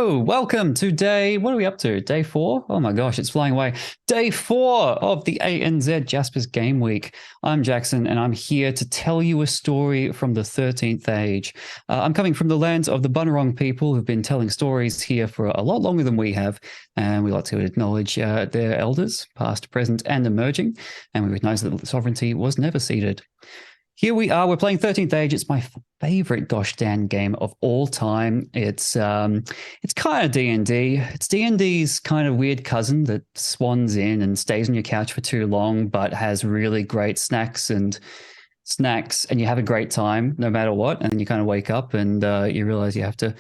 Hello, welcome to what are we up to? Day 4? Oh my gosh, it's flying away. Day 4 of the ANZ Jasper's Game Week. I'm Jackson, and I'm here to tell you a story from the 13th Age. I'm coming from the lands of the Bunurong people who've been telling stories here for a lot longer than we have, and we like to acknowledge their elders, past, present, and emerging, and we recognize that the sovereignty was never ceded. Here we are. We're playing 13th Age. It's my favorite gosh damn game of all time. It's kind of D&D. It's D&D's kind of weird cousin that swans in and stays on your couch for too long, but has really great snacks, and you have a great time no matter what. And then you kind of wake up and you realize you have to.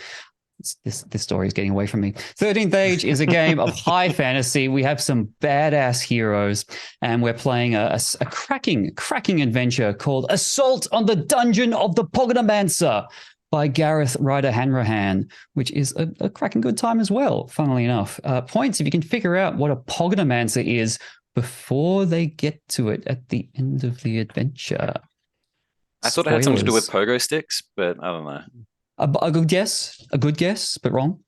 This story is getting away from me. 13th Age is a game of high fantasy. We have some badass heroes, and we're playing a cracking adventure called Assault on the Dungeon of the Pogonomancer by Gareth Ryder-Hanrahan, which is a cracking good time as well, funnily enough. Points if you can figure out what a Pogonomancer is before they get to it at the end of the adventure. I thought it had something to do with pogo sticks, but I don't know. A good guess, but wrong.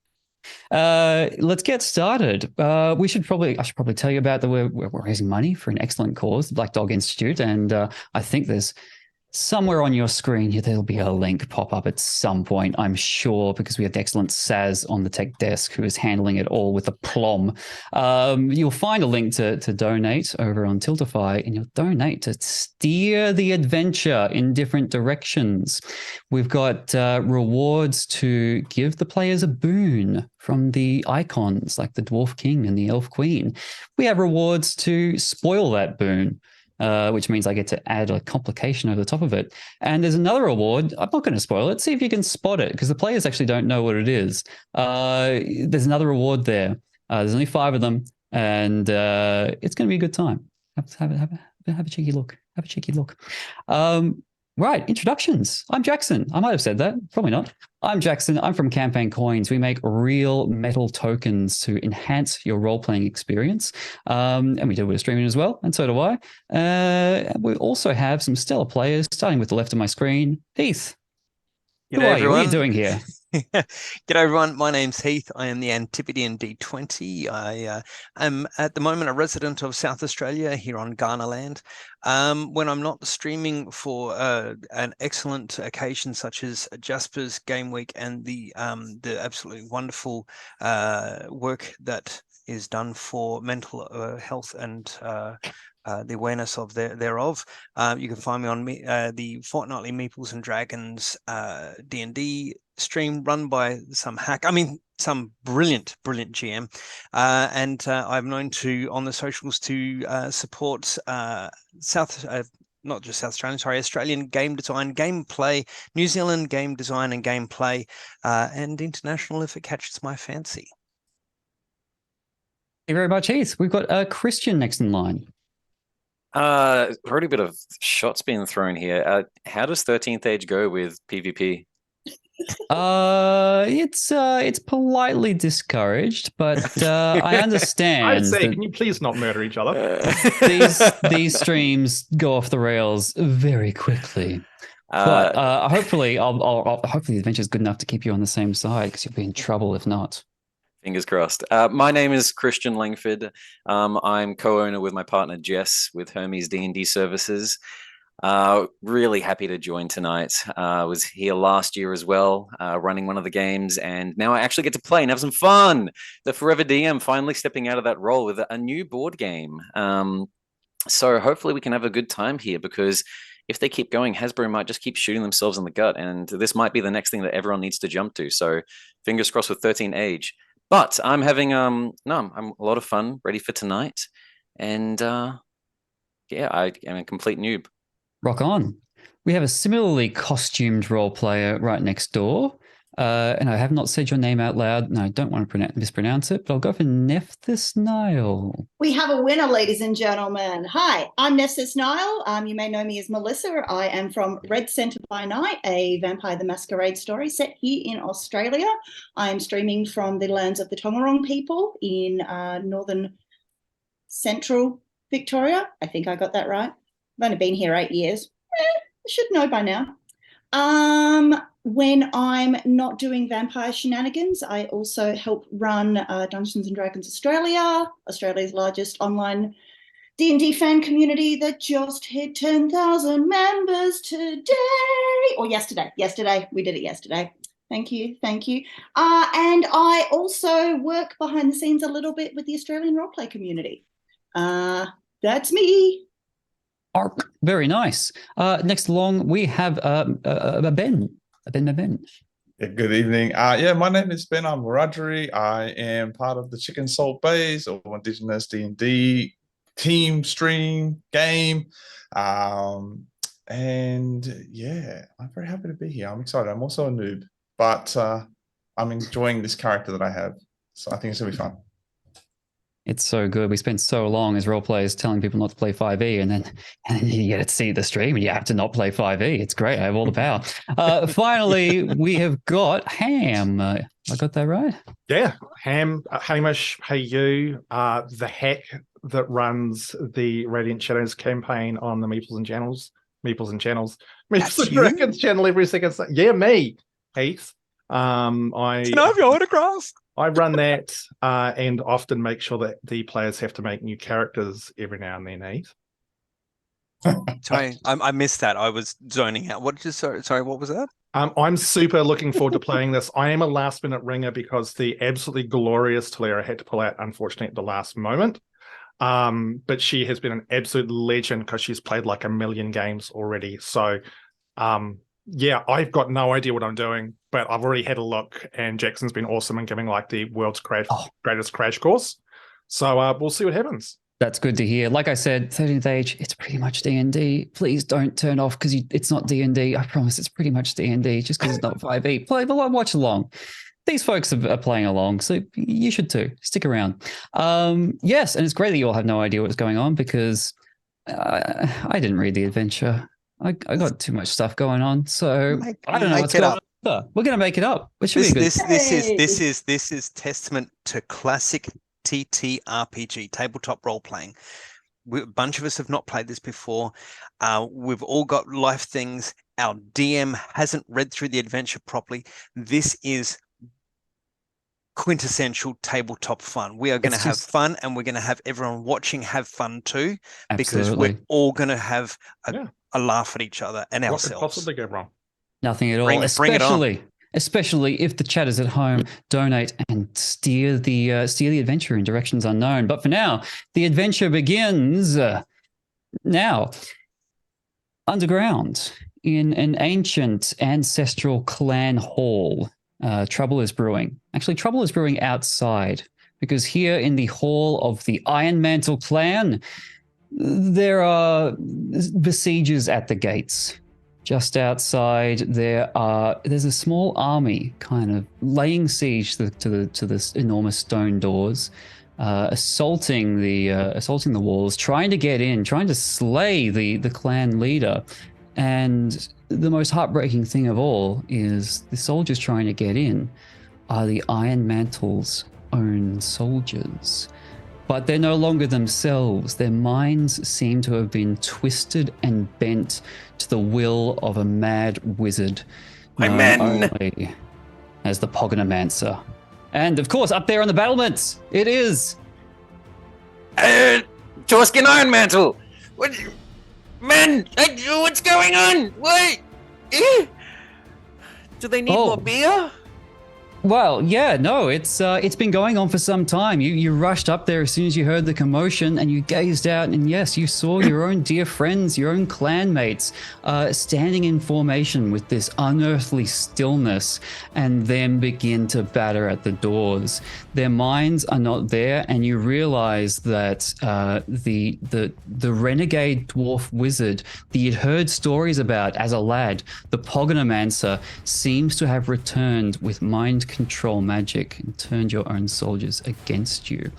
Let's get started. I should probably tell you about we're raising money for an excellent cause, the Black Dog Institute, and I think there's somewhere on your screen there'll be a link pop up at some point, I'm sure, because we have the excellent Saz on the tech desk who is handling it all with aplomb. You'll find a link to donate over on Tiltify, and you'll donate to steer the adventure in different directions. We've got rewards to give the players a boon from the icons like the Dwarf King and the Elf Queen. We have rewards to spoil that boon, which means I get to add a complication over the top of it. And there's another award. I'm not going to spoil it. See if you can spot it, because the players actually don't know what it is. There's another award there. There's only 5 of them, and it's going to be a good time. Have a cheeky look. Have a cheeky look. Right, introductions. I'm Jackson. I might have said that. Probably not. I'm Jackson. I'm from Campaign Coins. We make real metal tokens to enhance your role-playing experience. And we do a bit of streaming as well, and so do I. We also have some stellar players, starting with the left of my screen. Heath, who are you? What are you doing here? G'day everyone, my name's Heath. I am the Antipodean D20. I am at the moment a resident of South Australia here on Ghana land. When I'm not streaming for an excellent occasion such as Jasper's Game Week and the absolutely wonderful work that is done for mental health and the awareness of thereof. You can find me on the fortnightly Meeples and Dragons D&D stream run by some brilliant GM, and I'm known to on the socials to support not just South Australian, Australian game design, gameplay, New Zealand game design and gameplay, and international if it catches my fancy. Thank you very much, Heath. We've got Christian next in line. Already a bit of shots being thrown here. How does 13th Age go with PvP? It's politely discouraged, but I understand. I'd say, can you please not murder each other? These streams go off the rails very quickly. But hopefully, hopefully the adventure is good enough to keep you on the same side, because you'll be in trouble if not. Fingers crossed. My name is Christian Langford. I'm co-owner with my partner Jess with Hermes D&D Services. Really happy to join tonight. I was here last year as well, running one of the games, and now I actually get to play and have some fun. The Forever DM finally stepping out of that role with a new board game. So hopefully we can have a good time here, because if they keep going, Hasbro might just keep shooting themselves in the gut, and this might be the next thing that everyone needs to jump to. So fingers crossed with 13 Age. But I'm having I'm a lot of fun, ready for tonight, and I am a complete noob. Rock on. We have a similarly costumed role player right next door, and I have not said your name out loud. No, I don't want to mispronounce it, but I'll go for Nephthys Nile. We have a winner, ladies and gentlemen. Hi, I'm Nephthys Nile. You may know me as Melissa. I am from Red Centre by Night, a Vampire the Masquerade story set here in Australia. I am streaming from the lands of the Tongarong people in northern central Victoria. I think I got that right. I've only been here 8 years. I should know by now. When I'm not doing vampire shenanigans, I also help run Dungeons and Dragons Australia, Australia's largest online D&D fan community that just hit 10,000 members today, or yesterday. We did it yesterday. Thank you. And I also work behind the scenes a little bit with the Australian roleplay community. That's me. Very nice. Next along, we have Ben. Ben. Yeah, good evening. My name is Ben. I'm Wiradjuri. I am part of the Chicken Salt Bays or Indigenous D&D team, stream, game. I'm very happy to be here. I'm excited. I'm also a noob, but I'm enjoying this character that I have. So I think it's going to be fun. It's so good. We spent so long as role players telling people not to play 5e, and then you get to see the stream and you have to not play 5e. It's great. I have all the power. Finally, we have got Ham. I got that right? Yeah, Ham, Hamish, hey you, the hack that runs the Radiant Shadows campaign on the Meeples and Dragons channel every second. Yeah, me, Heath. Can I have your autographs? I run that and often make sure that the players have to make new characters every now and then, Heath. Sorry, I missed that. I was zoning out. What was that? I'm super looking forward to playing this. I am a last-minute ringer because the absolutely glorious Talera had to pull out, unfortunately, at the last moment. But she has been an absolute legend because she's played like 1 million games already. So, I've got no idea what I'm doing, but I've already had a look, and Jackson's been awesome in giving like the world's greatest crash course. So we'll see what happens. That's good to hear. Like I said, 13th Age, it's pretty much D&D. Please don't turn off because it's not D&D. I promise it's pretty much D&D just because it's not 5e. Play along, watch along. These folks are playing along, so you should too. Stick around. Yes, and it's great that you all have no idea what's going on because I didn't read the adventure. I got too much stuff going on, so I don't know what's going on. We're going to make it up. This is testament to classic TTRPG, tabletop role playing. A bunch of us have not played this before. We've all got life things. Our DM hasn't read through the adventure properly. This is quintessential tabletop fun. We are going to have fun, and we're going to have everyone watching have fun too. Absolutely. Because we're all going to have a laugh at each other and ourselves. What could possibly go wrong? Nothing at all. Especially if the chatters at home donate and steer the adventure in directions unknown. But for now, the adventure begins now. Underground in an ancient ancestral clan hall, trouble is brewing. Actually, trouble is brewing outside because here in the hall of the Iron Mantle clan, there are besiegers at the gates. Just outside, there's a small army kind of laying siege to this enormous stone doors, assaulting the walls, trying to get in, trying to slay the clan leader. And the most heartbreaking thing of all is the soldiers trying to get in are the Iron Mantle's own soldiers. But they're no longer themselves. Their minds seem to have been twisted and bent to the will of a mad wizard. Only as the Pogonomancer. And of course, up there on the battlements, it is... Torsten Iron Mantle! Man, what's going on? What? Do they need more beer? Well, yeah, no, it's been going on for some time. You rushed up there as soon as you heard the commotion, and you gazed out, and yes, you saw your own dear friends, your own clanmates, standing in formation with this unearthly stillness, and then begin to batter at the doors. Their minds are not there, and you realize that the renegade dwarf wizard that you'd heard stories about as a lad, the Pogonomancer, seems to have returned with mind control magic and turned your own soldiers against you.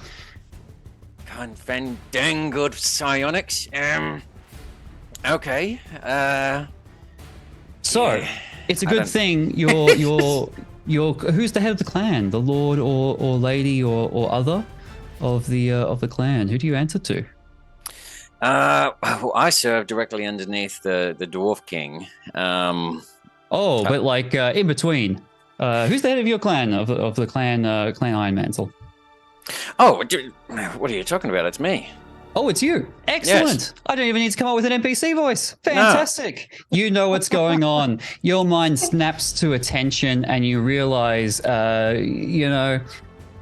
Dang good psionics. Okay. It's a good thing you're who's the head of the clan? The lord or lady or other of the clan? Who do you answer to? Well, I serve directly underneath the dwarf king. Oh, but like in between. Who's the head of your clan, of the clan Iron Mantle? Oh, what are you talking about? It's me. Oh, it's you. Excellent. Yes. I don't even need to come up with an NPC voice. Fantastic. No. You know what's going on. Your mind snaps to attention and you realize,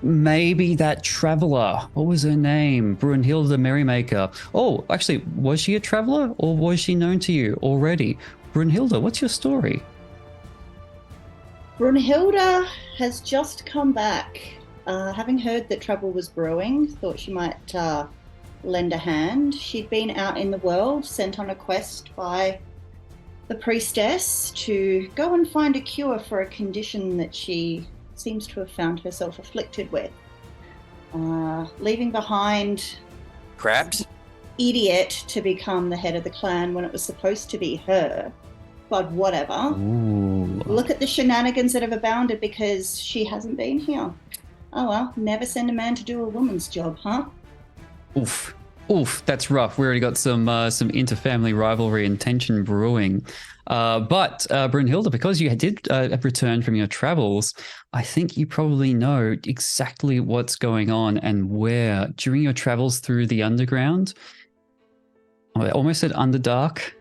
maybe that traveler, what was her name? Brunhilde Merrymaker. Oh, actually, was she a traveler or was she known to you already? Brunhilde, what's your story? Brunhilde has just come back. Having heard that trouble was brewing, thought she might lend a hand. She'd been out in the world, sent on a quest by the priestess to go and find a cure for a condition that she seems to have found herself afflicted with. Leaving behind crabs, idiot to become the head of the clan when it was supposed to be her. But whatever. Ooh. Look at the shenanigans that have abounded because she hasn't been here. Oh well, never send a man to do a woman's job, huh? Oof, that's rough. We already got some inter-family rivalry and tension brewing. But Brunhilde, because you did return from your travels, I think you probably know exactly what's going on and where. During your travels through the underground, I almost said Underdark.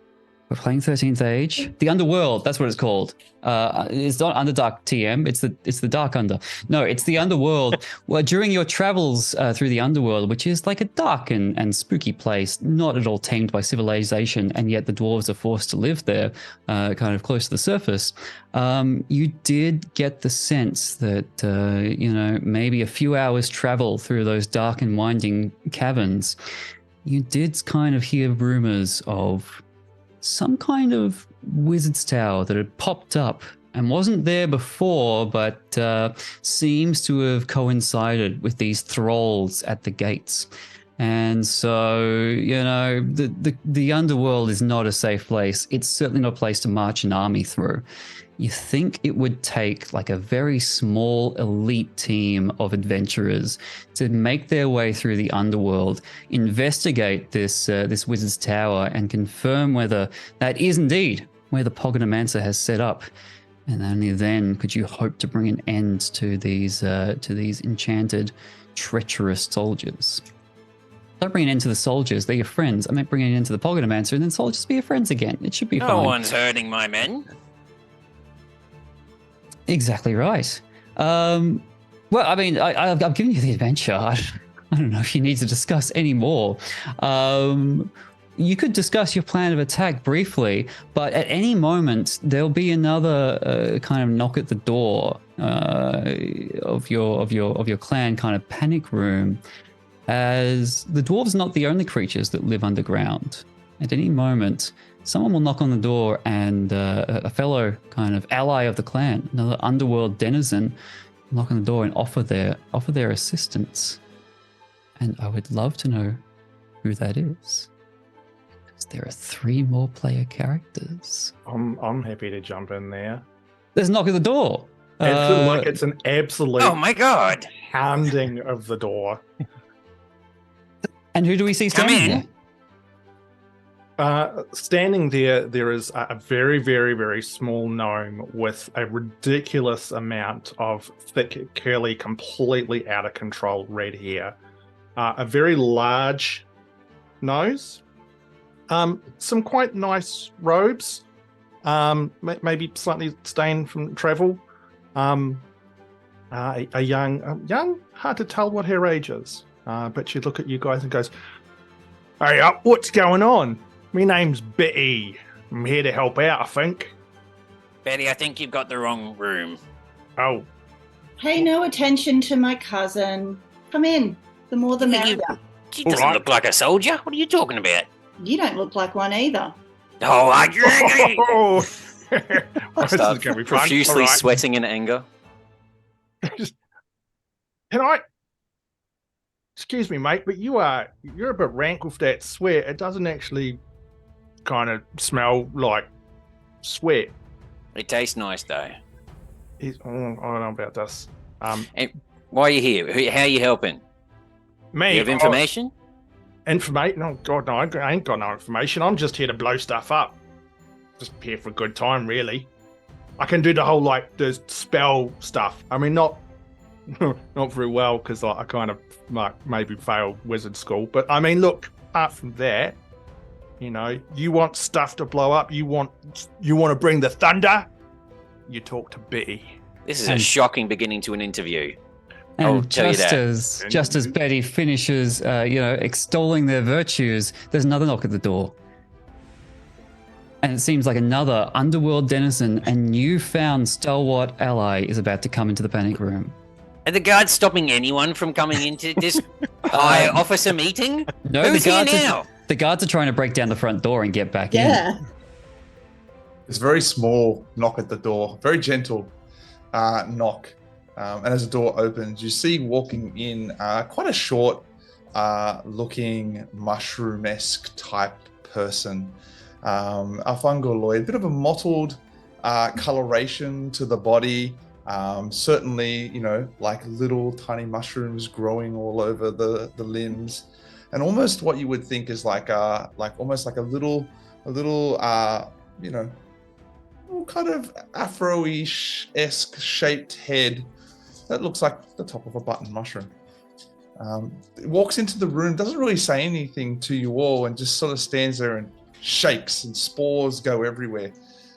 We're playing 13th Age. The Underworld, that's what it's called. It's not Underdark TM, it's the Dark Under. No, it's the Underworld. Well, during your travels through the Underworld, which is like a dark and spooky place, not at all tamed by civilization, and yet the dwarves are forced to live there, kind of close to the surface, you did get the sense that, maybe a few hours travel through those dark and winding caverns, you did kind of hear rumors of some kind of wizard's tower that had popped up and wasn't there before, but seems to have coincided with these thralls at the gates. And so, the underworld is not a safe place. It's certainly not a place to march an army through. You think it would take like a very small elite team of adventurers to make their way through the underworld, investigate this wizard's tower, and confirm whether that is indeed where the Pogonomancer has set up. And only then could you hope to bring an end to these enchanted, treacherous soldiers. Don't bring an end to the soldiers; they're your friends. I meant bring an end to the Pogonomancer, and then soldiers be your friends again. It should be fine. No one's hurting my men. Exactly right. Well, I mean, I've given you the adventure. I don't know if you need to discuss any more. You could discuss your plan of attack briefly, but at any moment there'll be another kind of knock at the door of your clan kind of panic room, as the dwarves are not the only creatures that live underground. At any moment, someone will knock on the door, and a fellow kind of ally of the clan, another underworld denizen, will knock on the door and offer their assistance. And I would love to know who that is, because there are 3 more player characters. I'm happy to jump in there. There's a knock at the door. It's an absolute. Oh my god! Pounding of the door. And who do we see standing there? Standing there is a very, very, very small gnome with a ridiculous amount of thick, curly, completely out of control red hair. A very large nose. Some quite nice robes. Maybe slightly stained from travel. A young, hard to tell what her age is. But she'd look at you guys and goes, "Hey up, what's going on? My name's Betty. I'm here to help out, I think." Betty, I think you've got the wrong room. Oh. Pay no attention to my cousin. Come in. The more the merrier. She doesn't look like a soldier. What are you talking about? You don't look like one either. Oh, I start profusely sweating in anger. Can I? Excuse me, mate, but you're a bit rank with that sweat. It doesn't actually kind of smell like sweat. It tastes nice, though. I don't know about this. And why are you here? How are you helping? Me? You have information? Information? Oh, God, no, I ain't got no information. I'm just here to blow stuff up. Just here for a good time, really. I can do the whole like the spell stuff. I mean, not very well because I kind of like maybe failed wizard school. But I mean, look, apart from that, you know, you want stuff to blow up. You want to bring the thunder. You talk to Betty. This is a shocking beginning to an interview. And just as Betty finishes, extolling their virtues, there's another knock at the door. And it seems like another underworld denizen and newfound stalwart ally is about to come into the panic room. Are the guards stopping anyone from coming into this high officer meeting? No, Who's here now? The guards are trying to break down the front door and get back in. Yeah. It's a very small knock at the door, very gentle knock. And as the door opens, you see walking in quite a short looking mushroom-esque type person. A fungoloid, a bit of a mottled coloration to the body. Certainly, like little tiny mushrooms growing all over the limbs, and almost what you would think is like almost like a little kind of afro-ish-esque shaped head that looks like the top of a button mushroom. It walks into the room, doesn't really say anything to you all, and just sort of stands there and shakes, and spores go everywhere.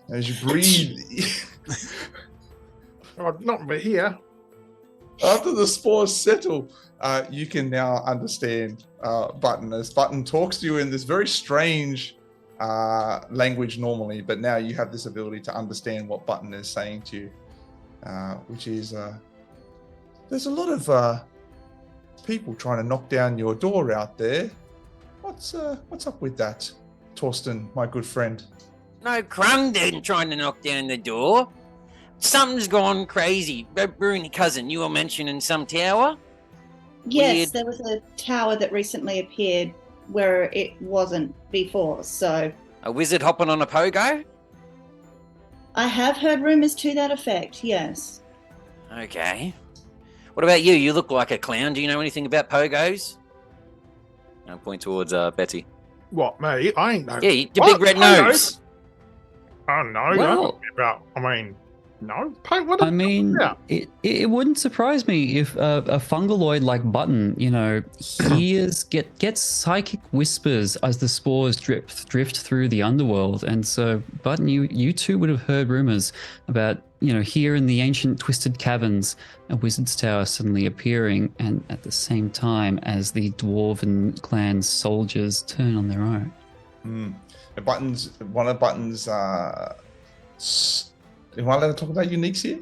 And as you breathe, Not over here. after the spores settle, you can now understand Button, as Button talks to you in this very strange language normally, but now you have this ability to understand what Button is saying to you, which is there's a lot of people trying to knock down your door out there. What's up with that, Torsten, my good friend? No, Crumb didn't trying to knock down the door. Something's gone crazy. Bruni, cousin, you were mentioning some tower? Yes, Weird. there was a tower that recently appeared where it wasn't before, so A wizard hopping on a pogo? I have heard rumors to that effect, yes. Okay. What about you? You look like a clown. Do you know anything about pogos? I'll point towards Betty. What, me? I ain't know. Yeah, the big red nose. Oh no, Well- no. It wouldn't surprise me if a fungaloid like Button, gets psychic whispers as the spores drift through the underworld. And so, Button, you too would have heard rumors about, here in the ancient twisted caverns, a wizard's tower suddenly appearing, and at the same time as the dwarven clan soldiers turn on their own. One of Button's am I allowed to talk about uniques here?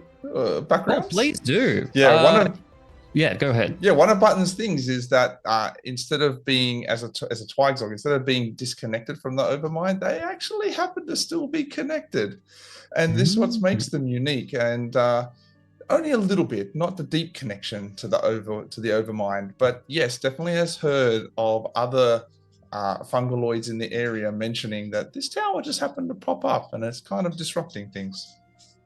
Backgrounds? Oh, please do. Yeah, go ahead. Yeah, one of Button's things is that instead of being as a Twigzog, instead of being disconnected from the Overmind, they actually happen to still be connected, and this is what makes them unique. And only a little bit, not the deep connection to the Overmind, but yes, definitely has heard of other fungaloids in the area mentioning that this tower just happened to pop up, and it's kind of disrupting things.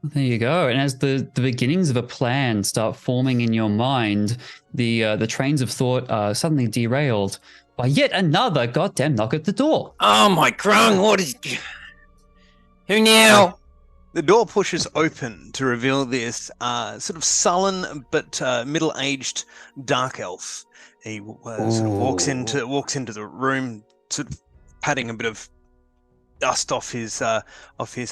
There you go. And as the beginnings of a plan start forming in your mind, the trains of thought are suddenly derailed by yet another goddamn knock at the door. Oh my crung, what is... Who now? The door pushes open to reveal this sort of sullen but middle-aged dark elf. He sort of walks into the room, sort of patting a bit of dust off his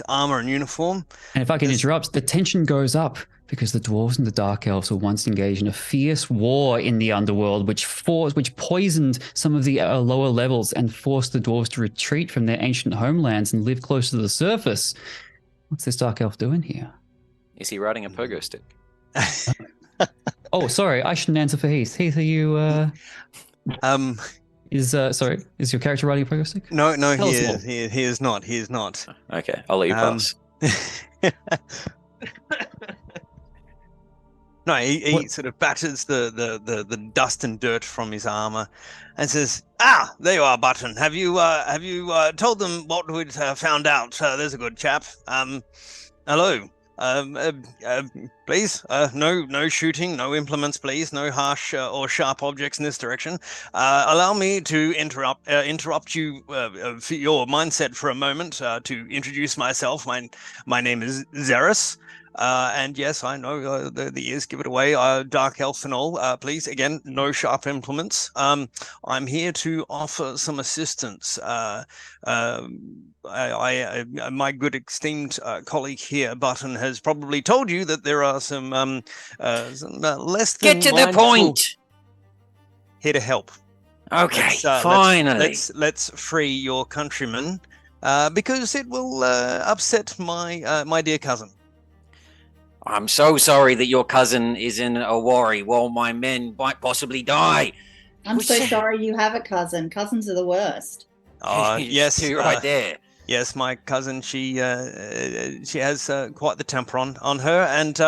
armor and uniform. And if I can interrupt, the tension goes up because the dwarves and the dark elves were once engaged in a fierce war in the underworld, which poisoned some of the lower levels and forced the dwarves to retreat from their ancient homelands and live close to the surface. What's this dark elf doing here? Is he riding a pogo stick? Oh, sorry, I shouldn't answer for Heath. Heath, are you... Is your character riding a pogo stick? No, Tell he us more. is. He is not. He is not. Okay, I'll let you pass. No, he sort of batters the dust and dirt from his armor, and says, there you are, Button. Have you told them what we'd found out? There's a good chap. Hello. Please, no shooting, no implements, please, no harsh or sharp objects in this direction. Allow me to interrupt you for your mindset for a moment to introduce myself. My name is Zerys. And yes, I know the ears give it away. Dark elf and all. Please, again, no sharp implements. I'm here to offer some assistance. My good esteemed colleague here, Button, has probably told you that there are some less than Get to the point. Here to help. Okay, finally. Let's free your countrymen because it will upset my dear cousin. I'm so sorry that your cousin is in a worry while my men might possibly die. I'm so sorry you have a cousin. Cousins are the worst. Yes, two right there. Yes, my cousin. She has quite the temper on her, and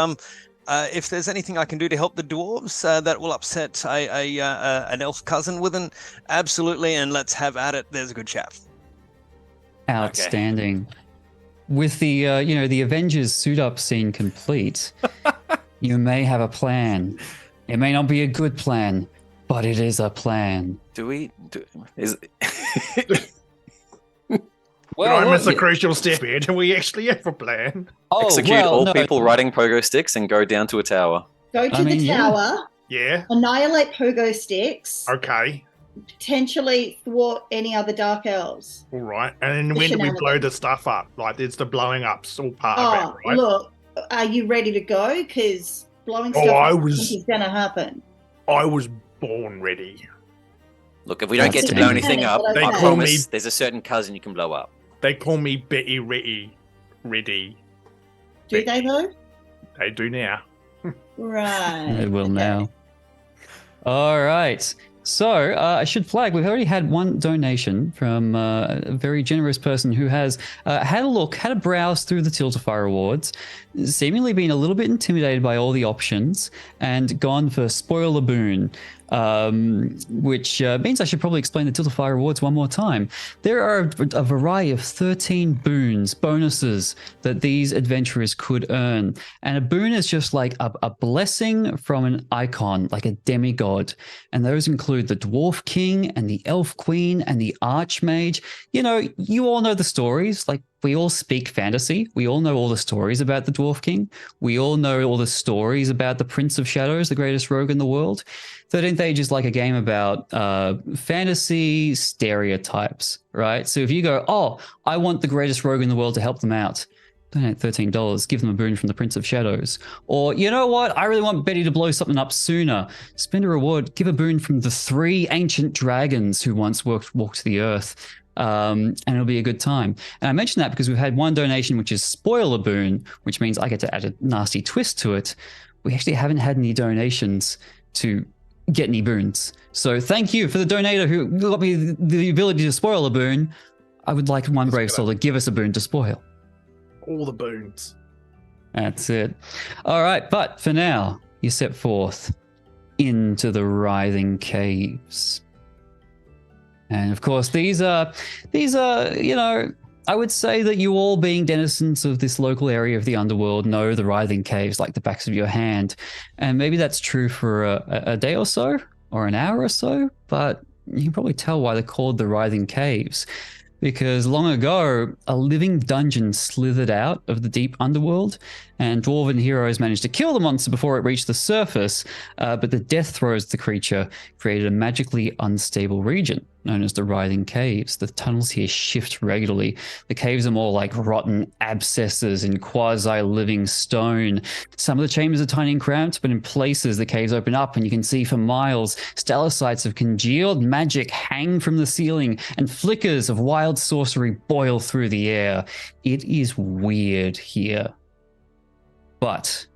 if there's anything I can do to help the dwarves that will upset an elf cousin with an absolutely, and let's have at it. There's a good chap. Outstanding. Okay. With the the Avengers suit up scene complete, you may have a plan. It may not be a good plan, but it is a plan. Well, I miss a crucial step here. Do we actually have a plan? Execute all people riding pogo sticks and go down to a tower. Go to the tower. Yeah. Annihilate pogo sticks. Okay. Potentially thwart any other dark elves. All right. And when do we blow the stuff up? Like, it's the blowing up's all part of it, right? Look, are you ready to go? Because blowing stuff is going to happen. I was born ready. Look, if we don't get to blow anything up, I promise there's a certain cousin you can blow up. They call me Betty Ready. Do they, though? They do now. Right. They will now. All right. So I should flag, we've already had one donation from a very generous person who has had a browse through the Tiltify rewards, seemingly been a little bit intimidated by all the options and gone for Spoil a Boon, which means I should probably explain the Tiltify rewards one more time. There are a variety of 13 boons, bonuses that these adventurers could earn. And a boon is just like a blessing from an icon, like a demigod. And those include the Dwarf King and the Elf Queen and the Archmage. You know, you all know the stories. Like, we all speak fantasy. We all know all the stories about the Dwarf King. We all know all the stories about the Prince of Shadows, the greatest rogue in the world. 13th Age is like a game about fantasy stereotypes, right? So if you go, oh, I want the greatest rogue in the world to help them out, donate $13, give them a boon from the Prince of Shadows. Or, you know what? I really want Betty to blow something up sooner. Spend a reward, give a boon from the 3 ancient dragons who once walked the earth. And it'll be a good time. And I mention that because we've had one donation, which is Spoil a Boon, which means I get to add a nasty twist to it. We actually haven't had any donations to get any boons. So thank you for the donator who got me the ability to spoil a boon. I would like one brave soul to give us a boon to spoil. All the boons. That's it. All right, but for now, you set forth into the writhing caves. And of course, these are, you know, I would say that you all being denizens of this local area of the underworld know the writhing caves like the backs of your hand. And maybe that's true for a day or so, or an hour or so, but you can probably tell why they're called the writhing caves. Because long ago, a living dungeon slithered out of the deep underworld, and dwarven heroes managed to kill the monster before it reached the surface, but the death throes of the creature created a magically unstable region known as the Writhing Caves. The tunnels here shift regularly. The caves are more like rotten abscesses in quasi-living stone. Some of the chambers are tiny and cramped, but in places the caves open up and you can see for miles. Stalactites of congealed magic hang from the ceiling and flickers of wild sorcery boil through the air. It is weird here. But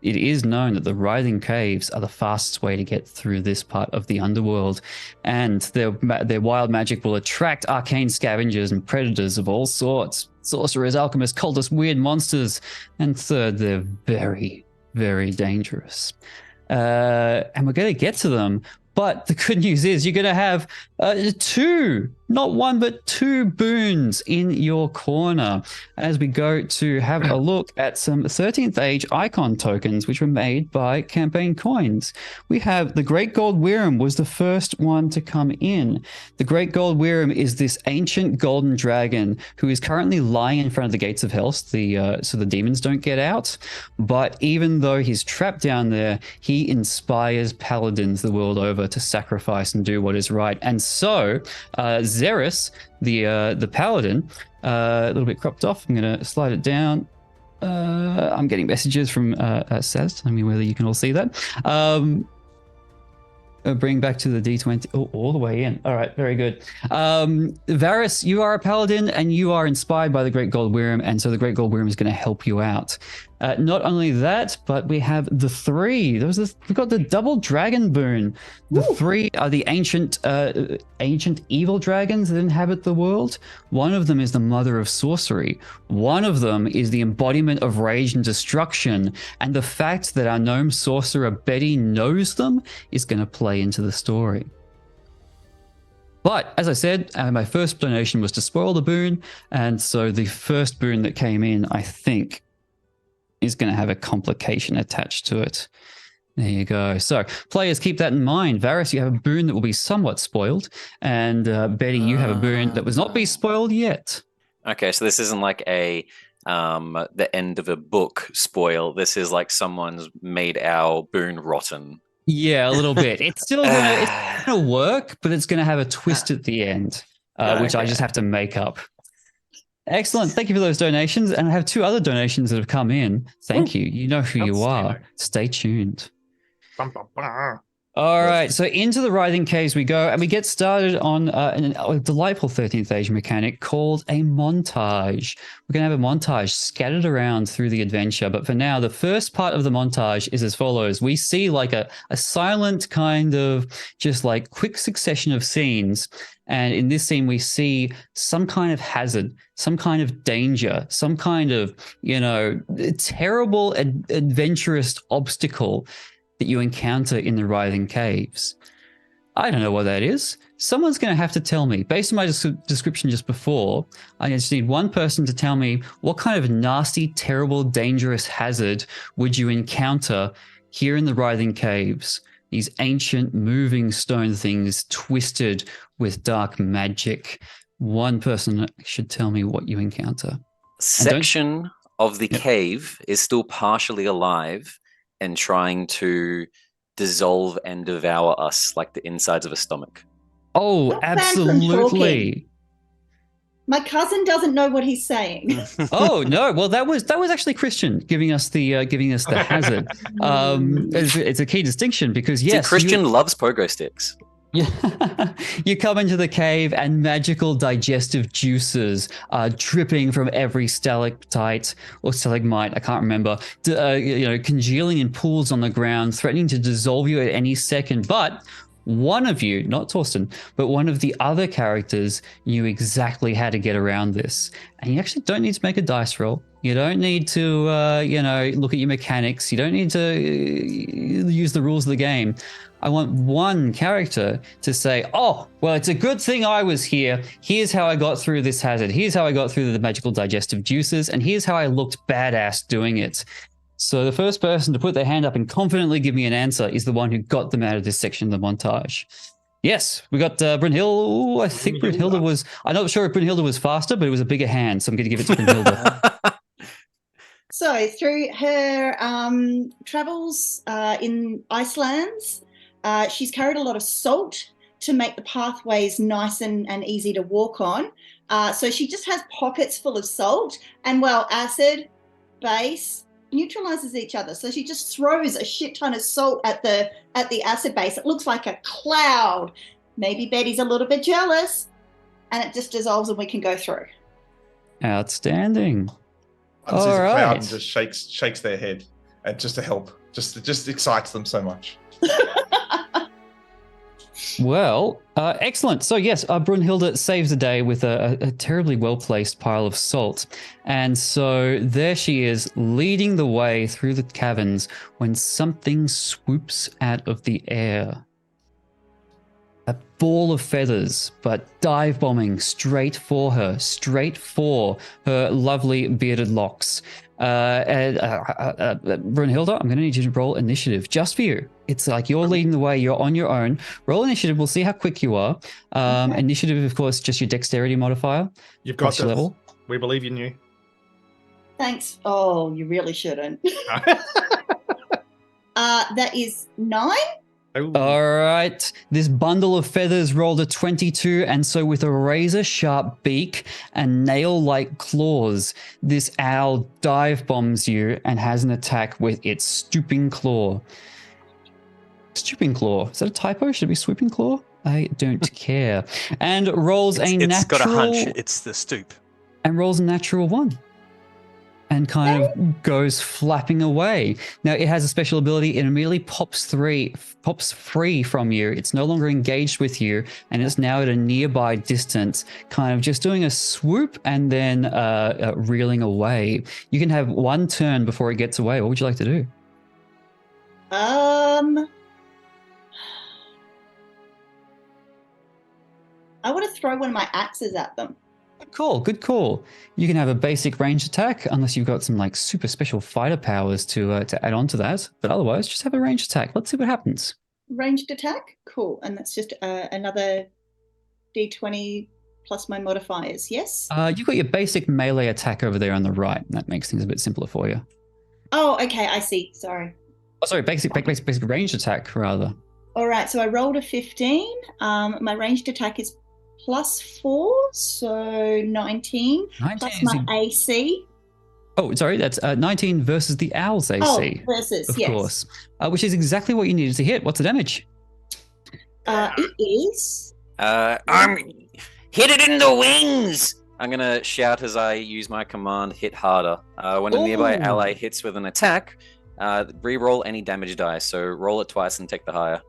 it is known that the Writhing Caves are the fastest way to get through this part of the underworld, and their wild magic will attract arcane scavengers and predators of all sorts. Sorcerers, alchemists, cultists, weird monsters, and third, they're very, very dangerous. And we're going to get to them, but the good news is you're going to have 2 not one, but two boons in your corner as we go to have a look at some 13th Age icon tokens, which were made by Campaign Coins. We have the Great Gold Wyrm was the first one to come in. The Great Gold Wyrm is this ancient golden dragon who is currently lying in front of the gates of hell, so the demons don't get out. But even though he's trapped down there, he inspires paladins the world over to sacrifice and do what is right. And so Zerys, the paladin, a little bit cropped off. I'm going to slide it down. I'm getting messages from Saz. Tell me whether you can all see that. Bring back to the D20. Oh, all the way in. All right, very good. Varys, you are a paladin and you are inspired by the Great Gold Wyrm, and so the Great Gold Wyrm is going to help you out. Not only that, but we have the three. We've got the double dragon boon. The three are the ancient evil dragons that inhabit the world. One of them is the mother of sorcery. One of them is the embodiment of rage and destruction. And the fact that our gnome sorcerer Betty knows them is going to play into the story. But as I said, my first donation was to spoil the boon. And so the first boon that came in, I think, is going to have a complication attached to it. There you go. So players, keep that in mind. Varys, you have a boon that will be somewhat spoiled. And Betty, you have a boon that will not be spoiled yet. Okay, so this isn't like the end of a book spoil. This is like someone's made our boon rotten. Yeah, a little bit. It's still going to work, but it's going to have a twist at the end, which I just have to make up. Excellent. Thank you for those donations. And I have two other donations that have come in. Thank you. You know who you are. Stay tuned. All right. So into the Writhing Caves we go, and we get started on a delightful 13th Age mechanic called a montage. We're going to have a montage scattered around through the adventure. But for now, the first part of the montage is as follows. We see like a silent kind of just like quick succession of scenes. And in this scene, we see some kind of hazard, some kind of danger, some kind of, terrible, adventurous obstacle that you encounter in the Writhing Caves. I don't know what that is. Someone's going to have to tell me. Based on my description just before, I just need one person to tell me what kind of nasty, terrible, dangerous hazard would you encounter here in the Writhing Caves? These ancient moving stone things twisted with dark magic. One person should tell me what you encounter. Section of the cave is still partially alive and trying to dissolve and devour us like the insides of a stomach. Oh, absolutely. My cousin doesn't know what he's saying. Oh no! Well, that was actually Christian giving us the hazard. It's a key distinction because yes, Christian loves pogo sticks. Yeah, you come into the cave and magical digestive juices are dripping from every stalactite or stalagmite, I can't remember, congealing in pools on the ground, threatening to dissolve you at any second. But one of you, not Torsten, but one of the other characters knew exactly how to get around this. And you actually don't need to make a dice roll. You don't need to, look at your mechanics. You don't need to use the rules of the game. I want one character to say, oh, well, it's a good thing I was here. Here's how I got through this hazard. Here's how I got through the magical digestive juices. And here's how I looked badass doing it. So the first person to put their hand up and confidently give me an answer is the one who got them out of this section of the montage. Yes, we got Brunhilde. Ooh, I think Brunhilde was, I'm not sure if Brunhilde was faster, but it was a bigger hand. So I'm going to give it to Brunhilde. So through her travels in Iceland, she's carried a lot of salt to make the pathways nice and easy to walk on. So she just has pockets full of salt, and acid, base neutralizes each other. So she just throws a shit ton of salt at the acid base. It looks like a cloud. Maybe Betty's a little bit jealous, and it just dissolves and we can go through. Outstanding. All right. Crowd and just shakes their head, and just to help, just excites them so much. Well, excellent. So yes, Brunhilde saves the day with a terribly well-placed pile of salt. And so there she is leading the way through the caverns when something swoops out of the air. a ball of feathers, but dive bombing straight for her, straight for her lovely bearded locks. Brunhilde, I'm going to need you to roll initiative just for you. It's like you're leading the way. You're on your own. Roll initiative. We'll see how quick you are. Okay. Initiative, of course, just your dexterity modifier. You've got Plus your this. level. We believe in you. Thanks. Oh, you really shouldn't. That is 9. Ooh. All right. This bundle of feathers rolled a 22, and so with a razor-sharp beak and nail-like claws, this owl dive bombs you and has an attack with its stooping claw. Stooping claw. Is that a typo? Should it be swooping claw? I don't care. And rolls a natural. It's got a hunch. It's the stoop. And rolls a natural 1. And kind of goes flapping away. Now it has a special ability. It immediately pops free from you. It's no longer engaged with you, and it's now at a nearby distance, kind of just doing a swoop and then reeling away. You can have 1 turn before it gets away. What would you like to do? I want to throw one of my axes at them. Good call. You can have a basic range attack, unless you've got some like super special fighter powers to add on to that. But otherwise, just have a range attack. Let's see what happens. Ranged attack? Cool. And that's just another d20 plus my modifiers, yes? You've got your basic melee attack over there on the right. That makes things a bit simpler for you. Oh, okay, I see. Sorry. Oh, sorry, basic ranged attack, rather. All right, so I rolled a 15. My ranged attack is +4, so 19 plus my AC. Oh, sorry, that's 19 versus the owl's AC. Oh, versus, of yes. course. Which is exactly what you needed to hit. What's the damage? It is... I'm hit it in the wings. I'm gonna shout as I use my command, hit harder. When a nearby Ooh. ally hits with an attack, re-roll any damage die. So roll it twice and take the higher.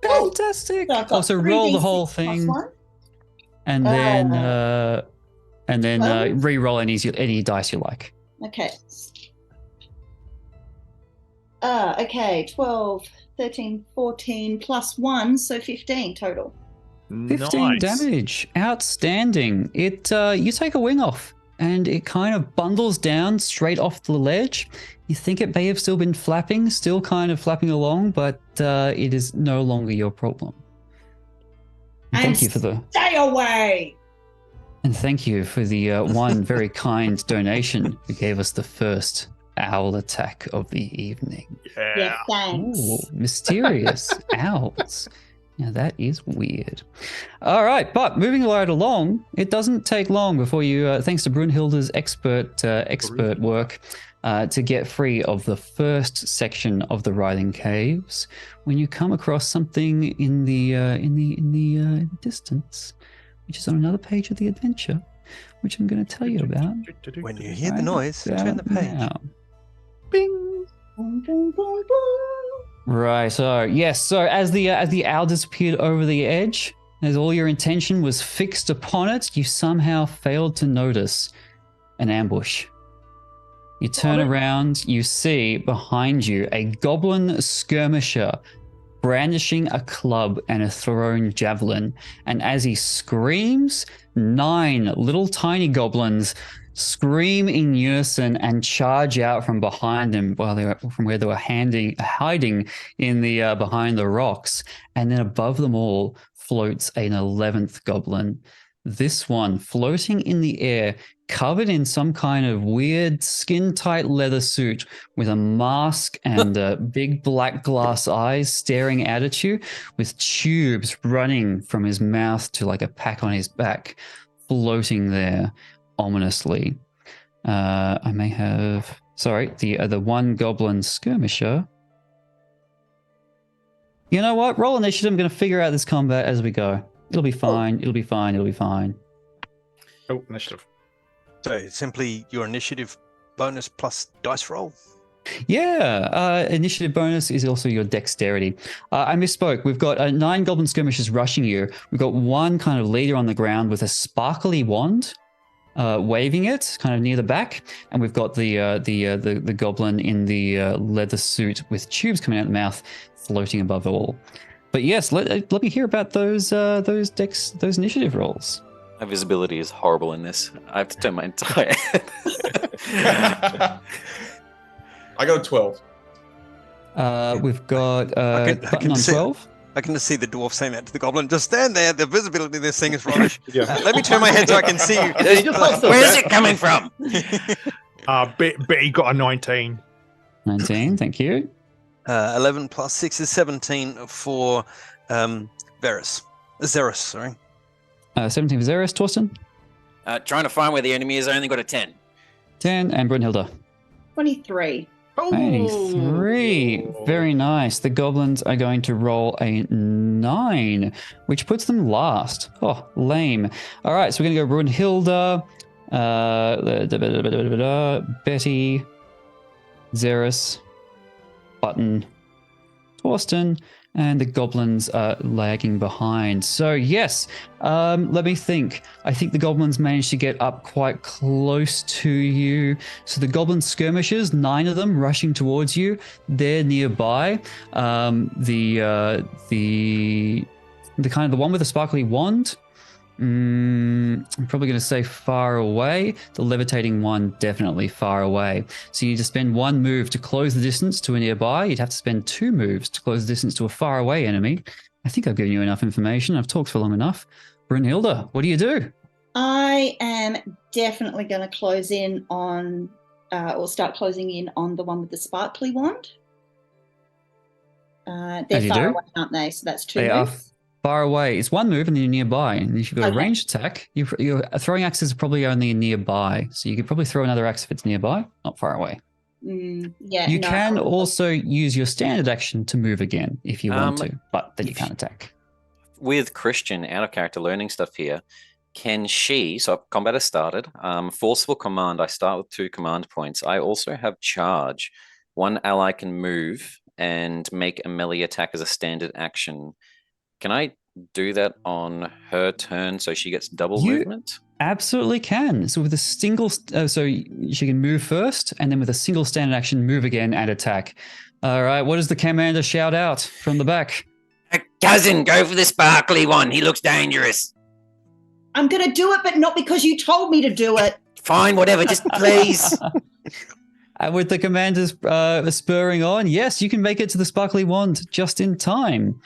Fantastic. So I've got Also roll the whole 3d6 thing. plus 1. And then Oh. re-roll any dice you like. Okay. Okay, 12, 13, 14 plus 1, so 15 total. 15 damage. Outstanding. It you take a wing off and it kind of bundles down straight off the ledge. You think it may have still been flapping, still kind of flapping along, but it is no longer your problem. And thank you for the Stay away! And thank you for the one very kind donation who gave us the first owl attack of the evening. Yeah, thanks. Ooh, mysterious owls. Now that is weird. All right, but moving right along, it doesn't take long before you, thanks to Brunhilde's expert work, to get free of the first section of the Writhing Caves, when you come across something in the distance, which is on another page of the adventure, which I'm going to tell you about. When you hear the noise, turn the page. Now. Bing. Boom, boom, boom, boom. Right. So yes. So as the owl disappeared over the edge, as all your intention was fixed upon it, you somehow failed to notice an ambush. You turn around, you see behind you a goblin skirmisher brandishing a club and a thrown javelin. And as he screams, 9 little tiny goblins scream in unison and charge out from behind him from where they were hiding in the behind the rocks. And then above them all floats an 11th goblin. This one floating in the air, covered in some kind of weird skin-tight leather suit with a mask and big black glass eyes staring out at you, with tubes running from his mouth to like a pack on his back, floating there ominously. I may have... Sorry, the one goblin skirmisher. You know what? Roll initiative. I'm going to figure out this combat as we go. It'll be fine. It'll be fine. It'll be fine. Oh, initiative. So it's simply your initiative bonus plus dice roll. Yeah, initiative bonus is also your dexterity. I misspoke. We've got 9 goblin skirmishers rushing you. We've got one kind of leader on the ground with a sparkly wand, waving it kind of near the back, and we've got the goblin in the leather suit with tubes coming out of the mouth, floating above all. But yes, let me hear about those initiative rolls. My visibility is horrible in this. I have to turn my entire head. I got a 12. We've got I button can on see- 12. I can just see the dwarf saying that to the goblin. Just stand there. The visibility of this thing is rubbish. Yeah. Let me turn my head so I can see you. Where's it coming from? Betty got a 19. 19, thank you. 11 plus 6 is 17 for Zerys, sorry. 17 for Zerys, Torsten. Trying to find where the enemy is. I only got a 10. 10, and Brunhilde. 23. 23. Very nice. The goblins are going to roll a 9, which puts them last. Oh, lame. All right, so we're going to go Brunhilde, Betty, Zerys, Button, Torsten, and the goblins are lagging behind. So yes, let me think. I think the goblins managed to get up quite close to you. So the goblin skirmishers, 9 of them rushing towards you. They're nearby. The kind of the one with the sparkly wand. I'm probably going to say far away. The levitating one, definitely far away. So you need to spend 1 move to close the distance to a nearby. You'd have to spend 2 moves to close the distance to a far away enemy. I think I've given you enough information. I've talked for long enough. Brunhilde, what do you do? I am definitely going to close in on, or start closing in on the one with the sparkly wand. They're As you far do. away, aren't they? So that's 2 They are moves. far away. It's 1 move and you're nearby. And if you've got a Okay. ranged attack, your throwing axes are probably only nearby. So you could probably throw another axe if it's nearby, not far away. Yeah, You no, can also use your standard action to move again if you want to, but then you can't attack. With Christian, out of character learning stuff here, can she, so combat has started, forceful command, I start with 2 command points. I also have charge. 1 ally can move and make a melee attack as a standard action. Can I do that on her turn so she gets double movement? Absolutely can. So with a single, so she can move first, and then with a single standard action, move again and attack. All right, what does the commander shout out from the back? Cousin, go for the sparkly one. He looks dangerous. I'm going to do it, but not because you told me to do it. Fine, whatever, just please. And with the commanders spurring on, yes, you can make it to the sparkly wand just in time.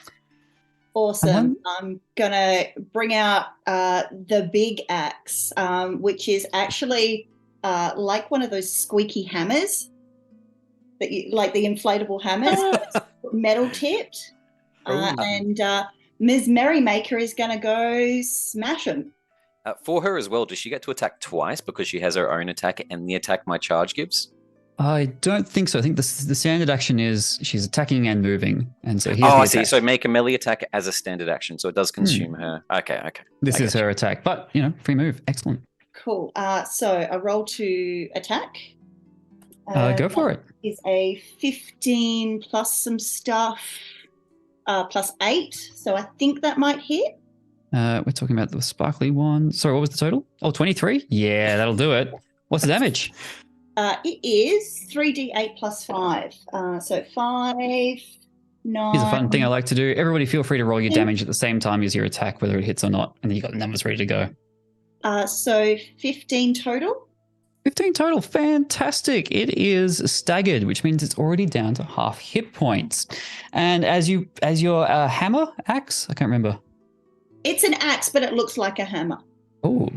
Awesome. I'm going to bring out the big axe, which is actually like one of those squeaky hammers, that you, like the inflatable hammers, metal tipped. And Ms. Merrymaker is going to go smash him. For her as well, does she get to attack twice because she has her own attack and the attack my charge gives? I don't think so. I think the standard action is she's attacking and moving. And so here's Oh, the I see. attack. So make a melee attack as a standard action. So it does consume her. Okay. This I is get her attack, but, free move. Excellent. Cool. So a roll to attack. Go for it. Is a 15 plus some stuff, plus 8. So I think that might hit. We're talking about the sparkly one. Sorry, what was the total? Oh, 23? Yeah, that'll do it. What's the damage? It is 3d8 plus 5. So 5, 9. Here's a fun thing I like to do. Everybody feel free to roll your damage at the same time as your attack, whether it hits or not. And then you've got the numbers ready to go. So 15 total. 15 total. Fantastic. It is staggered, which means it's already down to half hit points. And as your hammer, axe, I can't remember. It's an axe, but it looks like a hammer. Oh,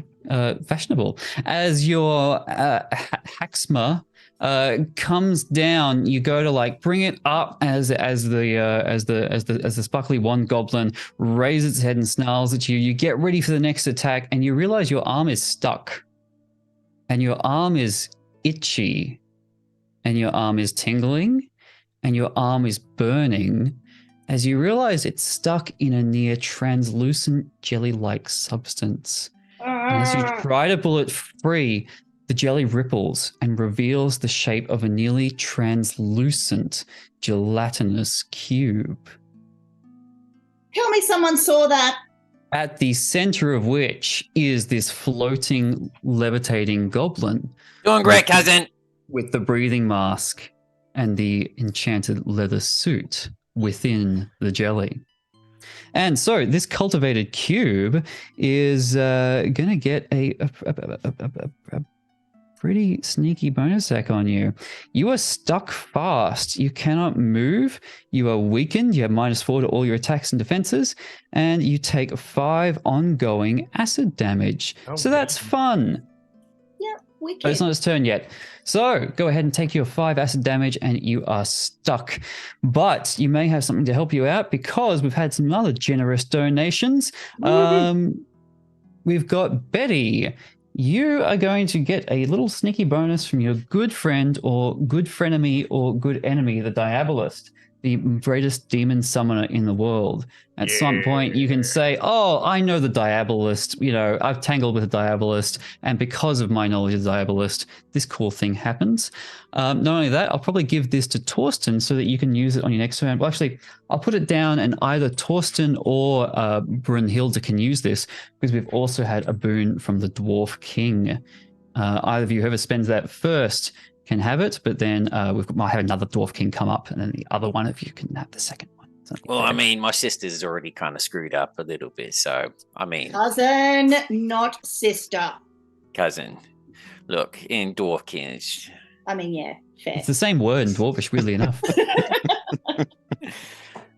fashionable. As your haxma comes down, you go to bring it up as the sparkly wand goblin raises its head and snarls at you. You get ready for the next attack, and you realize your arm is stuck, and your arm is itchy, and your arm is tingling, and your arm is burning. As you realize it's stuck in a near translucent jelly-like substance. And as you try to pull it free, the jelly ripples and reveals the shape of a nearly translucent gelatinous cube, Tell me someone saw that. at the center of which is this floating, levitating goblin Doing great, cousin. with the breathing mask and the enchanted leather suit within the jelly. And so this cultivated cube is going to get a pretty sneaky bonus attack on you. You are stuck fast. You cannot move. You are weakened. You have -4 to all your attacks and defenses. And you take 5 ongoing acid damage. So that's fun. Yeah, we But can. it's not his turn yet. So go ahead and take your 5 acid damage and you are stuck. But you may have something to help you out because we've had some other generous donations. We've got Betty. You are going to get a little sneaky bonus from your good friend or good frenemy or good enemy, the Diabolist, the greatest demon summoner in the world. At some point, you can say, oh, I know the Diabolist. You know, I've tangled with the Diabolist. And because of my knowledge of the Diabolist, this cool thing happens. Not only that, I'll probably give this to Torsten so that you can use it on your next turn. Well, actually, I'll put it down and either Torsten or Brunhilde can use this because we've also had a boon from the Dwarf King. Either of you, whoever spends that first, can have it, but then might have another Dwarf King come up, and then the other one of you can have the second one. Well, I mean, my sister's already kind of screwed up a little bit, so I mean, Cousin, not sister. cousin. Look, in Dwarfkins. I mean, yeah, fair. It's the same word in Dwarvish, weirdly enough.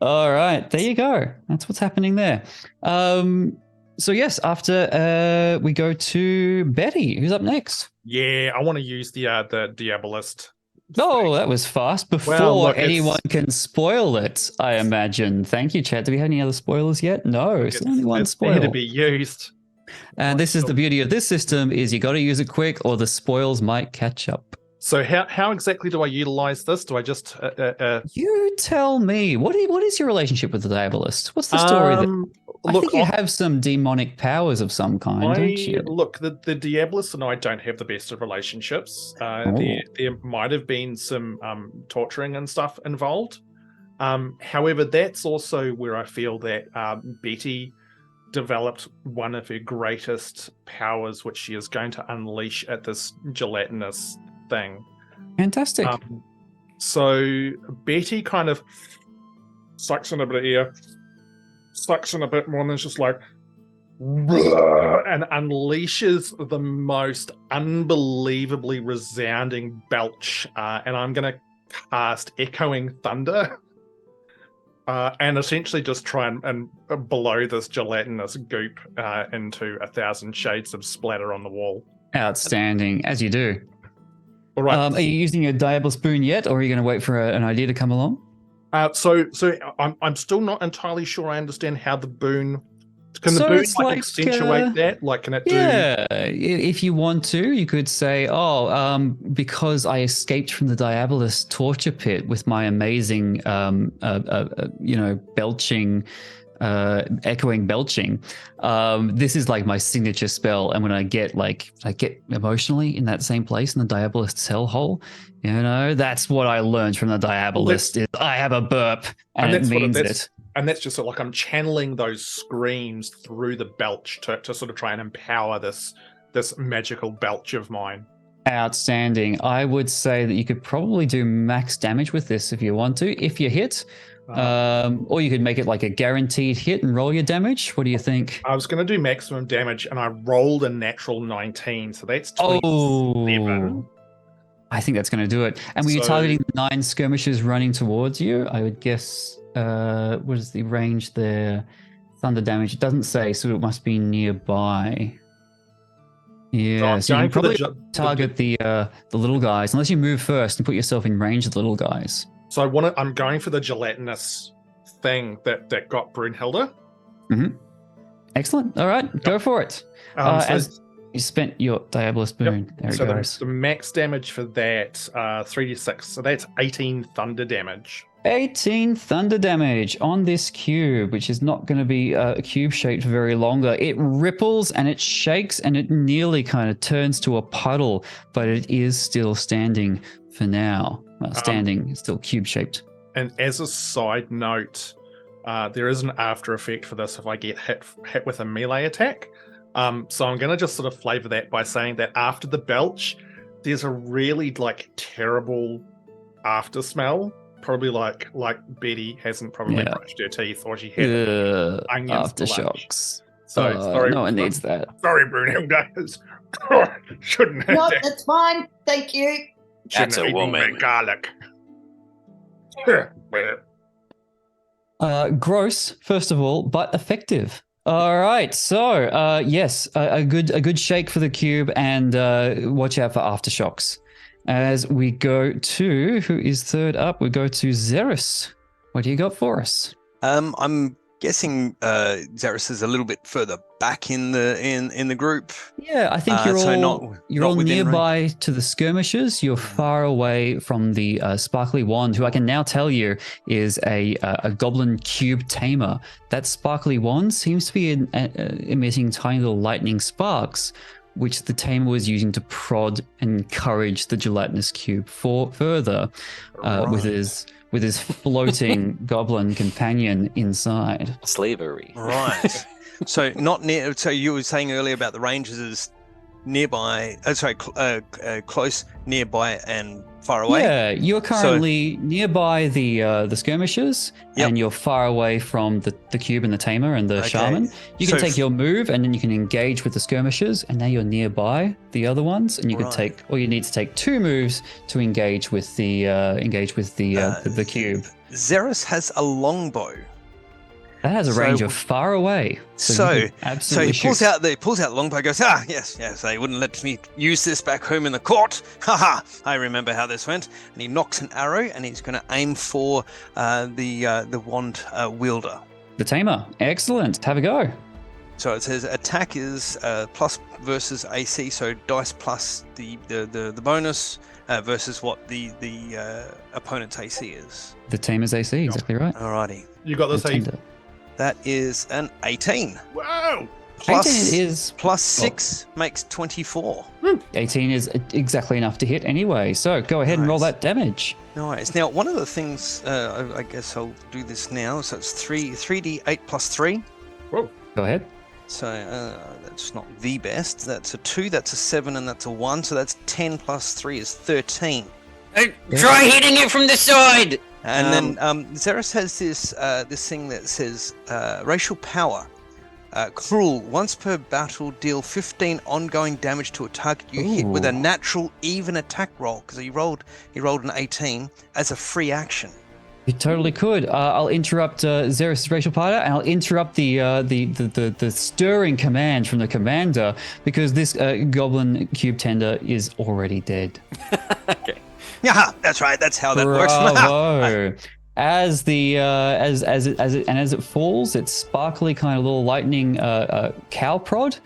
All right, there you go. That's what's happening there. So yes, after we go to Betty, who's up next? Yeah, I want to use the Diabolist. Oh, that was fast. Before look, anyone can spoil it, I imagine. Thank you, chat. Do we have any other spoilers yet? No, it's only one It's spoil. there to be used. And this is the beauty of this system: is you got to use it quick, or the spoils might catch up. So how exactly do I utilize this? Do I just You tell me. What is your relationship with the Diabolist? What's the story? I think you have some demonic powers of some kind, don't you? Look, the Diabolist and I don't have the best of relationships. There might have been some torturing and stuff involved. However, that's also where I feel that Betty developed one of her greatest powers, which she is going to unleash at this gelatinous thing. Fantastic. So Betty kind of sucks in a bit of air, sucks in a bit more, and it's just like, and unleashes the most unbelievably resounding belch. And I'm going to cast Echoing Thunder and essentially just try and blow this gelatinous goop into 1,000 shades of splatter on the wall. Outstanding, as you do. All right. Are you using your Diabolist spoon yet, or are you going to wait for an idea to come along? So I'm still not entirely sure I understand how the boon. Can the boon like accentuate that? Like, can it do? Yeah, if you want to, you could say, because I escaped from the Diabolist torture pit with my amazing, belching, echoing belching. This is like my signature spell, and when I get emotionally in that same place in the Diabolist's hellhole, that's what I learned from the Diabolist. Is I have a burp, and it means it. And that's just like I'm channeling those screams through the belch to sort of try and empower this magical belch of mine. Outstanding. I would say that you could probably do max damage with this if you want to, if you hit. Or you could make it like a guaranteed hit and roll your damage. What do you think? I was going to do maximum damage, and I rolled a natural 19, so that's 27. Oh, I think that's going to do it. And were you targeting 9 skirmishers running towards you? I would guess. What is the range there? Thunder damage. It doesn't say, so it must be nearby. Yeah, so you can probably target the little guys, unless you move first and put yourself in range of the little guys. So I'm going for the gelatinous thing that got Brunhilde. Mm-hmm. Excellent. All right, go for it. As you spent your Diabolist boon. There it goes. The max damage for that 3d6. So that's 18 thunder damage. 18 thunder damage on this cube, which is not going to be cube shaped for very longer. It ripples and it shakes and it nearly kind of turns to a puddle, but it is still standing for now. Well, standing, still cube shaped. And as a side note, there is an after effect for this if I get hit with a melee attack. So I'm going to just sort of flavor that by saying that after the belch, there's a really terrible after smell. Probably like Betty hasn't probably Yeah. brushed her teeth, or she had onions for lunch. Aftershocks. So sorry, No one needs that. sorry, Brunhilde. Shouldn't have. No, that's fine. Thank you. That's a eaten woman. that garlic. Gross, first of all, but effective. All right, so yes, a good shake for the cube, and watch out for aftershocks. As we go to who is third up, we go to Zerys. What do you got for us? I'm guessing Zerys is a little bit further back in the group. Yeah, I think you're so all not all within nearby to the skirmishers. You're far away from the sparkly wand, who I can now tell you is a goblin cube tamer. That sparkly wand seems to be emitting tiny little lightning sparks, which the tamer was using to prod and encourage the gelatinous cube further with his floating goblin companion inside. Slavery. Right. So not near. So you were saying earlier about the ranges is nearby. Close, nearby, and far away. Yeah, you're currently nearby the skirmishers, Yep. and you're far away from the cube and the tamer and the Okay. shaman. You can So take your move, and then you can engage with the skirmishers, and now you're nearby the other ones, and you Right. can you need to take 2 moves to engage with the cube. Zerys has a longbow. That has a So- range of far away. So- you can So absolutely he pulls shoot. out the longbow. Goes, yes. They wouldn't let me use this back home in the court. Haha! I remember how this went. And he knocks an arrow, and he's going to aim for the wand wielder. The tamer. Excellent. Have a go. So it says attack is plus versus AC. So dice plus the bonus versus what the opponent's AC is. The tamer's AC. Exactly right. Alrighty. You got this. The Heath. tender. That is an 18. Wow. Plus 18 is plus 6 makes 24. 18 is exactly enough to hit anyway. So go ahead and roll Nice. that damage. Nice. Now, one of the things, I guess I'll do this now. So it's 3d8 plus 3. Whoa. Go ahead. So that's not the best. That's a 2, that's a 7, and that's a 1. So that's 10 plus 3 is 13. Try hitting it from the side. And then Zerys has this thing that says racial power. Cruel. Once per battle, deal 15 ongoing damage to a target you hit with a Ooh. natural even attack roll. Because he rolled an 18 as a free action. You totally could. I'll interrupt Zerys' racial power, and I'll interrupt the stirring command from the commander, because this goblin cube tender is already dead. Okay. Yeah, that's right. That's how that works. Bravo. As it falls, its sparkly kind of little lightning cow prod,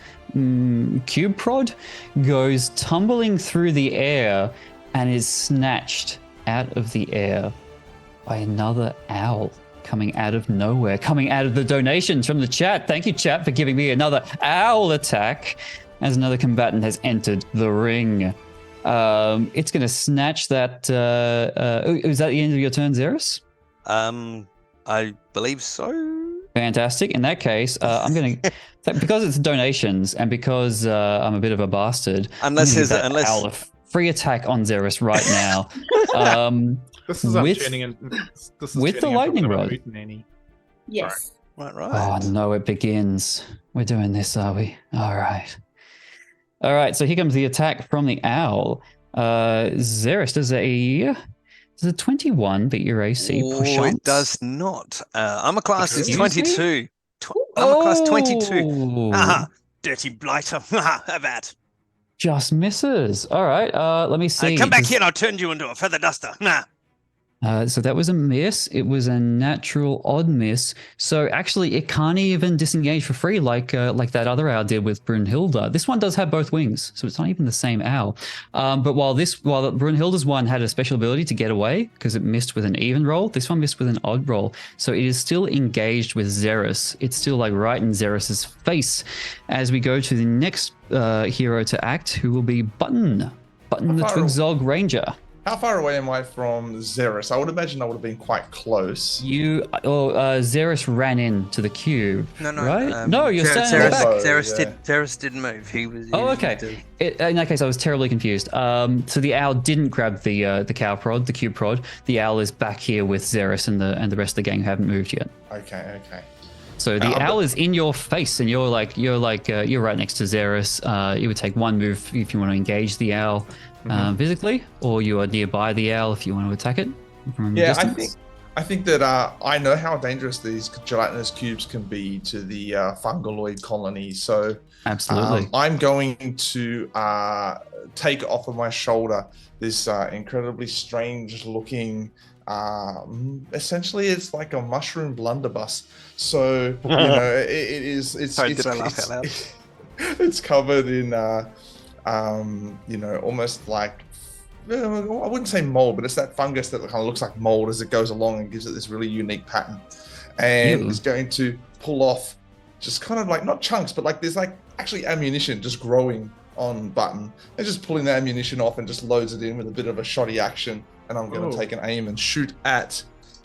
cube prod, goes tumbling through the air and is snatched out of the air by another owl coming out of nowhere, coming out of the donations from the chat. Thank you, chat, for giving me another owl attack as another combatant has entered the ring. It's going to snatch that. Is that the end of your turn, Zerys? I believe so. Fantastic. In that case, I'm going to, because it's donations and because I'm a bit of a bastard, Unless I'm gonna there's give a- that unless- owl a free attack on Zerys right now. This is With- turning in. This is with the turning into lightning a bit of a rod. mutiny. Yes. Right. Oh no, it begins. We're doing this, are we? All right. So here comes the attack from the owl. Zerys does a 21 beat your AC? Push Oh, on. it does not. Armor class is Excuse me? 22. Armor class 22. Oh, Aha! Dirty blighter. Have that. just misses. All right. Let me see. Come back Does- here and I'll turn you into a feather duster. So that was a miss. It was a natural odd miss. So actually, it can't even disengage for free like that other owl did with Brunhilde. This one does have both wings, so it's not even the same owl. But while Brunhilde's one had a special ability to get away because it missed with an even roll, this one missed with an odd roll. So it is still engaged with Zerys. It's still like right in Zerys's face. As we go to the next hero to act, who will be Button the How far- Twigzog Ranger. How far away am I from Zerys? I would imagine I would have been quite close. Zerys ran into the cube. No, right? No, you're standing in the back. Zerys didn't move. He was. Okay. In that case, I was terribly confused. So the owl didn't grab the cow prod, the cube prod. The owl is back here with Zerys and the rest of the gang who haven't moved yet. Okay. So the owl is in your face, and you're right next to Zerys. You would take one move if you want to engage the owl physically, or you are nearby the owl if you want to attack it from a distance. I think that I know how dangerous these gelatinous cubes can be to the fungaloid colony. So absolutely, I'm going to take off of my shoulder this incredibly strange looking. Essentially, it's like a mushroom blunderbuss. So it is. It's. Sorry, it's, did I laugh out loud? It's covered in almost like, I wouldn't say mold, but it's that fungus that kind of looks like mold as it goes along and gives it this really unique pattern. And it's going to pull off just kind of like, not chunks, but like there's like actually ammunition just growing on button. And just pulling the ammunition off and just loads it in with a bit of a shoddy action. And I'm going to take an aim and shoot at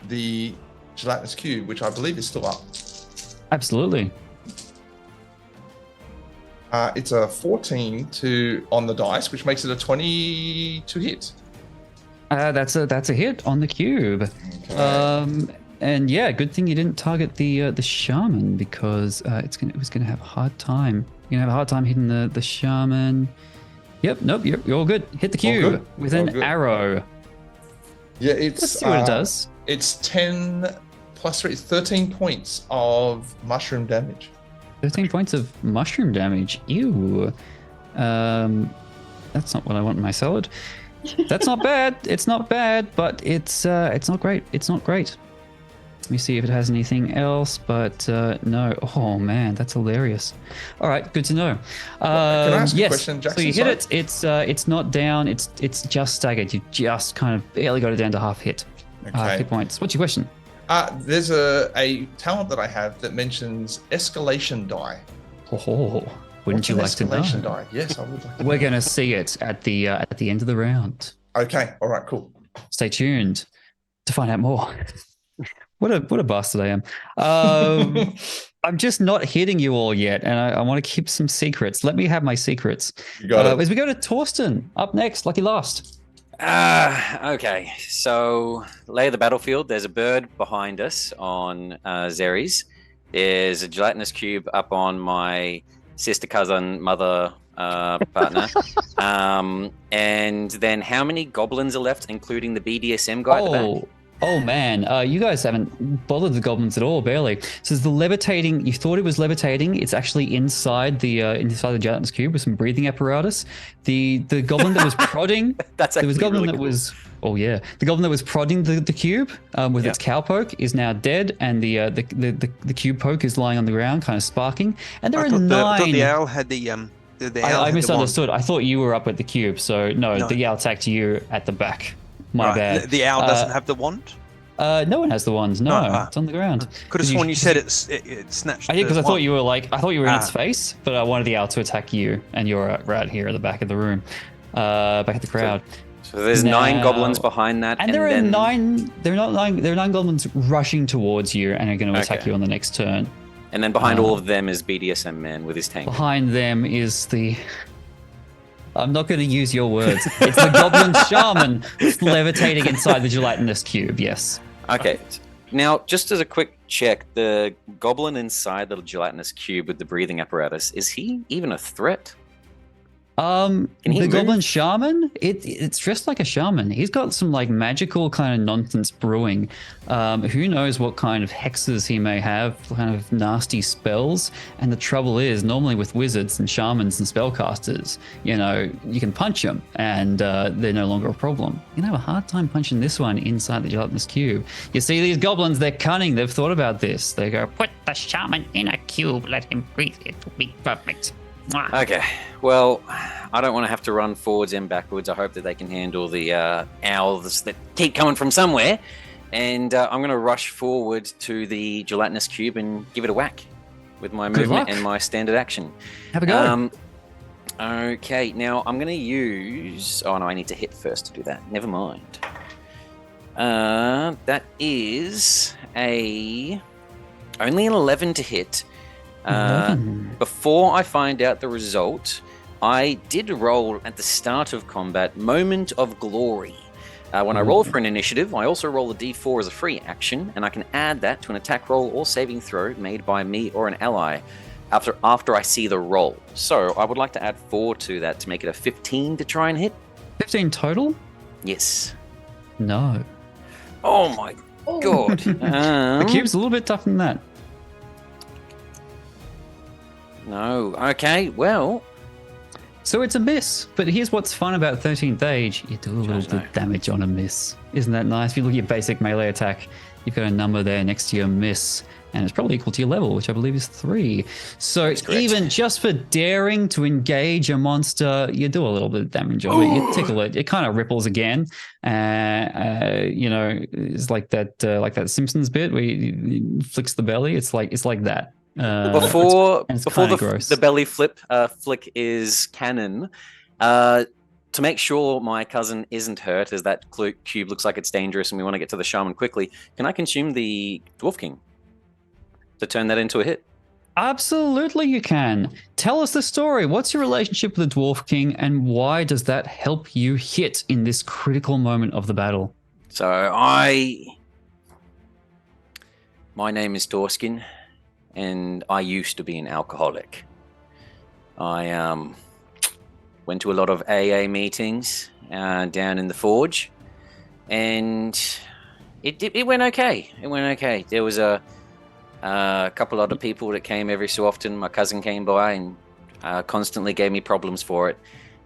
the gelatinous cube, which I believe is still up. Absolutely. It's a 14 on the dice, which makes it a 20 to hit. That's a hit on the cube. Okay. And yeah, good thing you didn't target the shaman, because it was gonna have a hard time. You're gonna have a hard time hitting the shaman. Yep. Nope. You're all good. Hit the cube with an arrow. Yeah, Let's see what it does. It's 10 plus 3, 13 points of mushroom damage. 13 points of mushroom damage. Ew. That's not what I want in my salad. That's not bad. It's not bad, but it's not great. It's not great. Let me see if it has anything else, but no. Oh man, that's hilarious. All right, good to know. Can I ask a question, Jackson? So you hit it. It's not down. It's just staggered. You just kind of barely got it down to half hit. Okay. Hit points. What's your question? There's a talent that I have that mentions escalation die. Oh, wouldn't you like to know? Escalation die. Yes, I would like to know. We're going to see it at the end of the round. Okay. All right. Cool. Stay tuned to find out more. What a bastard I am. I'm just not hitting you all yet, and I want to keep some secrets. Let me have my secrets. You got it. As we go to Torsten, up next, lucky last. Okay, so lay of the battlefield. There's a bird behind us on Zerys. There's a gelatinous cube up on my sister, cousin, mother, partner. And then how many goblins are left, including the BDSM guy at the back? Oh man, you guys haven't bothered the goblins at all, barely. So the levitating, you thought it was levitating. It's actually inside the gelatinous cube with some breathing apparatus. The goblin that was prodding, there was a goblin really the goblin that was prodding the cube with its cowpoke is now dead, and the cube poke is lying on the ground, kind of sparking. And there are 9. I thought the owl had the I misunderstood. I thought you were up at the cube, so no, the owl attacked you at the back. My bad. The owl doesn't have the wand? No one has the wand. No, it's on the ground. Could have sworn you said it snatched. I did, because I thought you were in its face, but I wanted the owl to attack you, and you're right here at the back of the room, back at the crowd. So there's 9 goblins behind that, and there are 9. There are 9 goblins rushing towards you and are going to attack you on the next turn. And then behind all of them is BDSM man with his tank. Behind them is the. I'm not going to use your words. It's the goblin shaman levitating inside the gelatinous cube. Yes. Okay. Now, just as a quick check, the goblin inside the gelatinous cube with the breathing apparatus, is he even a threat? The goblin shaman, it's dressed like a shaman. He's got some like magical kind of nonsense brewing. Who knows what kind of hexes he may have, kind of nasty spells. And the trouble is, normally with wizards and shamans and spellcasters, you can punch them and they're no longer a problem. You have a hard time punching this one inside the gelatinous cube. You see, these goblins, they're cunning. They've thought about this. They go, put the shaman in a cube, let him breathe. It will be perfect. Okay, well, I don't want to have to run forwards and backwards. I hope that they can handle the owls that keep coming from somewhere. And I'm going to rush forward to the gelatinous cube and give it a whack with my movement and my standard action. Have a go. Okay, now I'm going to use... Oh, no, I need to hit first to do that. Never mind. That is only an 11 to hit. 11. Before I find out the result, I did roll at the start of combat Moment of Glory. When I roll for an initiative, I also roll a d4 as a free action, and I can add that to an attack roll or saving throw made by me or an ally after I see the roll. So I would like to add 4 to that to make it a 15 to try and hit. 15 total? Yes. No. Oh my god. The cube's a little bit tougher than that. No. Okay, well... So it's a miss, but here's what's fun about 13th Age. You do a little bit of damage on a miss. Isn't that nice? If you look at your basic melee attack, you've got a number there next to your miss, and it's probably equal to your level, which I believe is 3. So even just for daring to engage a monster, you do a little bit of damage on it. You tickle it. It kind of ripples again. It's like that Simpsons bit where he flicks the belly. It's like that. Before gross. the belly flick is canon, to make sure my cousin isn't hurt, as that cube looks like it's dangerous and we want to get to the shaman quickly, can I consume the Dwarf King to turn that into a hit? Absolutely you can. Tell us the story. What's your relationship with the Dwarf King, and why does that help you hit in this critical moment of the battle? So my name is Torsten, and I used to be an alcoholic. I went to a lot of AA meetings down in the Forge, and it went okay. It went okay. There was a couple other people that came every so often. My cousin came by and constantly gave me problems for it.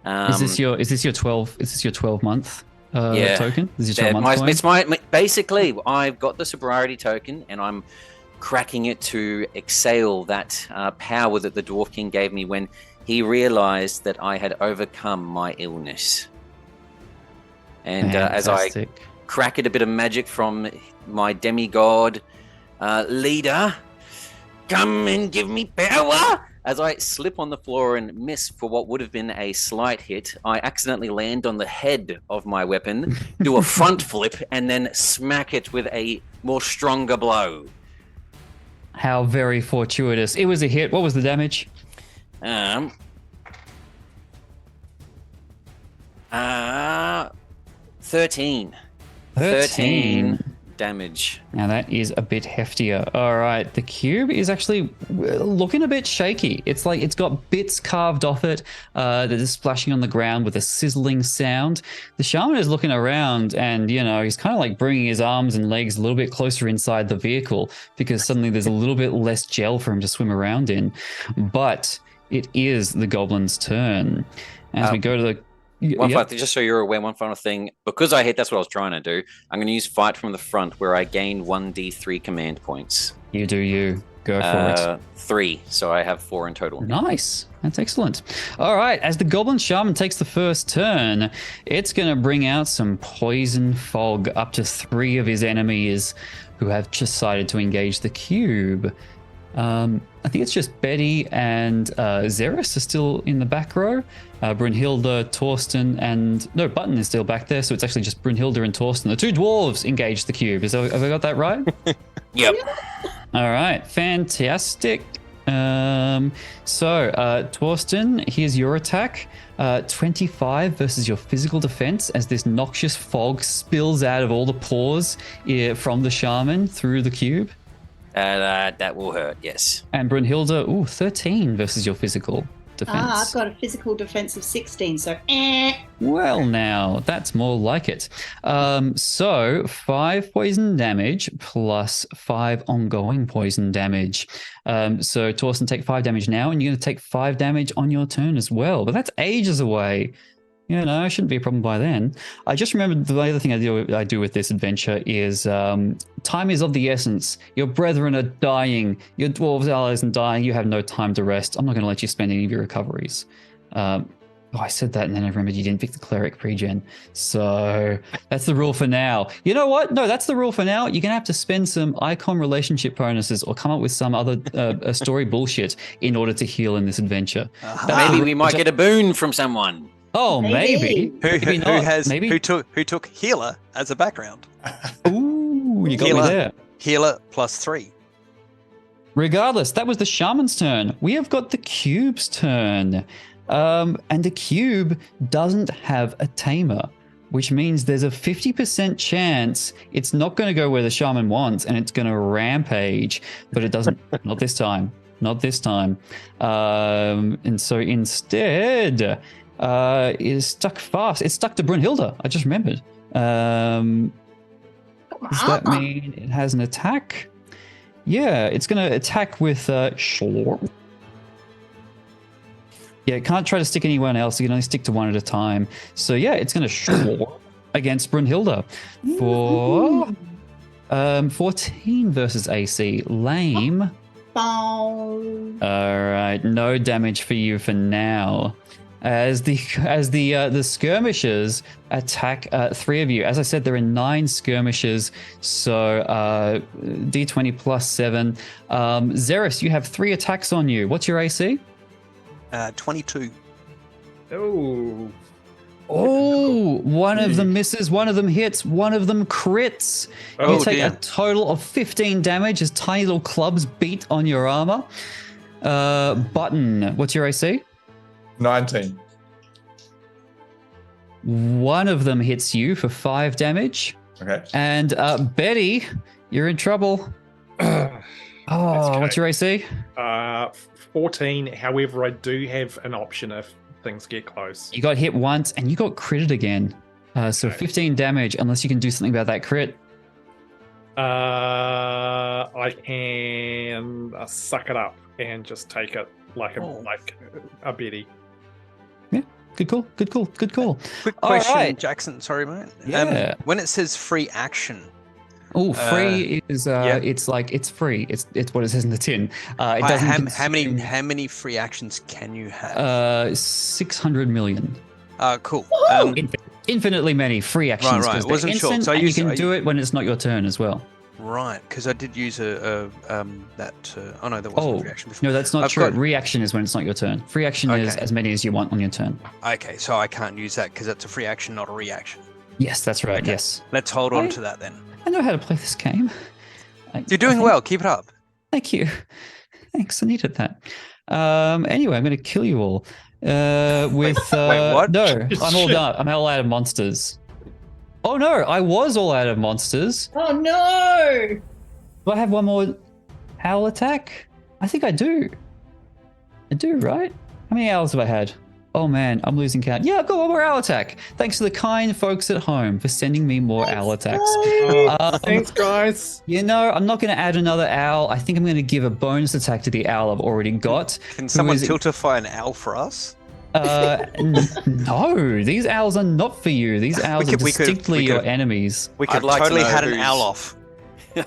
Is this your 12 month token? Is this your 12 month coin? It's my basically I've got the sobriety token, and I'm cracking it to exhale that power that the Dwarf King gave me when he realized that I had overcome my illness. And as I crack it, a bit of magic from my demigod leader, come and give me power. As I slip on the floor and miss for what would have been a slight hit, I accidentally land on the head of my weapon, do a front flip, and then smack it with a more stronger blow. How very fortuitous. It was a hit. What was the damage? 13. 13 damage. Now that is a bit heftier. All right, the cube is actually looking a bit shaky. It's like it's got bits carved off it that is splashing on the ground with a sizzling sound. The shaman is looking around, and he's kind of like bringing his arms and legs a little bit closer inside the vehicle because suddenly there's a little bit less gel for him to swim around in. But it is the goblin's turn. As we go to the just so you're aware, one final thing. Because I hit, that's what I was trying to do. I'm going to use Fight from the Front, where I gain 1d3 command points. You do you. Go for it. 3, so I have 4 in total. Nice. That's excellent. All right, as the Goblin Shaman takes the first turn, it's going to bring out some poison fog up to 3 of his enemies who have decided to engage the cube. I think it's just Betty and Zerys are still in the back row. Brunhilde, Torsten, and... No, Button is still back there, so it's actually just Brunhilde and Torsten. The 2 dwarves engage the cube. Have I got that right? Yep. All right, fantastic. Torsten, here's your attack. 25 versus your physical defense as this noxious fog spills out of all the pores from the shaman through the cube. That will hurt, yes. And Brunhilde, 13 versus your physical defense. I've got a physical defense of 16, so Well, now, that's more like it. So 5 poison damage plus 5 ongoing poison damage. So Torsten, take 5 damage now, and you're going to take 5 damage on your turn as well. But that's ages away. It shouldn't be a problem by then. I just remembered the other thing I do with this adventure is time is of the essence. Your brethren are dying. Your dwarves allies are dying. You have no time to rest. I'm not going to let you spend any of your recoveries. Oh, I said that and then I remembered you didn't pick the cleric pre-gen. So that's the rule for now. You know what? No, that's the rule for now. You're going to have to spend some icon relationship bonuses or come up with some other story bullshit in order to heal in this adventure. Maybe we might get a boon from someone. Oh, maybe. Who took healer as a background? Ooh, you got me there. Healer +3. Regardless, that was the shaman's turn. We have got the cube's turn. And the cube doesn't have a tamer, which means there's a 50% chance it's not going to go where the shaman wants and it's going to rampage, but it doesn't. Not this time. Not this time. And so instead, it is stuck fast. It's stuck to Brunhilde. I just remembered. Does that mean it has an attack? Yeah, it's going to attack with Schlorp. Yeah, it can't try to stick anyone else. You can only stick to one at a time. So yeah, it's going to Schlorp against Brunhilde for 14 versus AC. Lame. All right, no damage for you for now. As the skirmishers attack 3 of you. As I said, there are 9 skirmishers, so D20 plus 7. Zerys, you have 3 attacks on you. What's your AC? 22. Oh, one of them misses, one of them hits, one of them crits. You take a total of 15 damage as tiny little clubs beat on your armor. Button, what's your AC? 19. One of them hits you for 5 damage. Okay. And Betty, you're in trouble. What's your AC? 14. However, I do have an option if things get close. You got hit once and you got critted again. So 15 damage, unless you can do something about that crit. I can suck it up and just take it like a Betty. Yeah, good call. Quick question, right. Jackson. Sorry, mate. Yeah. When it says free action. Oh, free is it's like it's free. It's what it says in the tin. It doesn't. How many free actions can you have? 600 million. Cool. Infinitely many free actions. Right. Wasn't sure. So you can do it when it's not your turn as well. Right, because I did use that. Oh no, there wasn't a free action before. No, that's not true. Reaction is when it's not your turn. Free action is as many as you want on your turn. Okay, so I can't use that because it's a free action, not a reaction. Yes, that's right. Okay. Yes. Let's hold on to that then. I know how to play this game. You're doing well. Keep it up. Thank you. Thanks. I needed that. Anyway, I'm going to kill you all with. Wait, what? No, I'm all done. I'm all out of monsters. Oh no, I was all out of monsters. Oh no! Do I have one more owl attack? I think I do. I do, right? How many owls have I had? Oh man, I'm losing count. Yeah, I've got one more owl attack. Thanks to the kind folks at home for sending me more owl attacks. Thanks, guys. You know, I'm not going to add another owl. I think I'm going to give a bonus attack to the owl I've already got. Can someone tiltify an owl for us? No, these owls are not for you. These owls are distinctly your enemies. We could totally had an owl off.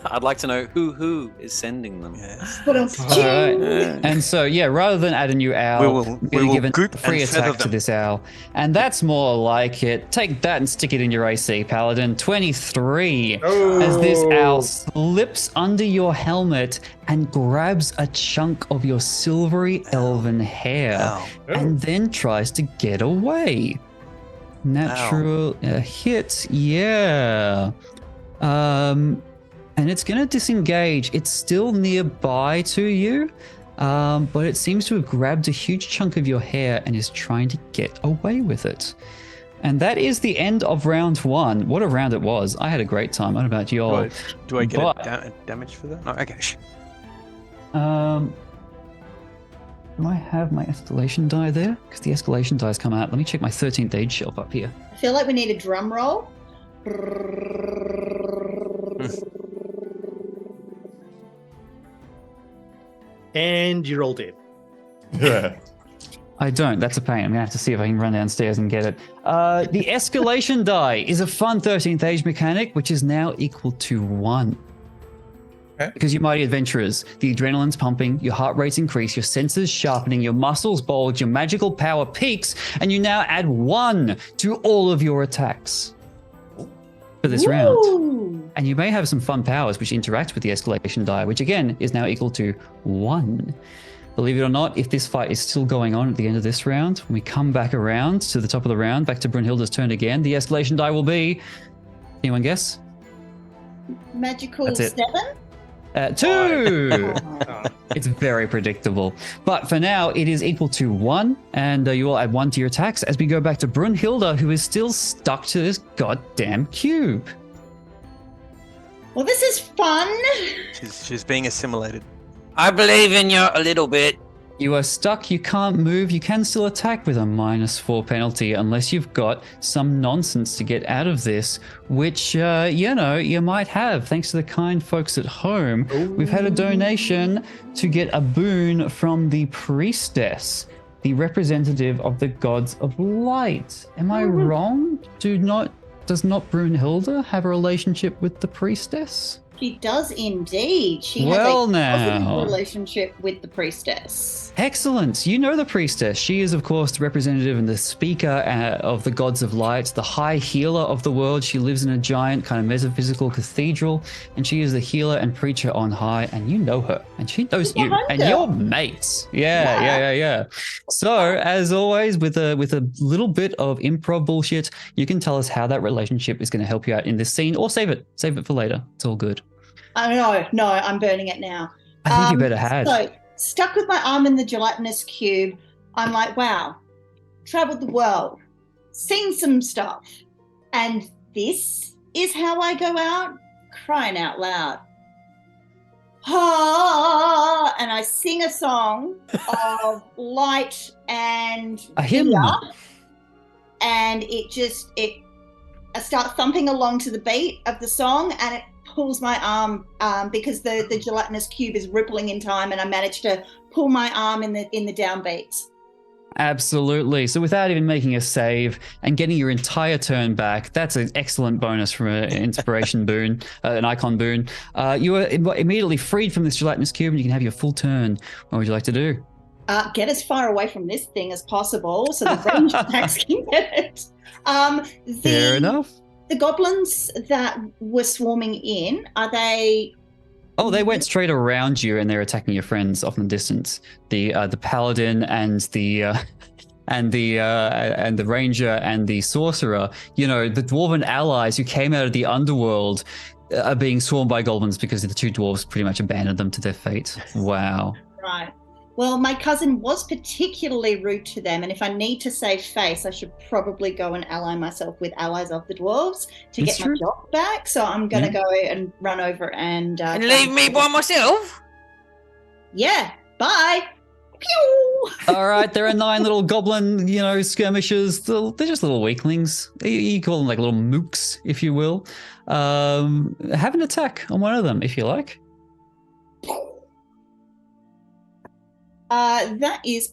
I'd like to know who is sending them. Yes. All right. And so, yeah, rather than add a new owl, we will give a free and attack to this owl. And that's more like it. Take that and stick it in your AC, Paladin. 23. As this owl slips under your helmet and grabs a chunk of your silvery elven hair and then tries to get away. Natural hit, yeah. And it's going to disengage. It's still nearby to you, but it seems to have grabbed a huge chunk of your hair and is trying to get away with it. And that is the end of round 1. What a round it was. I had a great time. I don't know about you all. Do I get damage for that? No, okay. Do I have my escalation die there? Because the escalation dies come out. Let me check my 13th age shelf up here. I feel like we need a drum roll. And you're all dead. Yeah. I don't. That's a pain. I'm going to have to see if I can run downstairs and get it. The escalation die is a fun 13th age mechanic, which is now equal to 1. Because you mighty adventurers, the adrenaline's pumping, your heart rates increase, your senses sharpening, your muscles bulge, your magical power peaks, and you now add 1 to all of your attacks for this round. And you may have some fun powers which interact with the escalation die, which again is now equal to 1. Believe it or not, if this fight is still going on at the end of this round, when we come back around to the top of the round, back to Brunhilde's turn again, the escalation die will be, anyone guess? Magical That's it. 7? 2! It's very predictable. But for now, it is equal to 1, and you will add 1 to your attacks as we go back to Brunhilde, who is still stuck to this goddamn cube. Well, this is fun. She's being assimilated. I believe in you a little bit. You are stuck, you can't move, you can still attack with a -4 penalty unless you've got some nonsense to get out of this, which, you might have, thanks to the kind folks at home. We've had a donation to get a boon from the priestess, the representative of the gods of light. Am I wrong? Does not Brunhilde have a relationship with the priestess? She does indeed. She has Well, a now. positive relationship with the priestess. Excellent. You know the priestess. She is, of course, the representative and the speaker of the gods of light, the high healer of the world. She lives in a giant kind of metaphysical cathedral, and she is the healer and preacher on high, and you know her, and she knows She's a you, hunter. and you're mates. Yeah. So, as always, with a little bit of improv bullshit, you can tell us how that relationship is going to help you out in this scene, or save it for later. It's all good. No, I'm burning it now. I think you better had. So, stuck with my arm in the gelatinous cube, I'm like, wow, traveled the world, seen some stuff, and this is how I go out? Crying out loud. Ah, and I sing a song of light and A hymn. fear, and I start thumping along to the beat of the song, and it pulls my arm because the gelatinous cube is rippling in time, and I managed to pull my arm in the downbeats. Absolutely. So without even making a save and getting your entire turn back, that's an excellent bonus from an inspiration boon, an icon boon. You are immediately freed from this gelatinous cube, and you can have your full turn. What would you like to do? Get as far away from this thing as possible so the range attacks can get it. Fair enough. The goblins that were swarming in, are they? Oh, they went straight around you, and they're attacking your friends off in the distance. The paladin and the ranger and the sorcerer. You know, the dwarven allies who came out of the underworld are being swarmed by goblins because the two dwarves pretty much abandoned them to their fate. Wow. Right. Well, my cousin was particularly rude to them, and if I need to save face, I should probably go and ally myself with allies of the dwarves to That's get true. my job back. So I'm going to go and run over and... And leave me by myself? Yeah, bye! Pew! All right, there are 9 little goblin, skirmishers. They're just little weaklings. You call them like little mooks, if you will. Have an attack on one of them, if you like. That is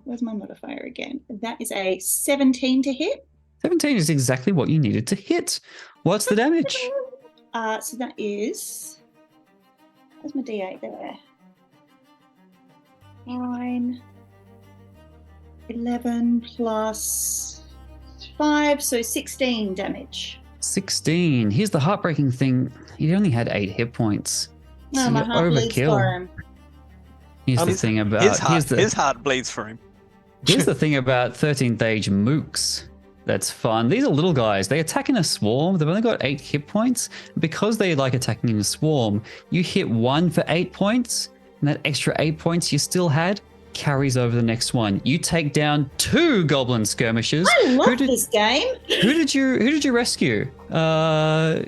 where's my modifier again? That is a 17 to hit. 17 is exactly what you needed to hit. What's the damage? So that is... Where's my D8 there? 9, 11 plus 5, so 16 damage. 16. Here's the heartbreaking thing. He only had 8 hit points. No, So my you heart bleeds overkill. for him. Here's the thing about his heart bleeds for him. Here's the thing about 13th age mooks that's fun. These are little guys. They attack in a swarm. They've only got 8 hit points. Because they like attacking in a swarm, you hit one for 8 points, and that extra 8 points you still had carries over the next one. You take down 2 goblin skirmishers. I love this game. Who did you rescue? Of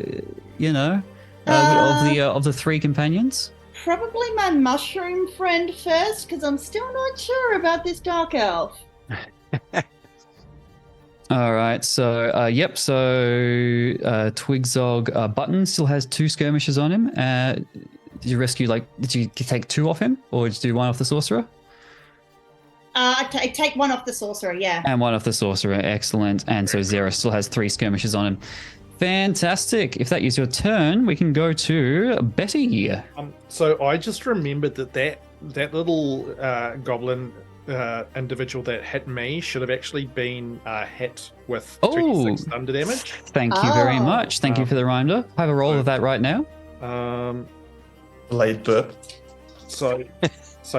the 3 companions? Probably my mushroom friend first, because I'm still not sure about this dark elf. All right, so Twigzog Button still has 2 skirmishers on him. Did you rescue, did you take 2 off him, or did you do 1 off the sorcerer? I take 1 off the sorcerer, yeah. And 1 off the sorcerer, excellent. And so Zerys still has 3 skirmishers on him. Fantastic. If that is your turn, we can go to Betty. So I just remembered that little goblin individual that hit me should have actually been hit with 2d6 thunder damage. Thank you very much. Thank you for the reminder. I have a roll of that right now. Blade burp. So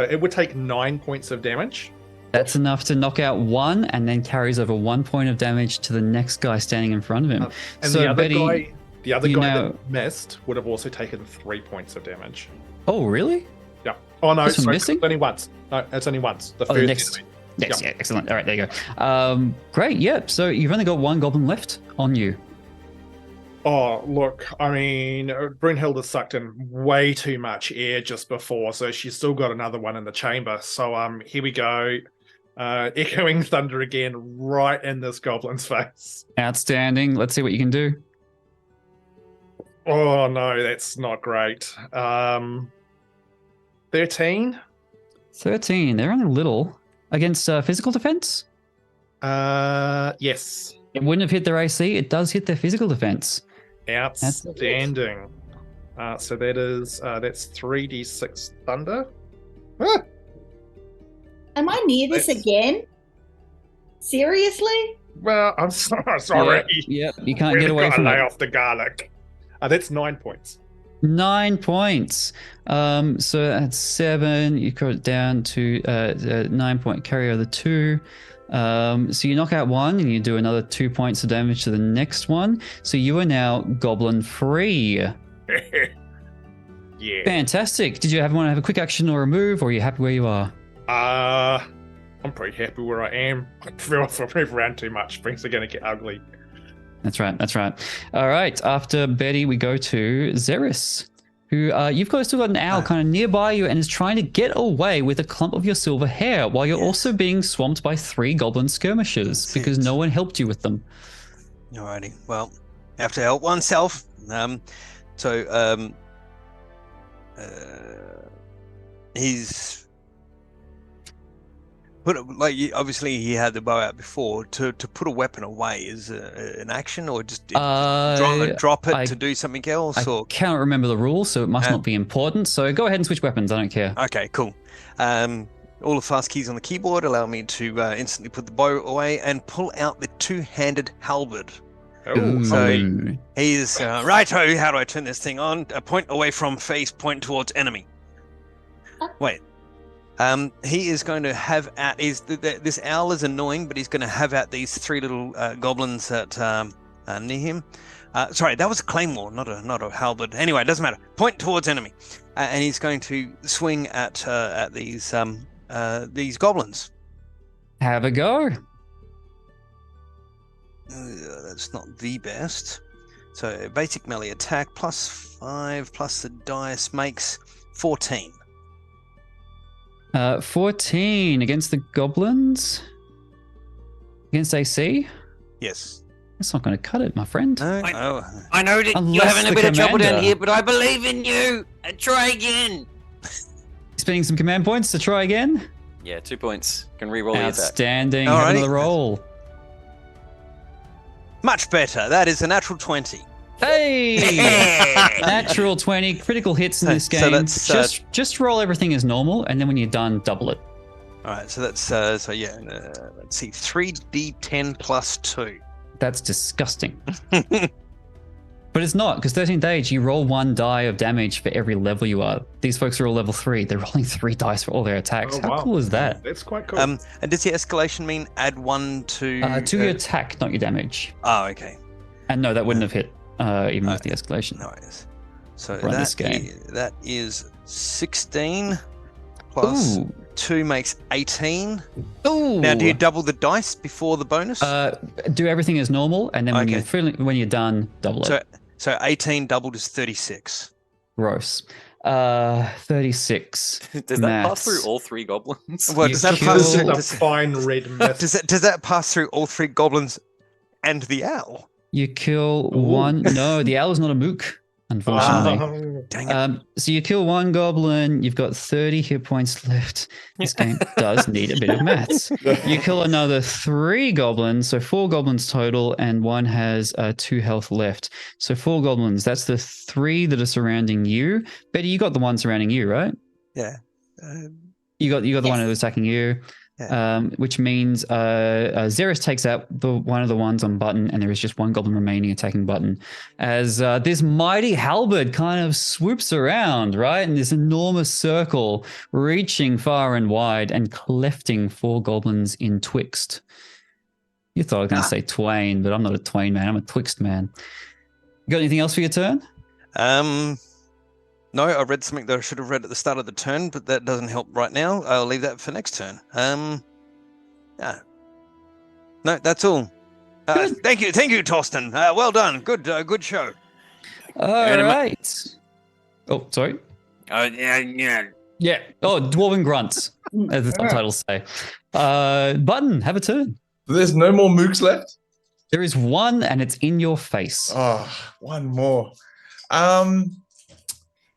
it would take 9 points of damage. That's enough to knock out one, and then carries over 1 point of damage to the next guy standing in front of him. And so the other Betty, guy that missed would have also taken 3 points of damage. Oh, really? Yeah. Oh no, This one sorry, missing? it's only once. No, it's only once. The Oh, first the next. enemy. Yes, yeah, excellent. All right, there you go. Great, yep. So you've only got one goblin left on you. Oh, look, I mean, Brunhilde sucked in way too much air just before, so she's still got another one in the chamber. So here we go. Echoing thunder again right in this goblin's face. Outstanding. Let's see what you can do. Oh no, that's not great. 13? 13. They're only little. Against physical defense? Yes. It wouldn't have hit their AC. It does hit their physical defense. Outstanding. So that's 3d6 thunder. Ah! Am I near this again? Seriously? Well, I'm sorry. Yep, you can't Really get away gotta from lay it. off the garlic. That's 9 points. 9 points. So that's 7. You cut it down to 9 point carry over 2. So you knock out one and you do another 2 points of damage to the next one. So you are now goblin free. Yeah. Fantastic. Did you want to have a quick action or a move, or are you happy where you are? I'm pretty happy where I am. If I move around too much, things are going to get ugly. That's right. That's right. All right. After Betty, we go to Zerys, who you've still got an owl kind of nearby you and is trying to get away with a clump of your silver hair while you're also being swamped by 3 goblin skirmishers because no one helped you with them. Alrighty. Well, have to help oneself. He's obviously he had the bow out before. To put a weapon away is an action, or just drop it to do something else. I can't remember the rules, so it must not be important. So go ahead and switch weapons. I don't care. Okay, cool. All the fast keys on the keyboard allow me to instantly put the bow away and pull out the 2-handed halberd. Oh, So he's righto. How do I turn this thing on? A point away from face, point towards enemy. Wait. He is going to have at this owl is annoying, but he's going to have at these 3 little goblins that are near him. Sorry, that was a claymore, not a halberd. Anyway, it doesn't matter. Point towards enemy, and he's going to swing at these goblins. Have a go. That's not the best. So basic melee attack +5 plus the dice makes 14. 14 against the goblins? Against AC? Yes. That's not going to cut it, my friend. No. I know that Unless you're having a the bit of trouble down commander- here, but I believe in you. Try again. Spending some command points to try again? Yeah, 2 points. Can re-roll the attack. Outstanding. Alrighty. Have another roll. Much better. That is a natural 20. Hey! Natural 20 critical hits in this So game. that's, just roll everything as normal, and then when you're done, double it. All right. So that's let's see, 3d10 plus 2. That's disgusting. But it's not, because 13th age, you roll 1 die of damage for every level you are. These folks are all level 3. They're rolling 3 dice for all their attacks. Oh, How wow. cool is that? That's quite cool. And does the escalation mean add 1 to? To your attack, not your damage. Oh, okay. And no, that wouldn't have hit, even with the escalation. No, it is. So Run this game. that is 16 plus Ooh. 2 makes 18. Ooh. Now, do you double the dice before the bonus? Do everything as normal, and then when Okay. you're done, double it. So 18 doubled is 36. Gross. 36. Does that pass through all 3 goblins? Well, You does that kill- pass through? This is a fine red mist. Does that pass through all 3 goblins and the owl? You kill Ooh. one. No, the owl is not a mook. unfortunately. Dang it. So you kill one goblin, you've got 30 hit points left. This game does need a bit of maths. You kill another 3 goblins, so 4 goblins total, and one has 2 health left. So 4 goblins, that's the 3 that are surrounding you. Betty, you got the one surrounding you, right? Yeah. You got the one Yes. that was attacking you. Yeah. Which means Zerys takes out one of the ones on Button, and there is just one goblin remaining attacking Button. As this mighty halberd kind of swoops around, right, in this enormous circle, reaching far and wide and clefting 4 goblins in twixt. You thought I was going to say twain, but I'm not a twain man. I'm a twixt man. You got anything else for your turn? No, I read something that I should have read at the start of the turn, but that doesn't help right now. I'll leave that for next turn. Yeah. No, that's all. Thank you, Torsten. Well done. Good show. All right. Oh, sorry. Yeah. Yeah. Oh, Dwarven Grunts, as the subtitles say. Button, have a turn. There's no more mooks left. There is one, and it's in your face. Oh, one more.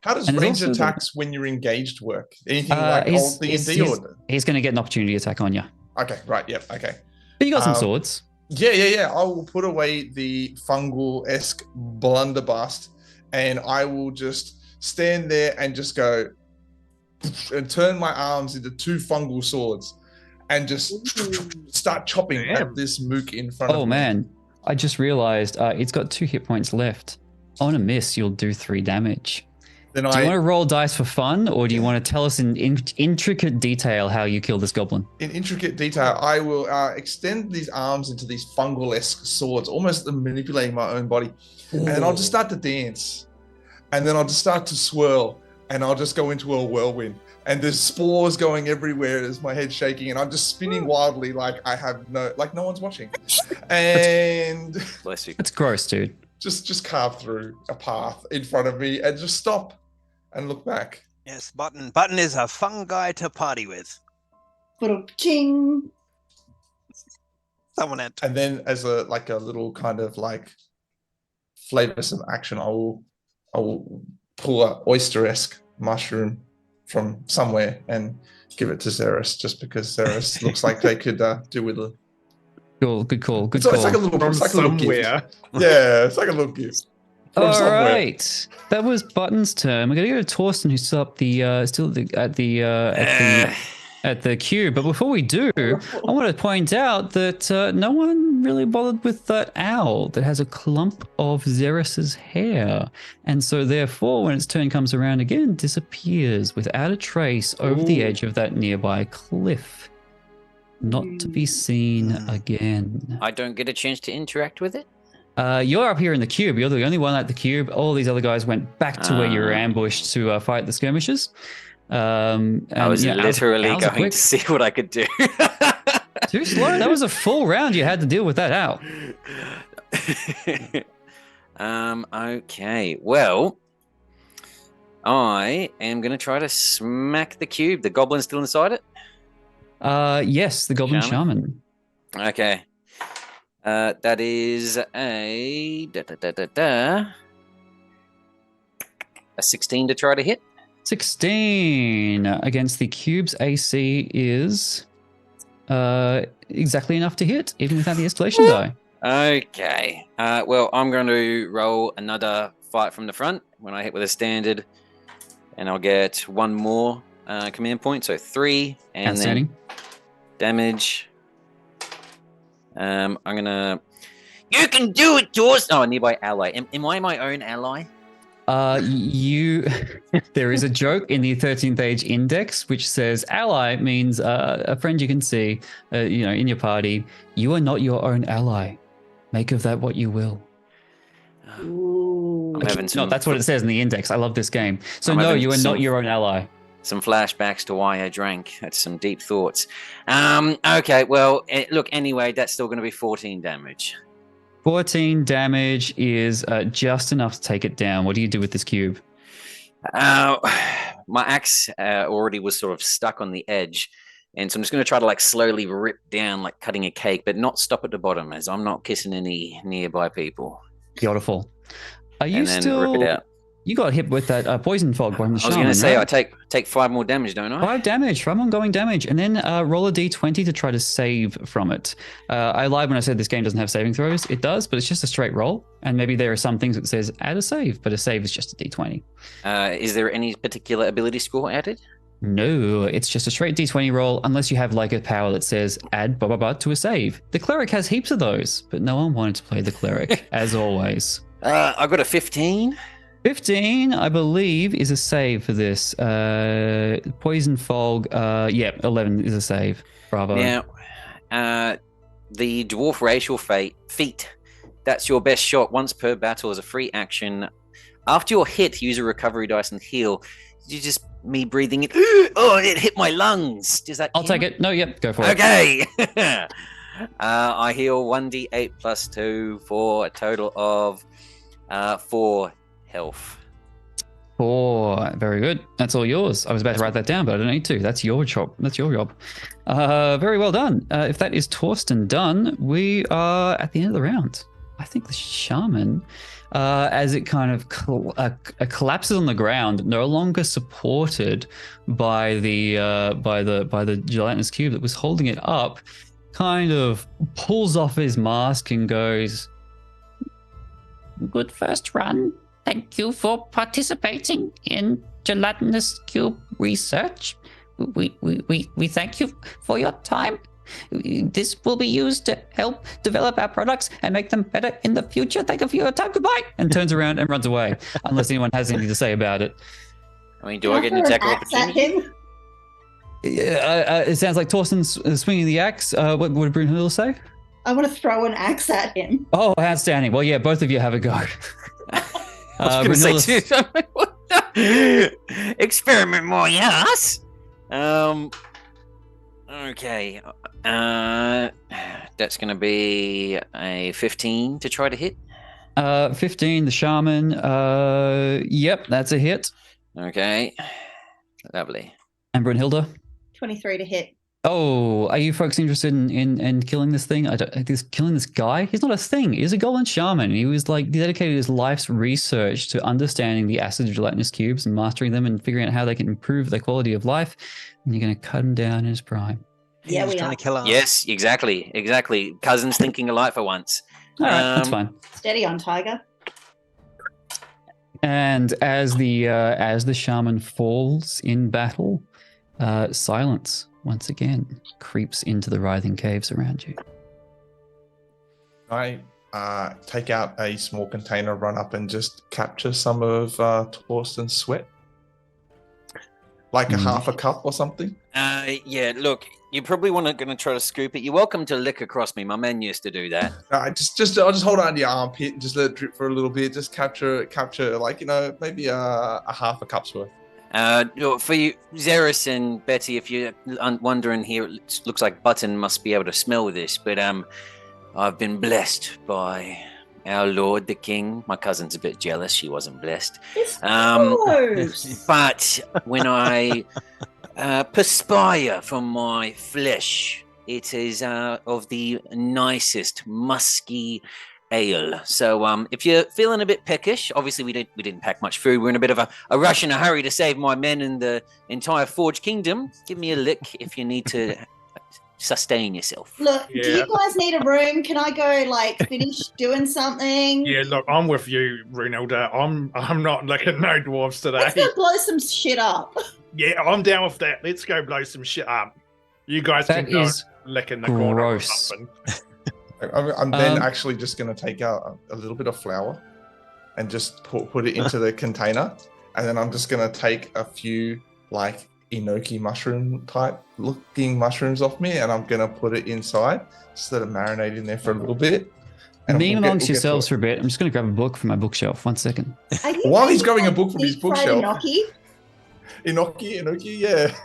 How does And there's range also the- attacks when you're engaged work? Anything like old D&D or? He's going to get an opportunity attack on you. Okay, right, yep, okay. But you got some swords. Yeah. I will put away the fungal-esque blunderbuss, and I will just stand there and just go and turn my arms into 2 fungal swords and just start chopping at this mook in front of me. Oh, man. I just realized it's got 2 hit points left. On a miss, you'll do 3 damage. Then Do you want to roll dice for fun, or do you want to tell us in intricate detail how you kill this goblin? In intricate detail, I will extend these arms into these fungal-esque swords, almost manipulating my own body. And then I'll just start to dance. And then I'll just start to swirl. And I'll just go into a whirlwind. And there's spores going everywhere as my head's shaking. And I'm just spinning wildly like no one's watching. And Bless you. It's gross, dude. just carve through a path in front of me and just stop and look back. Yes, Button is a fun guy to party with. Ching. Someone had to. And then as a little kind of like flavorsome action, I will pull a oyster-esque mushroom from somewhere and give it to Zerys, just because Zerys looks like they could do with it. Cool, good call. Good So call. it's like a little, From it's like a little gift. somewhere. Yeah, it's like a little gift. From All somewhere. right, that was Button's turn. We're gonna go to Torsten, who's still up at the cube. But before we do, I want to point out that no one really bothered with that owl that has a clump of Zerys's hair, and so therefore, when its turn comes around again, disappears without a trace over the edge of that nearby cliff, not to be seen again. I don't get a chance to interact with it. You're up here in the cube. You're the only one at the cube. All these other guys went back to where you were ambushed to fight the skirmishers. I was literally going to see what I could do. Too slow. That was a full round. You had to deal with that out. Okay. Well, I am going to try to smack the cube. The goblin's still inside it? Yes, the Goblin Shaman. Okay. That is a 16 to try to hit. 16 against the cube's AC is exactly enough to hit, even without the escalation die. Okay. Well, I'm going to roll another fight from the front when I hit with a standard, and I'll get 1 more command point, so 3, and then damage. I'm gonna. You can do it, Torsten. Oh, nearby ally. Am I my own ally? There is a joke in the 13th Age Index which says ally means a friend you can see, in your party. You are not your own ally. Make of that what you will. Ooh. I'm having some. No, that's what it says in the index. I love this game. So I'm no, having you are some- not your own ally. Some flashbacks to why I drank. That's some deep thoughts. Okay, well, look, anyway, that's still going to be 14 damage. 14 damage is just enough to take it down. What do you do with this cube? My axe already was sort of stuck on the edge, and so I'm just going to try to slowly rip down, like cutting a cake, but not stop at the bottom, as I'm not kissing any nearby people. Beautiful. Are you And then still rip it out. You got hit with that poison fog from the I was going to shaman, say right? I take 5 more damage, don't I? 5 damage, 5 ongoing damage, and then roll a d20 to try to save from it. I lied when I said this game doesn't have saving throws. It does, but it's just a straight roll. And maybe there are some things that says add a save, but a save is just a d20. Is there any particular ability score added? No, it's just a straight d20 roll, unless you have like a power that says add blah blah blah to a save. The cleric has heaps of those, but no one wanted to play the cleric, as always. I got a 15. 15, I believe, is a save for this. Poison fog, 11 is a save. Bravo. Now, the dwarf racial feat. That's your best shot once per battle as a free action. After your hit, use a recovery dice and heal. You just me breathing in. Oh, it hit my lungs. Does that? I'll take it. No, yep, go for it. Okay. I heal 1d8 plus 2 for a total of 4 health. 4. Very good. That's all yours. I was about to write that down, but I don't need to. That's your job. That's your job. Very well done. If that is Torsten done, we are at the end of the round. I think the shaman, as it kind of collapses on the ground, no longer supported by the gelatinous cube that was holding it up, kind of pulls off his mask and goes, "Good first run. Thank you for participating in gelatinous cube research. We thank you for your time. This will be used to help develop our products and make them better in the future. Thank you for your time. Goodbye." And turns around and runs away, unless anyone has anything to say about it. I mean, do I get an attack opportunity? It sounds like Torsten's swinging the axe. What did Brunhilde say? I want to throw an axe at him. Oh, outstanding. Well, yeah, both of you have a go. I was going to say something. Experiment more, yes. Okay. That's going to be a 15 to try to hit. 15, the shaman. Yep, that's a hit. Okay. Lovely. And Brunhilde? 23 to hit. Oh, are you folks interested in killing this thing? Killing this guy? He's not a thing. He's a golden shaman. He was like dedicated his life's research to understanding the acid gelatinous cubes and mastering them and figuring out how they can improve their quality of life. And you're going to cut him down in his prime. Yeah, He's we trying are. to kill us. Yes, exactly. Cousins thinking alike for once. All right, that's fine. Steady on, Tiger. And as the shaman falls in battle, silence once again creeps into the writhing caves around you. I take out a small container, run up and just capture some of Torsten's sweat. Like a half a cup or something? Yeah, look, you probably going to try to scoop it. You're welcome to lick across me. My men used to do that. I'll just hold it under your armpit and just let it drip for a little bit. Just capture like, maybe a half a cup's worth. For you, Zerys and Betty, if you're wondering here, it looks like Button must be able to smell this, but I've been blessed by our Lord the King. My cousin's a bit jealous; she wasn't blessed. It's gross. But when I perspire from my flesh, it is of the nicest musky ale. So if you're feeling a bit peckish, obviously we didn't pack much food. We're in a bit of a rush and a hurry to save my men and the entire Forge Kingdom. Give me a lick if you need to sustain yourself. Look, do you guys need a room? Can I go finish doing something? Yeah, look, I'm with you, Brunhilde. I'm not licking no dwarves today. Let's go blow some shit up. Yeah, I'm down with that. Let's go blow some shit up. You guys That can go is lick in the corner or gross. something. I'm then actually just going to take out a little bit of flour and just put it into the container. And then I'm just going to take a few enoki mushroom type looking mushrooms off me, and I'm going to put it inside. Just let it marinate in there for a little bit. And Meme amongst yourselves for a bit. I'm just going to grab a book from my bookshelf. 1 second. While he's grabbing a book from his Deep fried bookshelf. Enoki, yeah.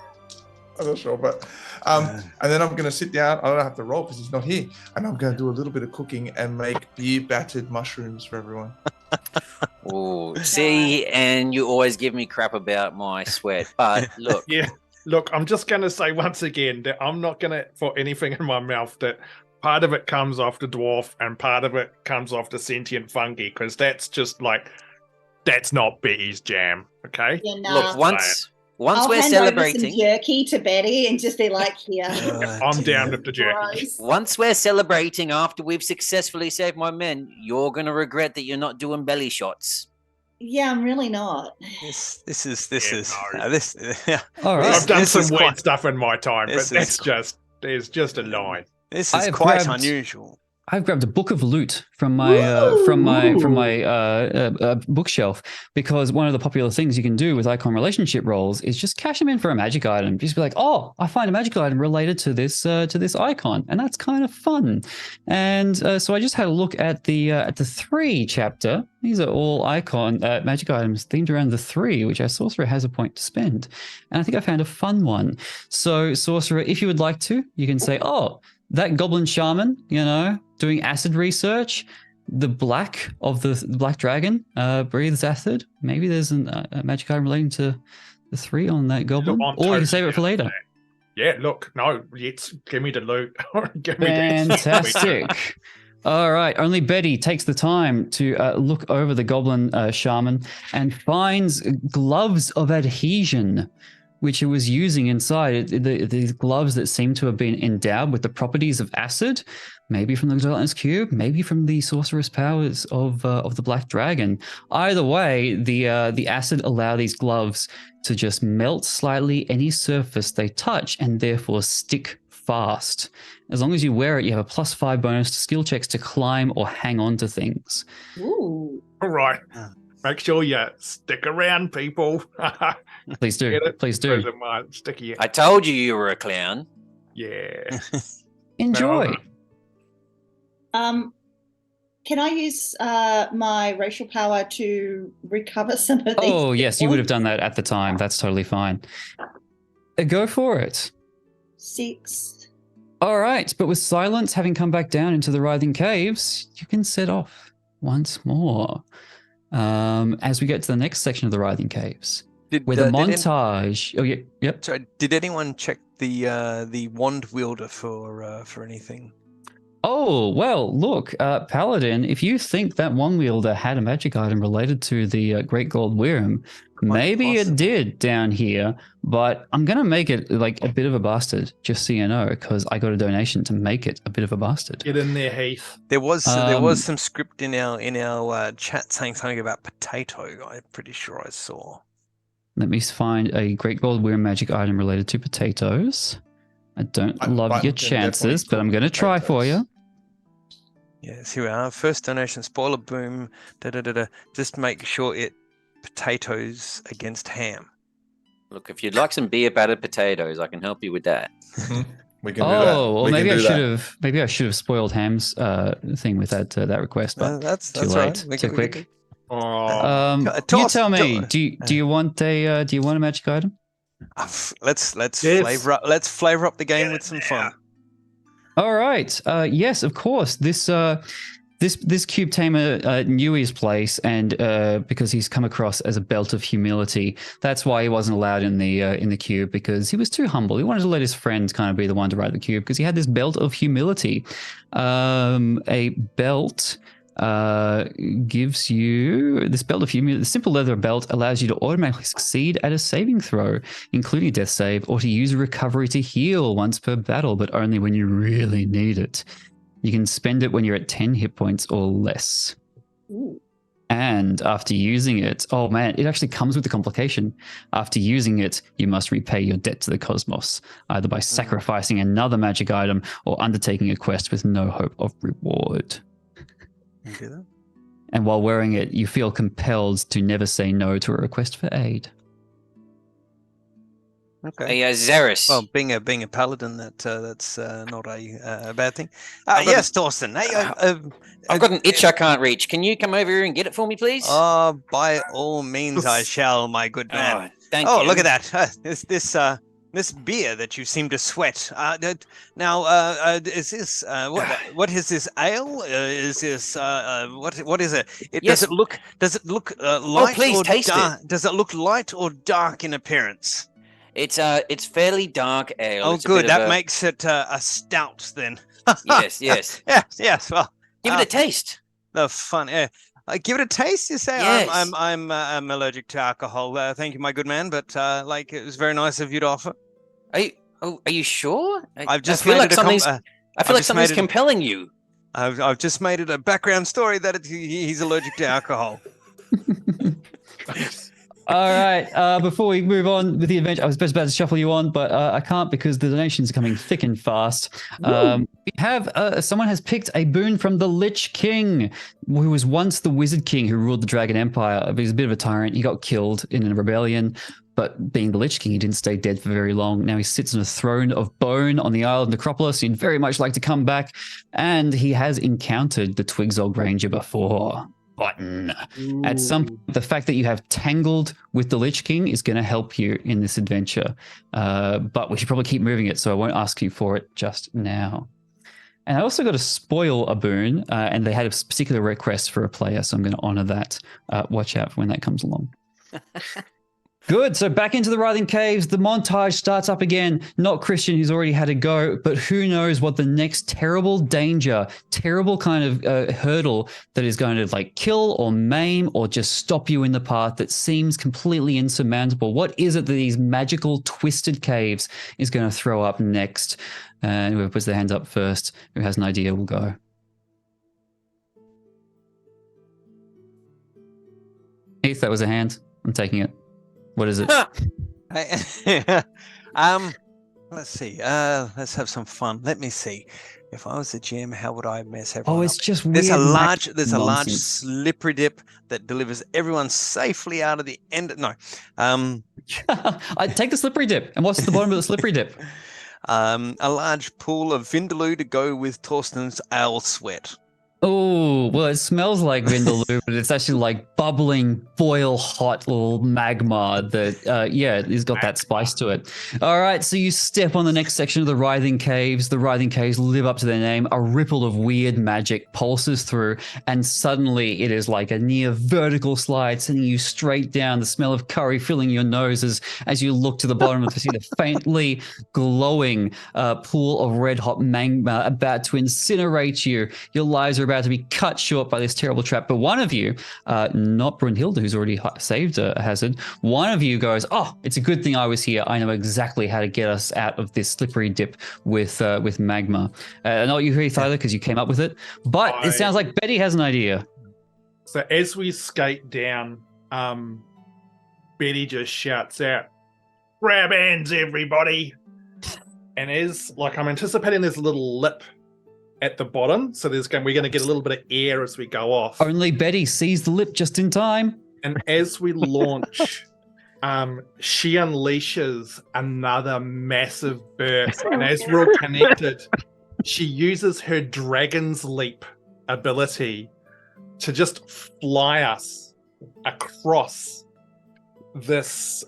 I'm not sure, but and then I'm going to sit down. I don't have to roll because he's not here, and I'm going to do a little bit of cooking and make beer battered mushrooms for everyone. Oh, see, and you always give me crap about my sweat, but look. Yeah, look, I'm just going to say once again that I'm not going to put anything in my mouth that part of it comes off the dwarf and part of it comes off the sentient fungi, because that's just That's not Betty's jam, okay? Yeah, nah. Look, once I'll we're hand celebrating, over some jerky to Betty and just be like, here. I'm down with the jerky. Gross. once we're celebrating after we've successfully saved my men, you're gonna regret that you're not doing belly shots. Yeah, I'm really not. This Yeah, is no. this. Yeah, All right. I've done This some is weird quite- stuff in my time, but this that's is- there's just a line. this I is have quite grabbed- unusual. I've grabbed a book of loot from my bookshelf, because one of the popular things you can do with icon relationship roles is just cash them in for a magic item. Just be like, oh, I find a magic item related to this icon, and that's kind of fun. And so I just had a look at the 3 chapter. These are all icon magic items themed around the 3, which our sorcerer has a point to spend. And I think I found a fun one. So sorcerer, if you would like to, you can say, oh, that goblin shaman, doing acid research, the black of the black dragon breathes acid. Maybe there's a magic item relating to the 3 on that goblin. I'm Or you can totally save it for down with later. that. Yeah, look, no, give me the loot. Give me that. Fantastic. All right. Only Betty takes the time to look over the goblin shaman and finds gloves of adhesion, which it was using inside. These gloves that seem to have been endowed with the properties of acid, maybe from the Gelatinous Cube, maybe from the sorcerous powers of the Black Dragon. Either way, the acid allow these gloves to just melt slightly any surface they touch and therefore stick fast. As long as you wear it, you have a +5 bonus to skill checks to climb or hang on to things. Ooh. All right. Make sure you stick around, people. Please do. Get it? Please Those do. are my sticky. I told you were a clown. Yeah. Enjoy. Can I use my racial power to recover some of these? Oh, yes, you would have points? done that at the time. That's totally fine. Go for it. 6. All right, but with silence having come back down into the writhing caves, you can set off once more. As we get to the next section of the writhing caves, where the montage. Yep. Sorry, did anyone check the wand wielder for anything? Oh, well, look, Paladin, if you think that one wielder had a magic item related to the Great Gold Worm, maybe it did down here, but I'm going to make it like a bit of a bastard, just so you know, because I got a donation to make it a bit of a bastard. Get in there, Heath. There was some script in our chat saying something about potato. I'm pretty sure I saw. Let me find a Great Gold Worm magic item related to potatoes. I don't love your can chances, definitely but I'm going to try for potatoes. you. Yes, here we are. First donation, spoiler boom. Just make sure it potatoes against ham. Look, if you'd like some beer battered potatoes, I can help you with that. We can do that. Oh, well, We maybe can I do should that. have. Maybe I should have spoiled Ham's thing with that request, but That's too right. late, too quick. Oh, You tell me. Do you want a magic item? Let's Yes. flavor up the game with some fun. All right. Yes, of course. This cube tamer knew his place, and because he's come across as a belt of humility, that's why he wasn't allowed in the cube, because he was too humble. He wanted to let his friends kind of be the one to ride the cube, because he had this belt of humility. A belt gives you this belt of humility. The simple leather belt allows you to automatically succeed at a saving throw, including death save, or to use a recovery to heal once per battle, but only when you really need it. You can spend it when you're at 10 hit points or less. Ooh. And after using it, oh man, it actually comes with the complication. After using it, you must repay your debt to the cosmos, either by sacrificing another magic item or undertaking a quest with no hope of reward. You do that? And while wearing it, you feel compelled to never say no to a request for aid. Okay. Hey, Zerys. Well, being a paladin, that's not a bad thing. I've got Yes, Torsten. Hey, I've got an itch I can't reach. Can you come over here and get it for me, please? by all means, I shall, my good man. Thank you. Oh, look at that! This beer that you seem to sweat. Is this what is this ale? Is this what is it? Yes. Does it look light please or taste dark? Does it look light or dark in appearance? It's fairly dark ale. Oh, It's a good. bit of That a- makes it a stout then. Yes. Yes. Well, Give it a taste. the fun. Yeah. Give it a taste. You say Yes. I'm allergic to alcohol. Thank you, my good man. But like, it was very nice of you to offer. Are you sure? I've just I feel made like it a com- something's. I I've feel like just something's made it a- compelling you. I've just made it a background story that he's allergic to alcohol. All right. Before we move on with the adventure, I was just about to shuffle you on, but I can't because the donations are coming thick and fast. We have someone has picked a boon from the Lich King, who was once the Wizard King who ruled the Dragon Empire. He was a bit of a tyrant. He got killed in a rebellion, but being the Lich King, he didn't stay dead for very long. Now he sits on a throne of bone on the Isle of Necropolis. He'd very much like to come back, and he has encountered the Twigzog Ranger before. Button. At some point, the fact that you have tangled with the Lich King is going to help you in this adventure. But we should probably keep moving it, so I won't ask you for it just now. And I also got to spoil a boon, and they had a particular request for a player, so I'm going to honor that. Watch out for when that comes along. Good. So back into the Writhing Caves. The montage starts up again. Not Christian, who's already had a go, but who knows what the next terrible danger, terrible kind of hurdle that is going to like kill or maim or just stop you in the path that seems completely insurmountable. What is it that these magical twisted caves is going to throw up next? And whoever puts their hands up first, who has an idea, will go. Heath, that was a hand. I'm taking it. What is it? Let's see. Let's have some fun. Let me see. If I was the GM, how would I mess everyone Oh, up? it's just weird. There's a large nonsense. slippery dip that delivers everyone safely out of the end. No. I take the slippery dip. And what's the bottom of the slippery dip? A large pool of Vindaloo to go with Torsten's owl sweat. Oh, well, it smells like Vindaloo, but it's actually like bubbling, boil hot little magma that, it's got that spice to it. All right, so you step on the next section of the Writhing Caves. The Writhing Caves live up to their name. A ripple of weird magic pulses through, and suddenly it is like a near vertical slide, sending you straight down, the smell of curry filling your nose as you look to the bottom to see the faintly glowing pool of red-hot magma about to incinerate you. Your lives are about to be cut short by this terrible trap. But one of you, not Brunhilde, who's already saved a hazard, one of you goes, "Oh, it's a good thing I was here. I know exactly how to get us out of this slippery dip with magma." Not you, Heath, either, because you came up with it. But it sounds like Betty has an idea. So as we skate down, Betty just shouts out, "Grab hands, everybody!" And as like I'm anticipating, there's a little lip at the bottom, so we're going to get a little bit of air as we go off. Only Betty sees the lip just in time. And as we launch, she unleashes another massive burst. And as we're connected, she uses her Dragon's Leap ability to just fly us across this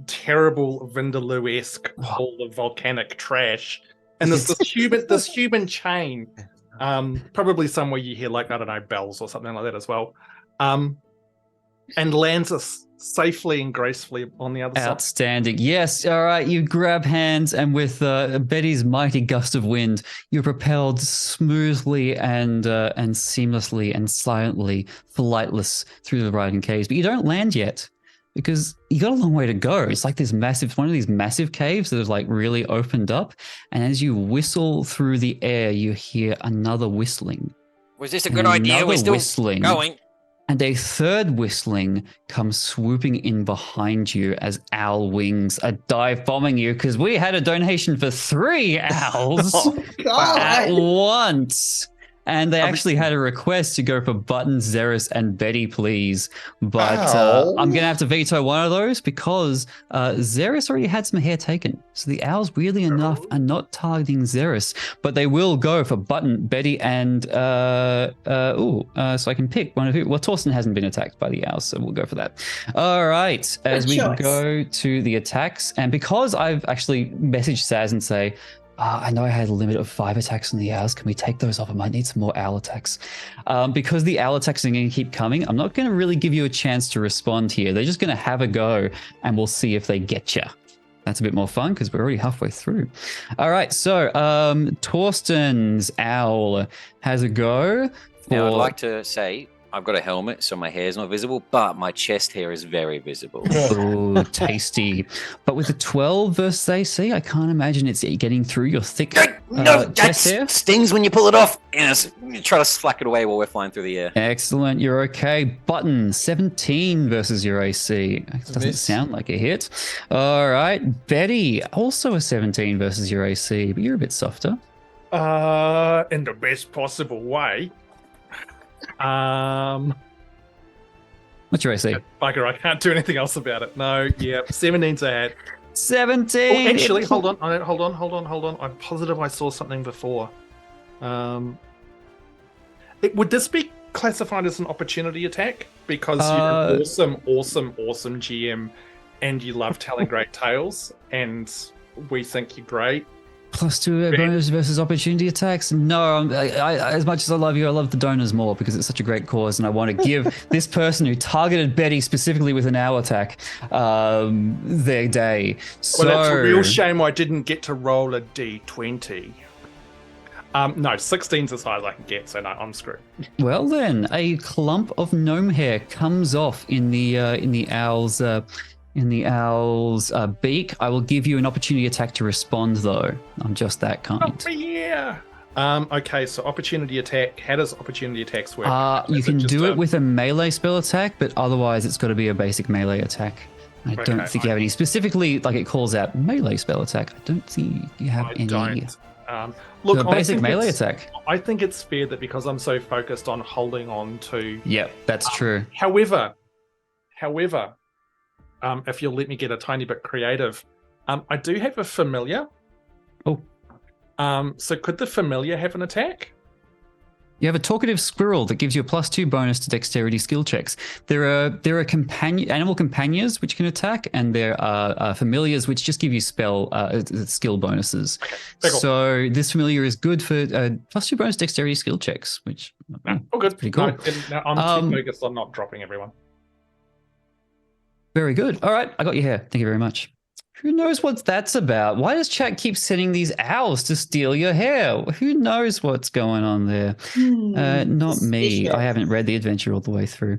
terrible Vindaloo-esque hole of volcanic trash. And this human chain, probably somewhere you hear like, I don't know, bells or something like that as well, and lands us safely and gracefully on the other side. Outstanding. Yes. All right. You grab hands, and with Betty's mighty gust of wind, you're propelled smoothly and seamlessly and silently, flightless through the Writhing Caves. But you don't land yet, because you got a long way to go. It's like one of these massive caves that is like really opened up. And as you whistle through the air, you hear another whistling. Was this a good idea? We're still whistling. Going. And a third whistling comes swooping in behind you as owl wings are dive bombing you, because we had a donation for 3 owls at once. And they actually had a request to go for Button, Zerys, and Betty, please. But I'm going to have to veto one of those because Zerys already had some hair taken. So the owls, weirdly enough, are not targeting Zerys. But they will go for Button, Betty, and... so I can pick one of who. Well, Torsten hasn't been attacked by the owls, so we'll go for that. All right. As we go to the attacks, and because I've actually messaged Saz and say... I know I had a limit of 5 attacks on the owls. Can we take those off? I might need some more owl attacks. Because the owl attacks are going to keep coming, I'm not going to really give you a chance to respond here. They're just going to have a go, and we'll see if they get you. That's a bit more fun because we're already halfway through. All right, so Torsten's owl has a go. Now, I'd like to say, I've got a helmet, so my hair is not visible, but my chest hair is very visible. Oh, tasty. But with a 12 versus AC, I can't imagine it's getting through your thick No, chest hair. that stings when you pull it off. And you try to slack it away while we're flying through the air. Excellent. You're okay. Button, 17 versus your AC. It doesn't Miss. sound like a hit. All right. Betty, also a 17 versus your AC, but you're a bit softer. In the best possible way. What's your AC? Bugger, I can't do anything else about it. No, yeah, 17's a hit. 17. Oh, actually, hold on. I'm positive I saw something before. Would this be classified as an opportunity attack? Because you're an awesome GM, and you love telling great tales, and we think you're great. +2 bonus versus opportunity attacks? No, I, as much as I love you, I love the donors more because it's such a great cause, and I want to give this person who targeted Betty specifically with an owl attack their day. So, Well, it's a real shame I didn't get to roll a D20. No, 16's as high as I can get, so no, I'm screwed. Well then, a clump of gnome hair comes off in the owl's beak. I will give you an opportunity attack to respond, though. I'm just that kind. Oh, yeah. Okay, so opportunity attack. How does opportunity attacks work? You Is can just do it with a melee spell attack, but otherwise it's got to be a basic melee attack. I don't Okay, think you have any specifically, like it calls out melee spell attack. I don't think you have any. Don't. Look, So a basic melee attack. I think it's fair that because I'm so focused on holding on to. Yep, that's true. However, if you'll let me get a tiny bit creative, I do have a familiar. Oh. So could the familiar have an attack? You have a talkative squirrel that gives you a +2 bonus to dexterity skill checks. There are animal companions which can attack, and there are familiars which just give you skill bonuses. Cool. So this familiar is good for +2 bonus dexterity skill checks, which Oh, good. pretty cool. No, I'm too focused on not dropping everyone. Very good. All right, I got your hair. Thank you very much. Who knows what that's about? Why does chat keep sending these owls to steal your hair? Who knows what's going on there? Not me. suspicious. I haven't read the adventure all the way through.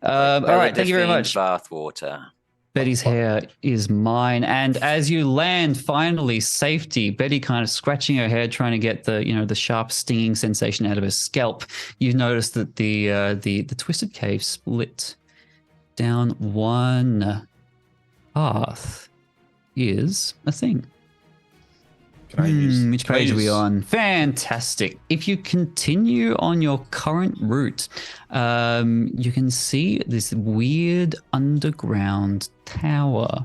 All right, thank you very much. Bathwater. Betty's hair is mine. And as you land, finally, safety, Betty kind of scratching her head, trying to get the sharp stinging sensation out of her scalp. You notice that the twisted cave split down one path is a thing. Can I use? Which can I page are we use- on? Fantastic. If you continue on your current route, you can see this weird underground tower.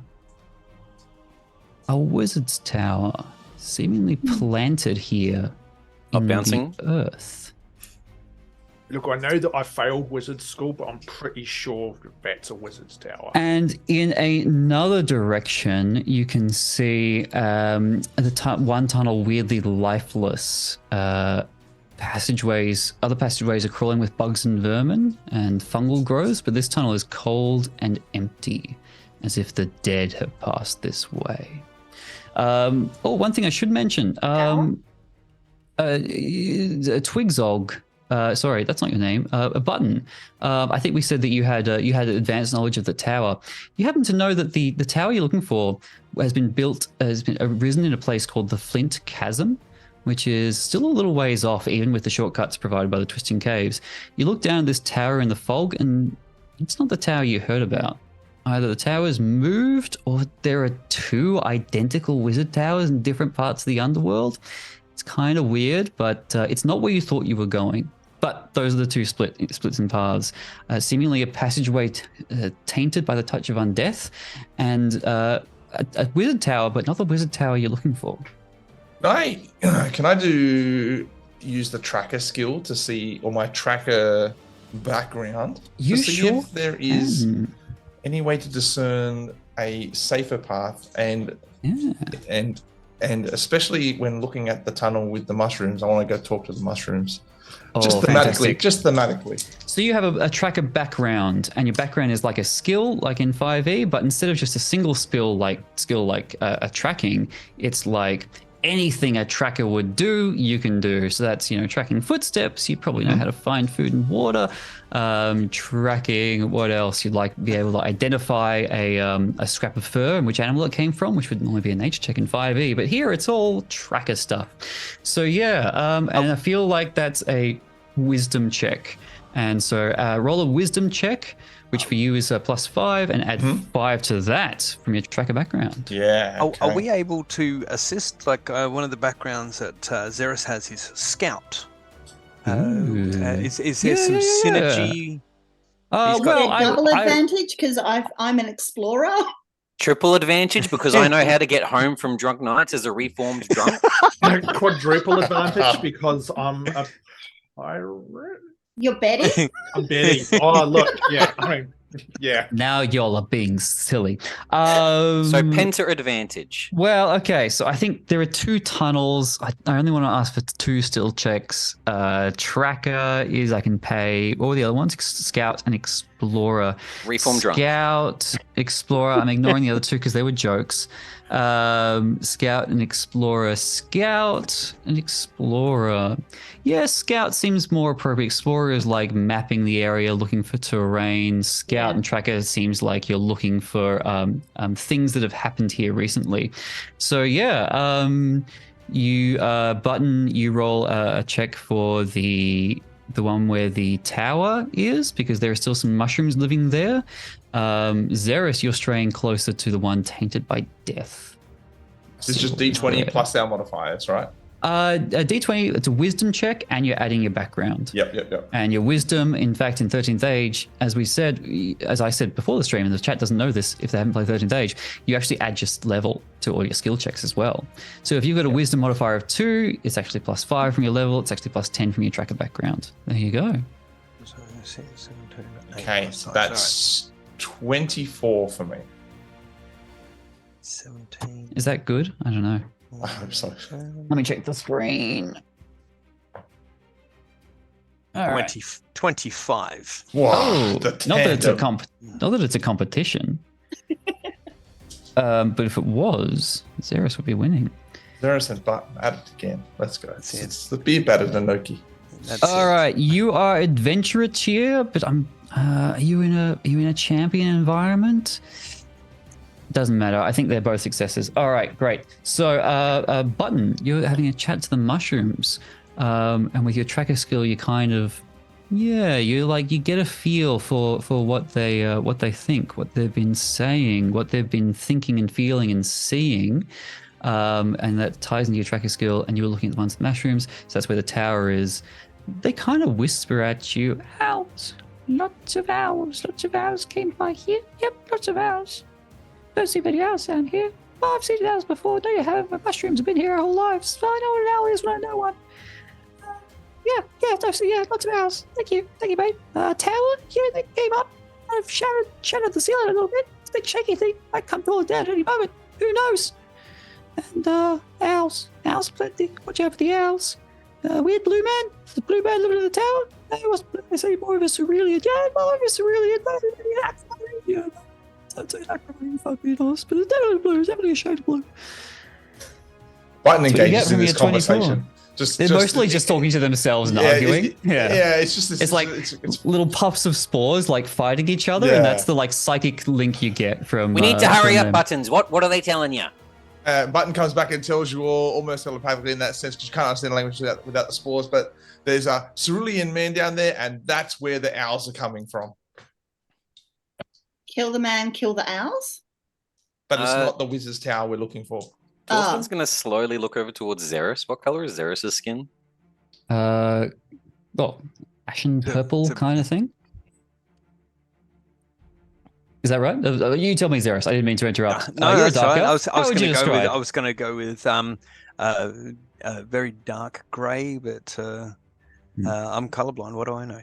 A wizard's tower, seemingly planted here Not in bouncing? the earth. Look, I know that I failed wizard school, but I'm pretty sure that's a wizard's tower. And in another direction, you can see one tunnel weirdly lifeless. Passageways, other passageways are crawling with bugs and vermin and fungal growths, but this tunnel is cold and empty, as if the dead have passed this way. One thing I should mention. Twigzog. Sorry, that's not your name. A button. I think we said that you had advanced knowledge of the tower. You happen to know that the tower you're looking for has been arisen in a place called the Flint Chasm, which is still a little ways off, even with the shortcuts provided by the Twisting Caves. You look down at this tower in the fog, and it's not the tower you heard about. Either the tower's moved, or there are two identical wizard towers in different parts of the underworld. It's kind of weird, but it's not where you thought you were going. But those are the two splits in paths. Seemingly a passageway tainted by the touch of undeath, and a wizard tower, but not the wizard tower you're looking for. Can I use the tracker skill to see, or my tracker background, You to see sure if there is can. any way to discern a safer path, and especially when looking at the tunnel with the mushrooms, I want to go talk to the mushrooms. Just thematically. So you have a tracker background, and your background is like a skill, like in 5e, but instead of just a single skill like a tracking, it's like anything a tracker would do, you can do. So that's, tracking footsteps. You probably know how to find food and water. Tracking, what else? You'd like be able to identify a scrap of fur and which animal it came from, which would normally be a nature check in 5e. But here it's all tracker stuff. So yeah, and I feel like that's a wisdom check. And so roll a wisdom check, which for you is a +5, and add 5 to that from your tracker background. Yeah. Okay. Are we able to assist? Like one of the backgrounds that Zerys has is scout. Is there some synergy? Double advantage because I'm an explorer. Triple advantage because I know how to get home from drunk nights as a reformed drunk. Quadruple advantage because I'm a pirate. You're Betty? I'm Betty. Oh, look. Yeah. Yeah. Now you're being silly. So penta advantage. Well, okay. So I think there are 2 tunnels. I only want to ask for 2 still checks. Tracker is I can pay. What were the other ones? Scout and Explorer. Reformed drunk. Scout, Explorer. I'm ignoring the other 2 because they were jokes. Scout and Explorer. Scout and Explorer. Yeah, Scout seems more appropriate. Explorer is like mapping the area, looking for terrain. Scout and Tracker seems like you're looking for things that have happened here recently. So yeah, you Button, you roll a check for the one where the tower is, because there are still some mushrooms living there. Zerys, you're straying closer to the one tainted by death. It's just D20 plus our modifiers, right? A D20, it's a wisdom check, and you're adding your background. Yep. And your wisdom, in fact, in 13th Age, as I said before the stream, and the chat doesn't know this if they haven't played 13th Age, you actually add just level to all your skill checks as well. So if you've got a wisdom modifier of 2, it's actually +5 from your level, it's actually +10 from your tracker background. There you go. Okay, so that's 24 for me. 17. Is that good? I don't know. I hope so. Let me check the screen. All right. 25. Wow. Not that it's a competition. But if it was, Zerys would be winning. Zerys and Button at it again. Let's go. It's the be better than Loki. All right, you are adventurer tier, but are you in a champion environment? Doesn't matter. I think they're both successes. All right, great. So, Button, you're having a chat to the mushrooms, and with your tracker skill, you kind of, you get a feel for what they think, what they've been saying, what they've been thinking and feeling and seeing, and that ties into your tracker skill. And you were looking at the ones with mushrooms, so that's where the tower is. They kind of whisper at you, "Owls, lots of owls came by here. Yep, lots of owls. Don't see many owls down here. Oh, I've seen owls before. No, you haven't. My mushrooms have been here our whole lives. I know what an owl is when I know one. Lots of owls. Thank you, babe. Tower, they came up. I've shattered the ceiling a little bit. It's a big shaky thing. Might come falling down at any moment. Who knows? And owls plenty. Watch out for the owls. We had Blue Man. The Blue Man living in the tower. It was, I say, more of a Cerulean. Yeah, more of a Cerulean. Yeah. I'd say that probably, if I'm being honest, but it's definitely blue. It's definitely a shade of blue. Button engages in this conversation. They're mostly just talking to themselves and arguing. It's just this, it's like little puffs of spores like fighting each other, and that's the psychic link you get from. We need to hurry up, Buttons. What are they telling you? Button comes back and tells you all almost telepathically in that sense, because you can't understand the language without the spores. But there's a Cerulean man down there, and that's where the owls are coming from. Kill the man, kill the owls? But it's not the wizard's tower we're looking for. Torsten's going to slowly look over towards Zerys. What color is Zerys' skin? Ashen purple kind of thing. Is that right? You tell me, Zerys. I didn't mean to interrupt. No, you're that's darker. right. I was going to go with very dark grey, but I'm colorblind. What do I know?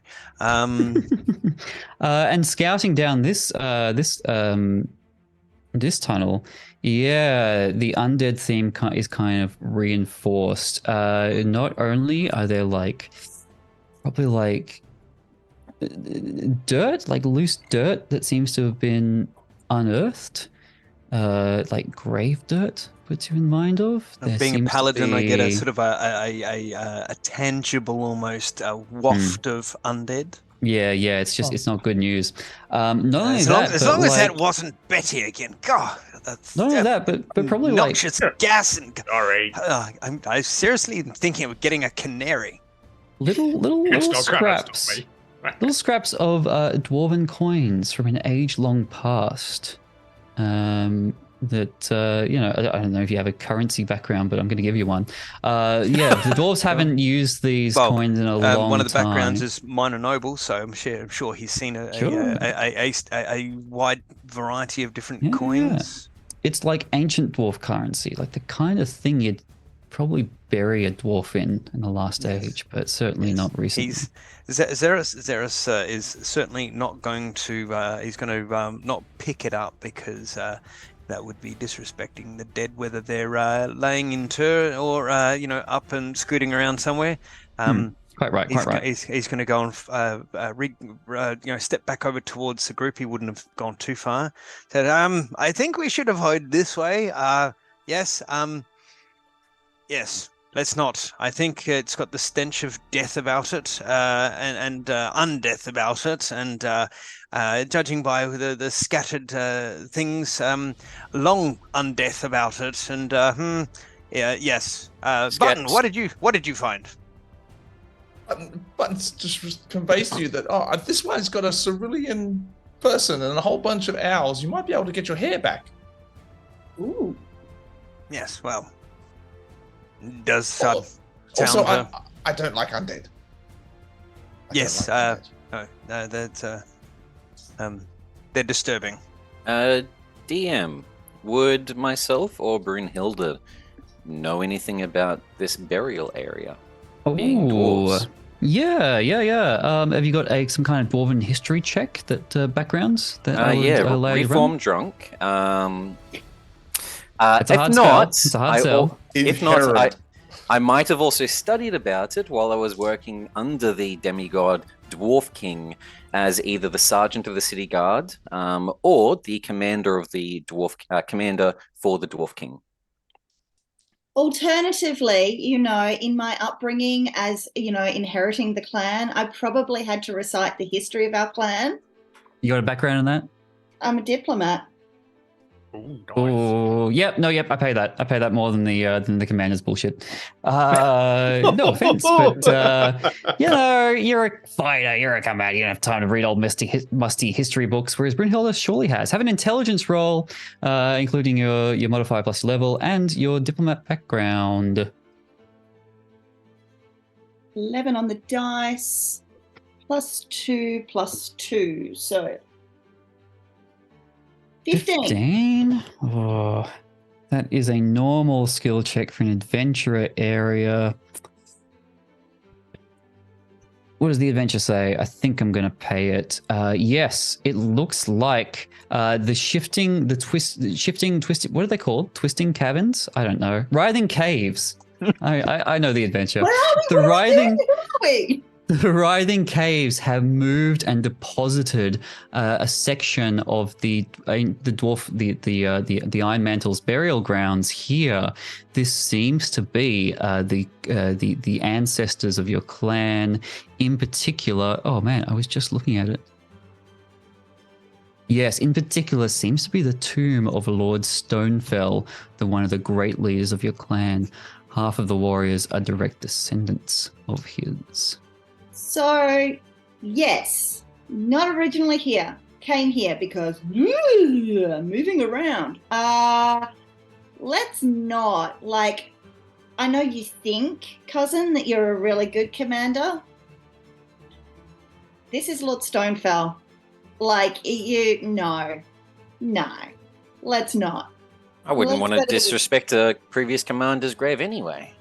And scouting down this tunnel, the undead theme is kind of reinforced. Not only are there probably dirt, loose dirt that seems to have been unearthed, grave dirt, puts you in mind of? There Being a seems to paladin, I get a be- sort of a tangible, almost waft of undead. Yeah, it's not good news. Not only As long that, as, but long as that like, wasn't Betty again. God, that's not only that, but probably like noxious gas and. Sorry. I'm seriously thinking of getting a canary. little It's not gonna stop scraps. me. Little scraps of dwarven coins from an age-long past. That I don't know if you have a currency background, but I'm going to give you one. Yeah, the dwarves haven't used these Well, coins in a long time. one of the backgrounds is minor noble, so I'm sure he's seen a wide variety of different coins. It's like ancient dwarf currency, like the kind of thing you'd probably bury a dwarf in the last age, but certainly not recently. Zerys is certainly not going to. He's going to not pick it up because that would be disrespecting the dead, whether they're laying in tur or up and scooting around somewhere. Quite right. He's going to go and step back over towards the group. He wouldn't have gone too far. Said, I think we should avoid this way. Yes. Yes. Let's not. I think it's got the stench of death about it, and undeath about it, and judging by the scattered things, long undeath about it, and yes. Button, what did you find? Buttons just conveys to you that this one's got a cerulean person and a whole bunch of owls. You might be able to get your hair back. Ooh. Yes. Well. Does Also, sound, I don't like undead. Yes, they're disturbing. DM, would myself or Brunhilde know anything about this burial area? Being dwarves? Yeah. Have you got some kind of dwarven history check that backgrounds that I would lay Reform around? Drunk. It's a hard spell. It's a hard sell. If not, I might have also studied about it while I was working under the demigod Dwarf King as either the sergeant of the city guard or the commander of the commander for the Dwarf King. Alternatively, in my upbringing as, inheriting the clan, I probably had to recite the history of our clan. You got a background in that? I'm a diplomat. Oh, yep. I pay that. I pay that more than the commander's bullshit. No offense, but you're a fighter, you're a commander. You don't have time to read old musty history books. Whereas Brunhilde surely has. Have an intelligence roll, including your modifier plus your level and your diplomat background. 11 on the dice, +2, so 15. Oh, that is a normal skill check for an adventurer area. What does the adventure say? I think I'm going to pay it. Yes, it looks like twisting. What are they called? Twisting caverns? I don't know. Writhing caves. I know the adventure. Where are we? The writhing caves have moved and deposited a section of the Iron Mantle's burial grounds here. This seems to be the ancestors of your clan, in particular. Oh man, I was just looking at it. Yes, in particular, seems to be the tomb of Lord Stonefell, one of the great leaders of your clan. Half of the warriors are direct descendants of his. So, yes, not originally here. Came here because moving around. Let's not. I know you think, cousin, that you're a really good commander. This is Lord Stonefell. No. Let's not. I wouldn't want to disrespect a previous commander's grave anyway.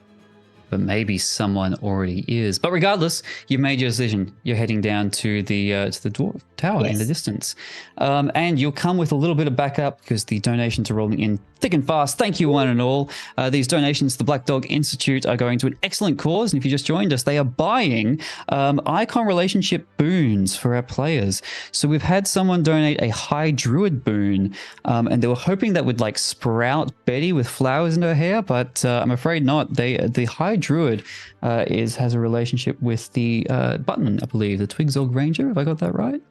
but maybe someone already is. But regardless, you've made your decision. You're heading down to the dwarf tower in the Yes. distance, and you'll come with a little bit of backup because the donations are rolling in thick and fast. Thank you, one and all. These donations to the Black Dog Institute are going to an excellent cause, and if you just joined us, they are buying icon relationship boons for our players. So we've had someone donate a High Druid boon, and they were hoping that would like sprout Betty with flowers in her hair, but I'm afraid not. The High Druid has a relationship with the button, I believe, the Twigzog Ranger. Have I got that right?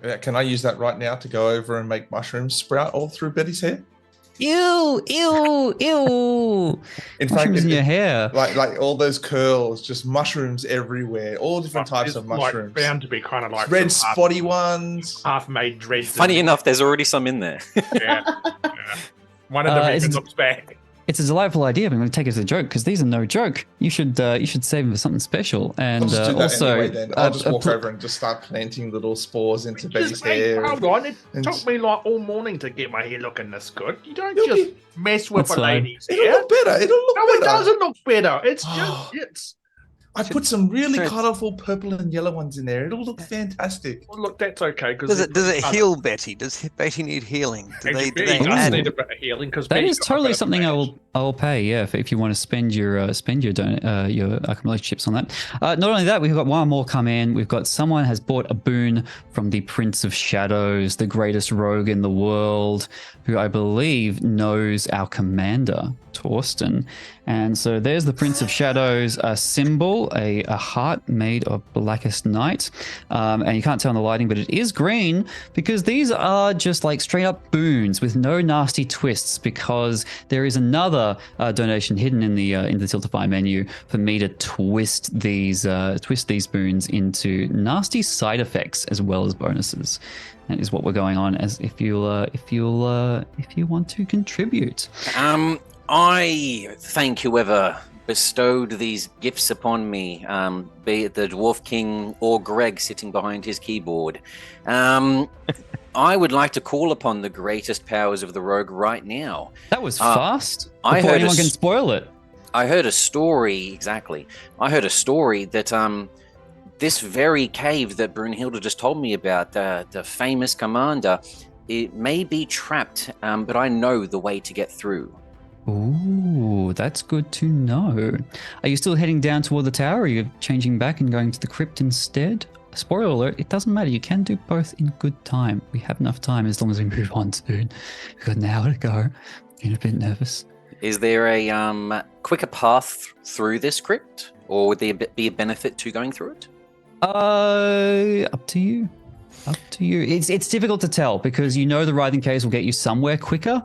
Yeah, can I use that right now to go over and make mushrooms sprout all through Betty's hair? Ew, ew, ew. In fact, Mushrooms in your hair. like all those curls, just mushrooms everywhere, all different types It's of mushrooms. Like bound to be kind of like Red some spotty ones. half-made dreads. Funny enough, there's already some in there. Yeah. One of them even isn't- looks back. It's a delightful idea, but I'm going to take it as a joke because these are no joke. You should save them for something special. And I'll just do that also, anyway, then. I'll just walk over and just start planting little spores into Betty's hair. Hold on, it and- took me like all morning to get my hair looking this good. You don't It'll just mess with That's a fine. lady's It'll hair. look better. It'll look No, better. it doesn't look better. It's Oh. just it's. I put some really So- colourful purple and yellow ones in there. It'll look fantastic. Well, look, that's okay because Does it heal Betty? Does Betty need healing? Do they does add? need a bit of healing because that is totally something I will pay. Yeah, if you want to spend your relationships on that. Not only that, we've got one more come in. We've got someone has bought a boon from the Prince of Shadows, the greatest rogue in the world, who I believe knows our commander, Torsten. And so there's the Prince of Shadows symbol, a heart made of blackest night. And you can't tell in the lighting, but it is green because these are just like straight up boons with no nasty twists, because there is another donation hidden in the Tiltify menu for me to twist these boons into nasty side effects as well as bonuses. That is what we're going on as if you want to contribute. I thank whoever bestowed these gifts upon me, be it the Dwarf King or Greg sitting behind his keyboard. I would like to call upon the greatest powers of the rogue right now. That was fast. I Before heard anyone can spoil it. I heard a story, exactly. I heard a story that this very cave that Brunhilde just told me about, the famous commander, it may be trapped, but I know the way to get through. Ooh, that's good to know. Are you still heading down toward the tower, or are you changing back and going to the crypt instead? Spoiler alert, it doesn't matter. You can do both in good time. We have enough time as long as we move on soon. We've got an hour to go. Getting a bit nervous. Is there a quicker path through this crypt, or would there be a benefit to going through it? Up to you. Up to you. It's difficult to tell because you know the writhing caves will get you somewhere quicker,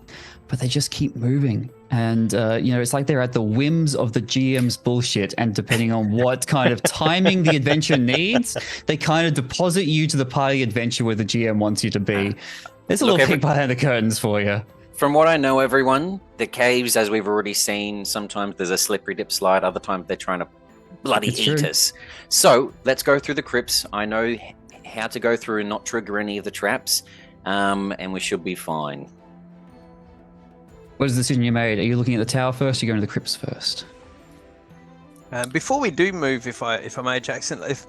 but they just keep moving. And, it's like they're at the whims of the GM's bullshit. And depending on what kind of timing the adventure needs, they kind of deposit you to the part of the adventure where the GM wants you to be. There's a little peek behind the curtains for you. From what I know, everyone, the caves, as we've already seen, sometimes there's a slippery dip slide. Other times they're trying to bloody It's eat true. us. So let's go through the crypts. I know how to go through and not trigger any of the traps, and we should be fine. What is the decision you made? Are you looking at the tower first, or are you going to the crypts first? Before we do move, if I may, Jackson, if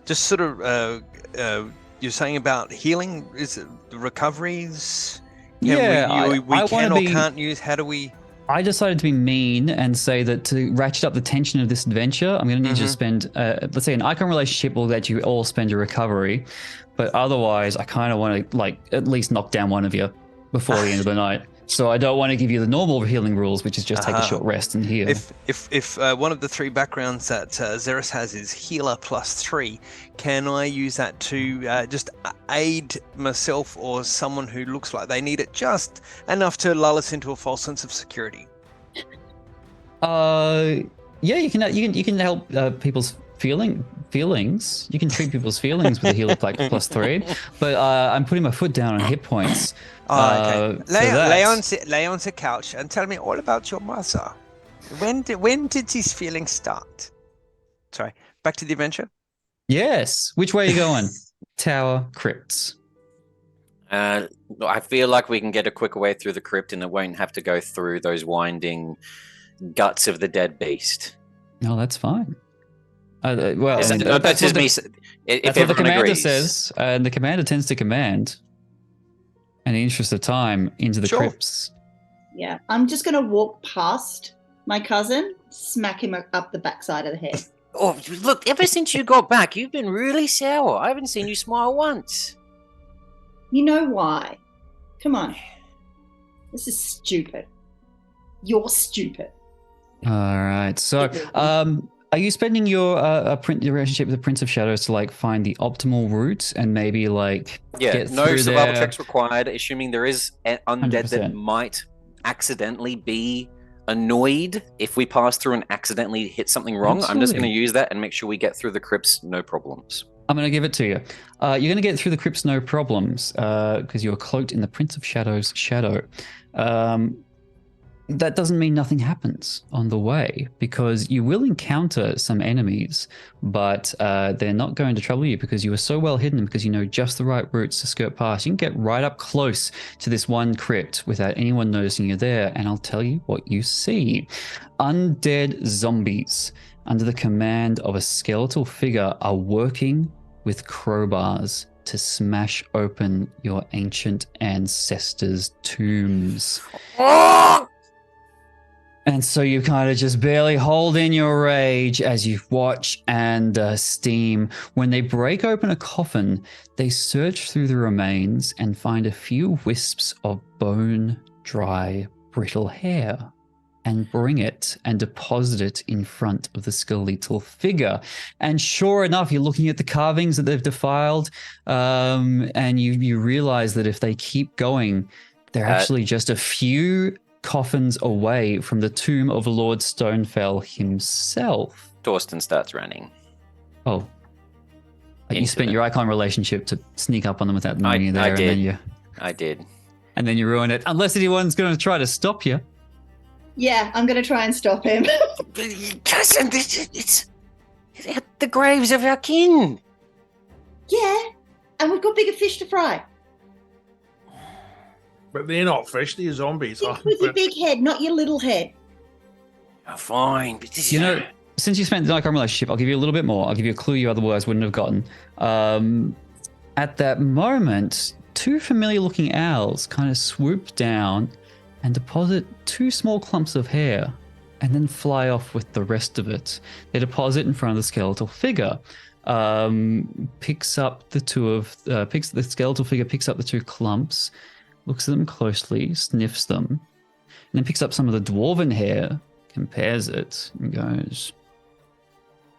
just sort of you're saying about healing, is it the recoveries? Yeah, we I can wanna or be- can't use. How do we? I decided to be mean and say that to ratchet up the tension of this adventure, I'm going to need you to spend, let's say, an icon relationship will let you all spend your recovery, but otherwise, I kind of want to at least knock down one of you before the end of the night. So I don't want to give you the normal healing rules, which is just take a short rest and heal. If one of the three backgrounds that Zerys has is healer +3, can I use that to just aid myself or someone who looks like they need it just enough to lull us into a false sense of security? Yeah, you can help people's feelings. You can treat people's feelings with a healer +3, but I'm putting my foot down on hit points. Okay. for that. Lay on the couch and tell me all about your mother. When did these feelings start? Sorry, back to the adventure. Yes. Which way are you going? Tower, crypts. I feel like we can get a quicker way through the crypt, and it won't have to go through those winding guts of the dead beast. No, that's fine. Well, Yes, and no, that's what just the, me. If that's what the everyone commander agrees, says, and the commander tends to command. In the interest of time, into the Sure. crypts. Yeah, I'm just going to walk past my cousin, smack him up the backside of the head. Oh, look! Ever since you got back, you've been really sour. I haven't seen you smile once. You know why? Come on. This is stupid. You're stupid. All right. So, are you spending your your relationship with the Prince of Shadows to like find the optimal route and maybe like Yeah, get no through survival there? checks required. Assuming there is an undead that 100%. might accidentally be annoyed if we pass through and accidentally hit something wrong. I'm just going Absolutely. to use that and make sure we get through the crypts, no problems. I'm going to give it to you. You're going to get through the crypts no problems because you're cloaked in the Prince of Shadows shadow. That doesn't mean nothing happens on the way because you will encounter some enemies, but they're not going to trouble you because you are so well hidden because you know just the right routes to skirt past. You can get right up close to this one crypt without anyone noticing you're there, and I'll tell you what you see. Undead zombies under the command of a skeletal figure are working with crowbars to smash open your ancient ancestors' tombs. And so you kind of just barely hold in your rage as you watch and steam. When they break open a coffin, they search through the remains and find a few wisps of bone, dry, brittle hair and bring it and deposit it in front of the skeletal figure. And sure enough, you're looking at the carvings that they've defiled and you realize that if they keep going, they're actually just a few coffins away from the tomb of Lord Stonefell himself. Torsten starts running. Oh. You Into spent the- your icon relationship to sneak up on them without knowing you there. I And did. then I did. you ruin it. Unless anyone's going to try to stop you. Yeah, I'm going to try and stop him. Cousin, it's at the graves of our kin. Yeah, and we've got bigger fish to fry. But they're not fish, they're zombies. Think with your big head, not your little head. Oh, fine, but this You know, since you spent the icon relationship, I'll give you a little bit more. I'll give you a clue you otherwise wouldn't have gotten. At that moment, two familiar looking owls kind of swoop down and deposit two small clumps of hair and then fly off with the rest of it. They deposit in front of the skeletal figure. Picks up the skeletal figure picks up the two clumps, looks at them closely, sniffs them, and then picks up some of the dwarven hair, compares it, and goes.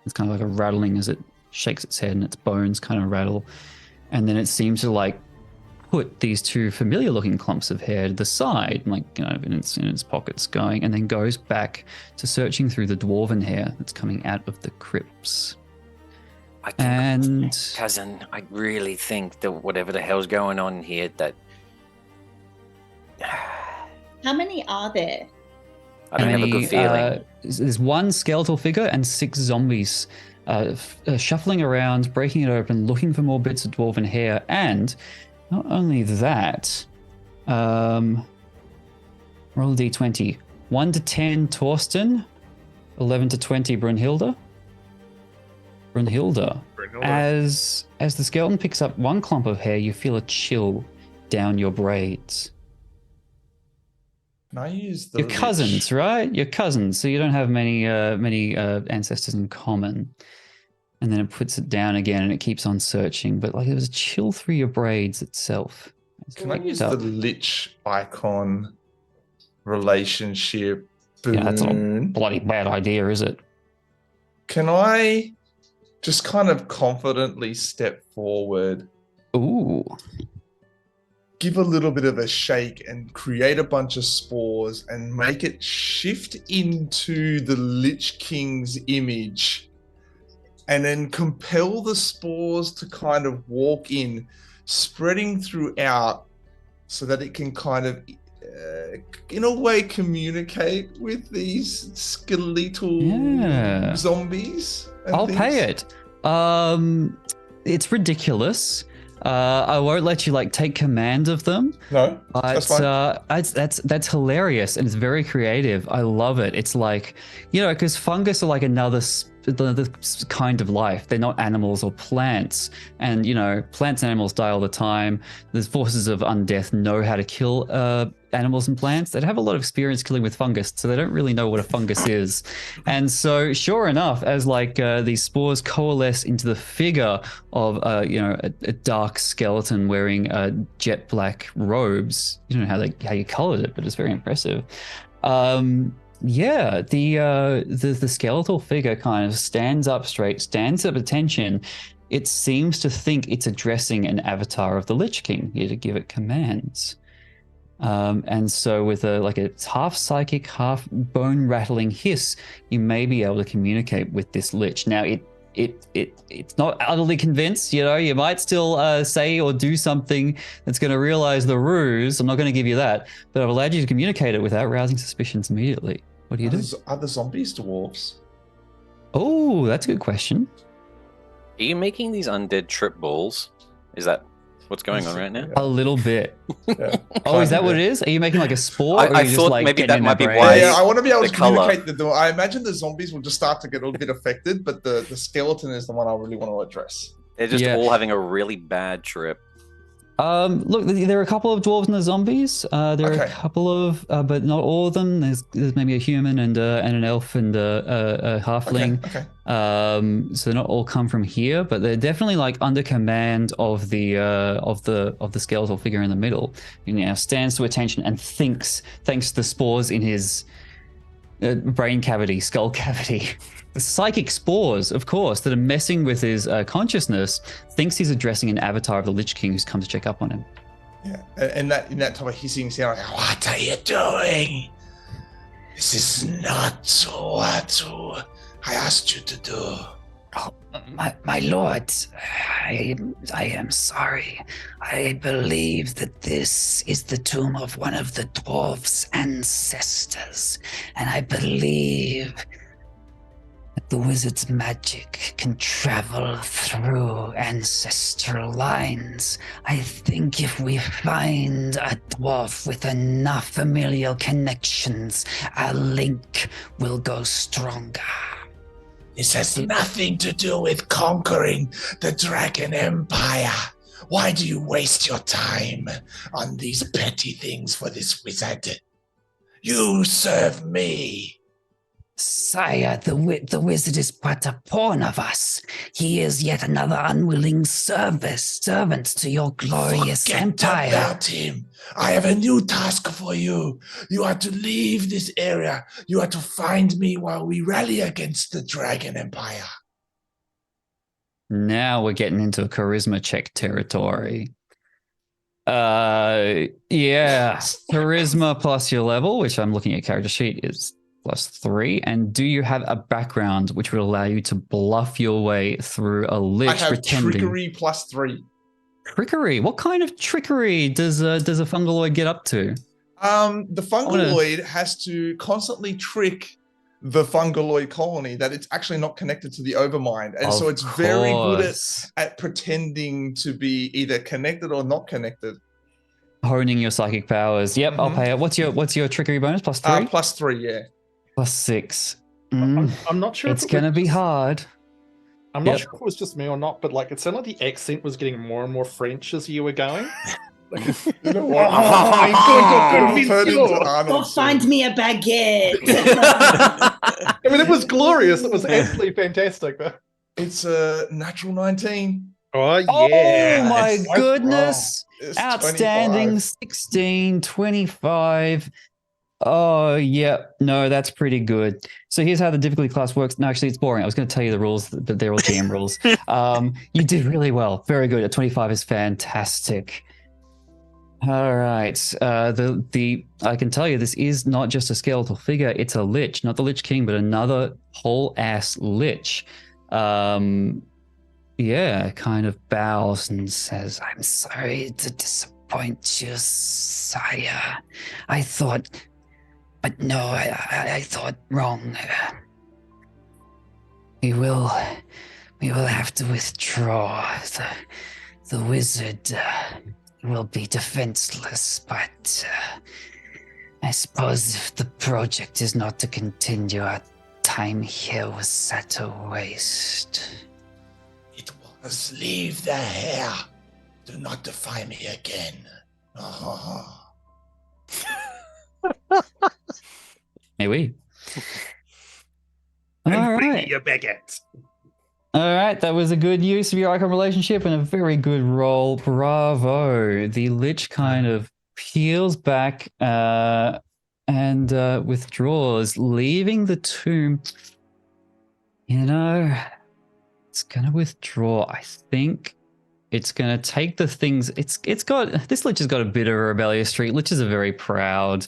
It's kind of like a rattling as it shakes its head and its bones kind of rattle. And then it seems to like put these two familiar looking clumps of hair to the side, like, you know, in its pockets going, and then goes back to searching through the dwarven hair that's coming out of the crypts. Cousin, I really think that whatever the hell's going on here, that How many are there? I don't have a good feeling. There's one skeletal figure and 6 zombies shuffling around, breaking it open, looking for more bits of dwarven hair. And not only that, roll a d20. 1 to 10, Torsten. 11 to 20, Brunhilde. As the skeleton picks up one clump of hair, you feel a chill down your braids. Can I use the Your cousins, right? Your cousins. So you don't have many ancestors in common. And then it puts it down again, and it keeps on searching. But like, there was a chill through your braids itself. Can I use the lich icon relationship? Yeah, that's not a boon? bloody bad idea, is it? Can I just kind of confidently step forward, Ooh. give a little bit of a shake, and create a bunch of spores and make it shift into the Lich King's image, and then compel the spores to kind of walk in, spreading throughout so that it can kind of, in a way, communicate with these skeletal zombies. I'll pay it. It's ridiculous. I won't let you like take command of them. No, But that's fine. that's hilarious and it's very creative. I love it. It's like, because fungus are like another kind of life. They're not animals or plants. And, plants and animals die all the time. The forces of undeath know how to kill animals and plants. They have a lot of experience killing with fungus, so they don't really know what a fungus is. And so, sure enough, as like these spores coalesce into the figure of, a dark skeleton wearing jet black robes. You don't know how you colored it, but it's very impressive. Yeah, the skeletal figure kind of stands up straight, stands up attention. It seems to think it's addressing an avatar of the Lich King here to give it commands. And so with a half psychic, half bone rattling hiss, you may be able to communicate with this Lich. Now it's not utterly convinced, you might still say or do something that's going to realize the ruse. I'm not going to give you that, but I've allowed you to communicate it without rousing suspicions immediately. What do you do? Are the zombies dwarves? Oh, that's a good question. Are you making these undead trip balls? Is that what's going on right now? A little bit. Yeah. Oh, is that what it is? Are you making like a spore? Or I are you thought just, like, maybe getting that in might their be brain? why. Yeah, I want to be able The to colour. communicate I imagine the zombies will just start to get a little bit affected, but the skeleton is the one I really want to address. They're just Yeah. all having a really bad trip. Look, there are a couple of dwarves and the zombies. There are a Okay. couple of, but not all of them. There's maybe a human and an elf and a halfling. Okay. So they not all come from here, but they're definitely like under command of the skeletal figure in the middle. Stands to attention and thanks to the spores in his brain cavity, skull cavity. The psychic spores, of course, that are messing with his consciousness, thinks he's addressing an avatar of the Lich King who's come to check up on him. Yeah, and that in that type of hissing sound, like, what are you doing? This is not what I asked you to do. Oh, my lord, I am sorry. I believe that this is the tomb of one of the dwarves' ancestors, and I believe that the wizard's magic can travel through ancestral lines. I think if we find a dwarf with enough familial connections, our link will go stronger. This has nothing to do with conquering the Dragon Empire. Why do you waste your time on these petty things for this wizard? You serve me. Sire, the wizard is but a pawn of us. He is yet another unwilling servant to your glorious Forget empire. about him. I have a new task for you. You are to leave this area. You are to find me while we rally against the Dragon Empire. Now we're getting into charisma check territory. Yeah, charisma plus your level, which I'm looking at character sheet, is +3. And do you have a background which would allow you to bluff your way through a lich I have pretending? trickery +3. Trickery? What kind of trickery does a fungaloid get up to? The fungaloid has to constantly trick the fungaloid colony that it's actually not connected to the overmind, and so it's very good at pretending to be either connected or not connected. Honing your psychic powers. Yep, I'll pay it. What's your trickery bonus? +3? +3, yeah. +6. I'm not sure. It's gonna be hard. I'm not sure if it was just me or not, but like it sounded like the accent was getting more and more French as you were going. You know what? Or find me a baguette. I mean, it was glorious. It was absolutely fantastic. It's a natural 19. Oh, yeah. Oh, my That's goodness. It's Outstanding. 25. 16, 25. Oh, yeah. No, that's pretty good. So here's how the difficulty class works. No, actually, it's boring. I was going to tell you the rules, but they're all GM rules. You did really well. Very good. A 25 is fantastic. All right. I can tell you this is not just a skeletal figure. It's a lich, not the Lich King, but another whole ass lich. Yeah, kind of bows and says, I'm sorry to disappoint you, sire. I thought, but no, I thought wrong. We will have to withdraw. the wizard will be defenseless, but I suppose if the project is not to continue, our time here was set to waste. It was leave the hair. Do not defy me again. Hey, we. And All bring me right. your baguette. All right, that was a good use of your icon relationship and a very good roll. Bravo. The Lich kind of peels back and withdraws, leaving the tomb. You know, it's going to withdraw. I think it's going to take the things. It's got, this Lich has got a bit of a rebellious streak. Liches are very proud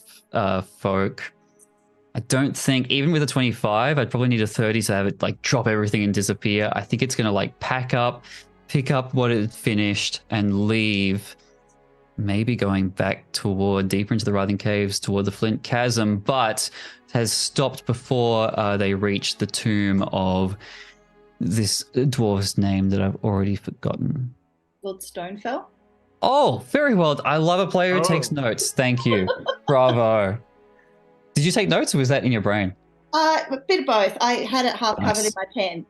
folk. I don't think, even with a 25, I'd probably need a 30 to have it like drop everything and disappear. I think it's going to like pack up, pick up what it finished and leave, maybe going back toward deeper into the Writhing Caves toward the Flint Chasm, but has stopped before they reach the tomb of this dwarf's name that I've already forgotten. Lord Stonefell. Oh, very well. I love a player who takes notes. Thank you. Bravo. Did you take notes or was that in your brain? A bit of both. I had it half Nice. covered in my pen.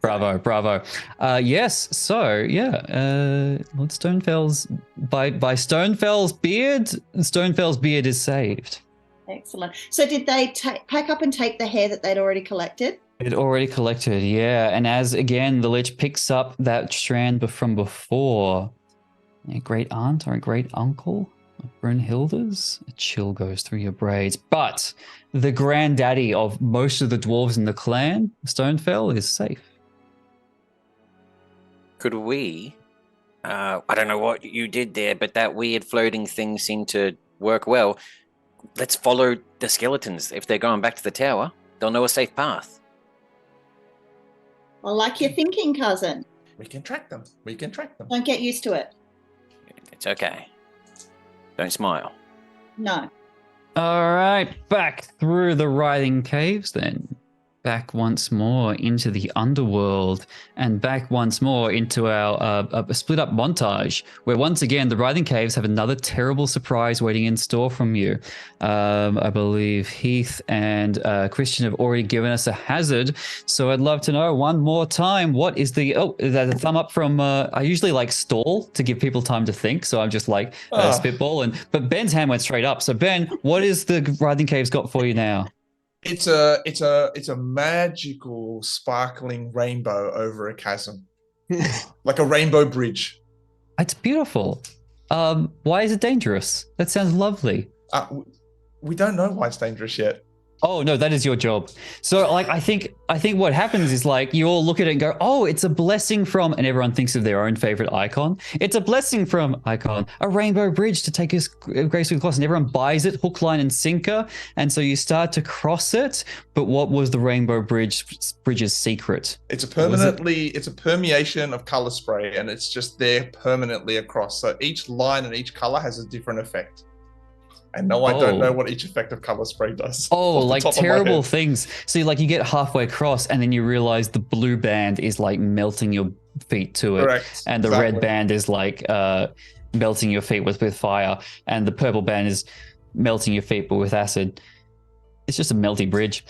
Bravo, bravo. Yes, so yeah, Lord Stonefell's by Stonefell's beard is saved. Excellent. So did they pack up and take the hair that they'd already collected? It already collected, yeah. And as again, the Lich picks up that strand from before, a great aunt or a great uncle of Brunhilde's, a chill goes through your braids. But the granddaddy of most of the dwarves in the clan, Stonefell, is safe. Could we? I don't know what you did there, but that weird floating thing seemed to work well. Let's follow the skeletons. If they're going back to the tower, they'll know a safe path. I like your thinking, cousin. We can track them. We can track them. Don't get used to it. It's okay. Don't smile. No. All right, back through the Writhing Caves then. Back once more into the underworld and back once more into our split up montage where once again the Writhing Caves have another terrible surprise waiting in store from you. I believe Heath and Christian have already given us a hazard, so I'd love to know one more time what is the the thumb up from I usually like stall to give people time to think, so I'm just like spitball but Ben's hand went straight up. So Ben, what is the Writhing Caves got for you now? It's a magical, sparkling rainbow over a chasm, like a rainbow bridge. It's beautiful. Why is it dangerous? That sounds lovely. We don't know why it's dangerous yet. Oh no, that is your job. So like I think what happens is like you all look at it and go, oh, it's a blessing from, and everyone thinks of their own favorite icon. It's a blessing from icon, a rainbow bridge to take us gracefully across, and everyone buys it hook, line, and sinker. And so you start to cross it. But what was the rainbow bridge's secret? It's a permeation of color spray, and it's just there permanently across. So each line and each color has a different effect. And no, I don't know what each effect of color spray does. Oh, like terrible things. So like you get halfway across and then you realize the blue band is like melting your feet to it. Correct. And the red band is like melting your feet with fire. And the purple band is melting your feet but with acid. It's just a melty bridge.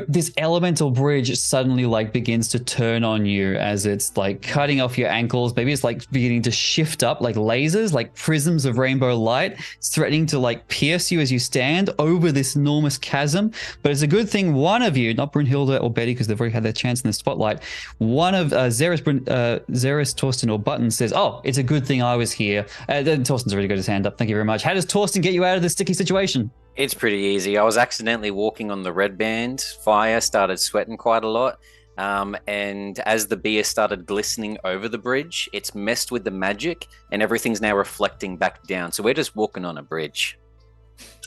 This elemental bridge suddenly like begins to turn on you as it's like cutting off your ankles. Maybe it's like beginning to shift up like lasers, like prisms of rainbow light. It's threatening to like pierce you as you stand over this enormous chasm. But it's a good thing one of you, not Brunhilde or Betty, because they've already had their chance in the spotlight. One of Zerys, Torsten, or Button says, oh, it's a good thing I was here. Then Torsten's already got his hand up. Thank you very much. How does Torsten get you out of this sticky situation? It's pretty easy. I was accidentally walking on the red band. Fire started sweating quite a lot. And as the beer started glistening over the bridge, it's messed with the magic and everything's now reflecting back down. So we're just walking on a bridge.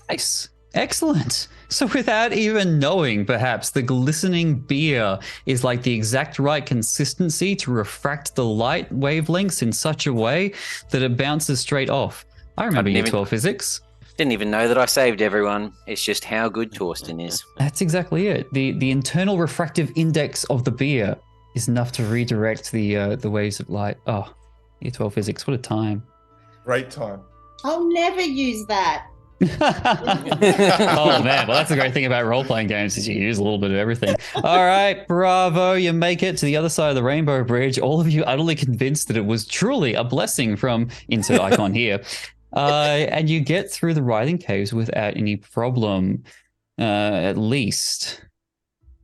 Nice. Excellent. So without even knowing, perhaps, the glistening beer is like the exact right consistency to refract the light wavelengths in such a way that it bounces straight off. I remember year 12 physics. Didn't even know that I saved everyone. It's just how good Torsten is. That's exactly it. The internal refractive index of the beer is enough to redirect the waves of light. Oh, Year 12 physics. What a time. Great time. I'll never use that. Oh man, well that's the great thing about role-playing games is you use a little bit of everything. All right, bravo, you make it to the other side of the Rainbow Bridge, all of you utterly convinced that it was truly a blessing from insert icon here, and you get through the Writhing Caves without any problem, at least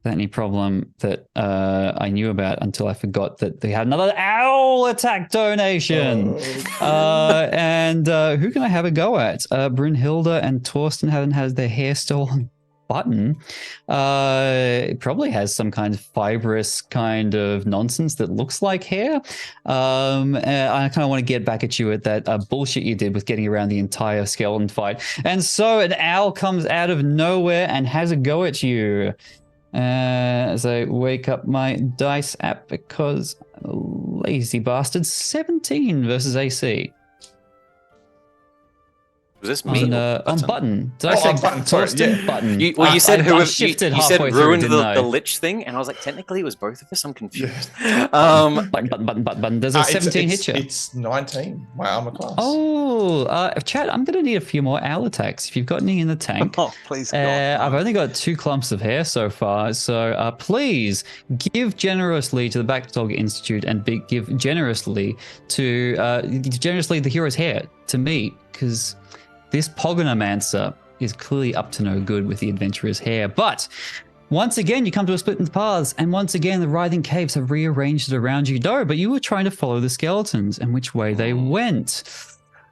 without any problem that I knew about until I forgot that they had another owl attack donation. And who can I have a go at? Brunhilde and Torsten haven't had their hair still on button. It probably has some kind of fibrous kind of nonsense that looks like hair. And I kind of want to get back at you at that bullshit you did with getting around the entire skeleton fight. And so an owl comes out of nowhere and has a go at you. As I wake up my dice app because lazy bastard, 17 versus AC. Was this me? On button. Did I say button, sorry, Torsten? yeah. Button. You said I whoever shifted you said halfway through, ruined didn't I? the lich thing, and I was like, technically it was both of us. I'm confused. Button. There's a 17 hit you. It's 19, my armor class. Oh, Chad, I'm going to need a few more owl attacks. If you've got any in the tank. Oh, please God. I've only got 2 clumps of hair so far, so please give generously to the Backdog Institute and give generously to the hero's hair to me, because this Pogonomancer is clearly up to no good with the adventurer's hair. But once again, you come to a split in the paths, and once again, the Writhing Caves have rearranged it around you. No, but you were trying to follow the skeletons and which way they went.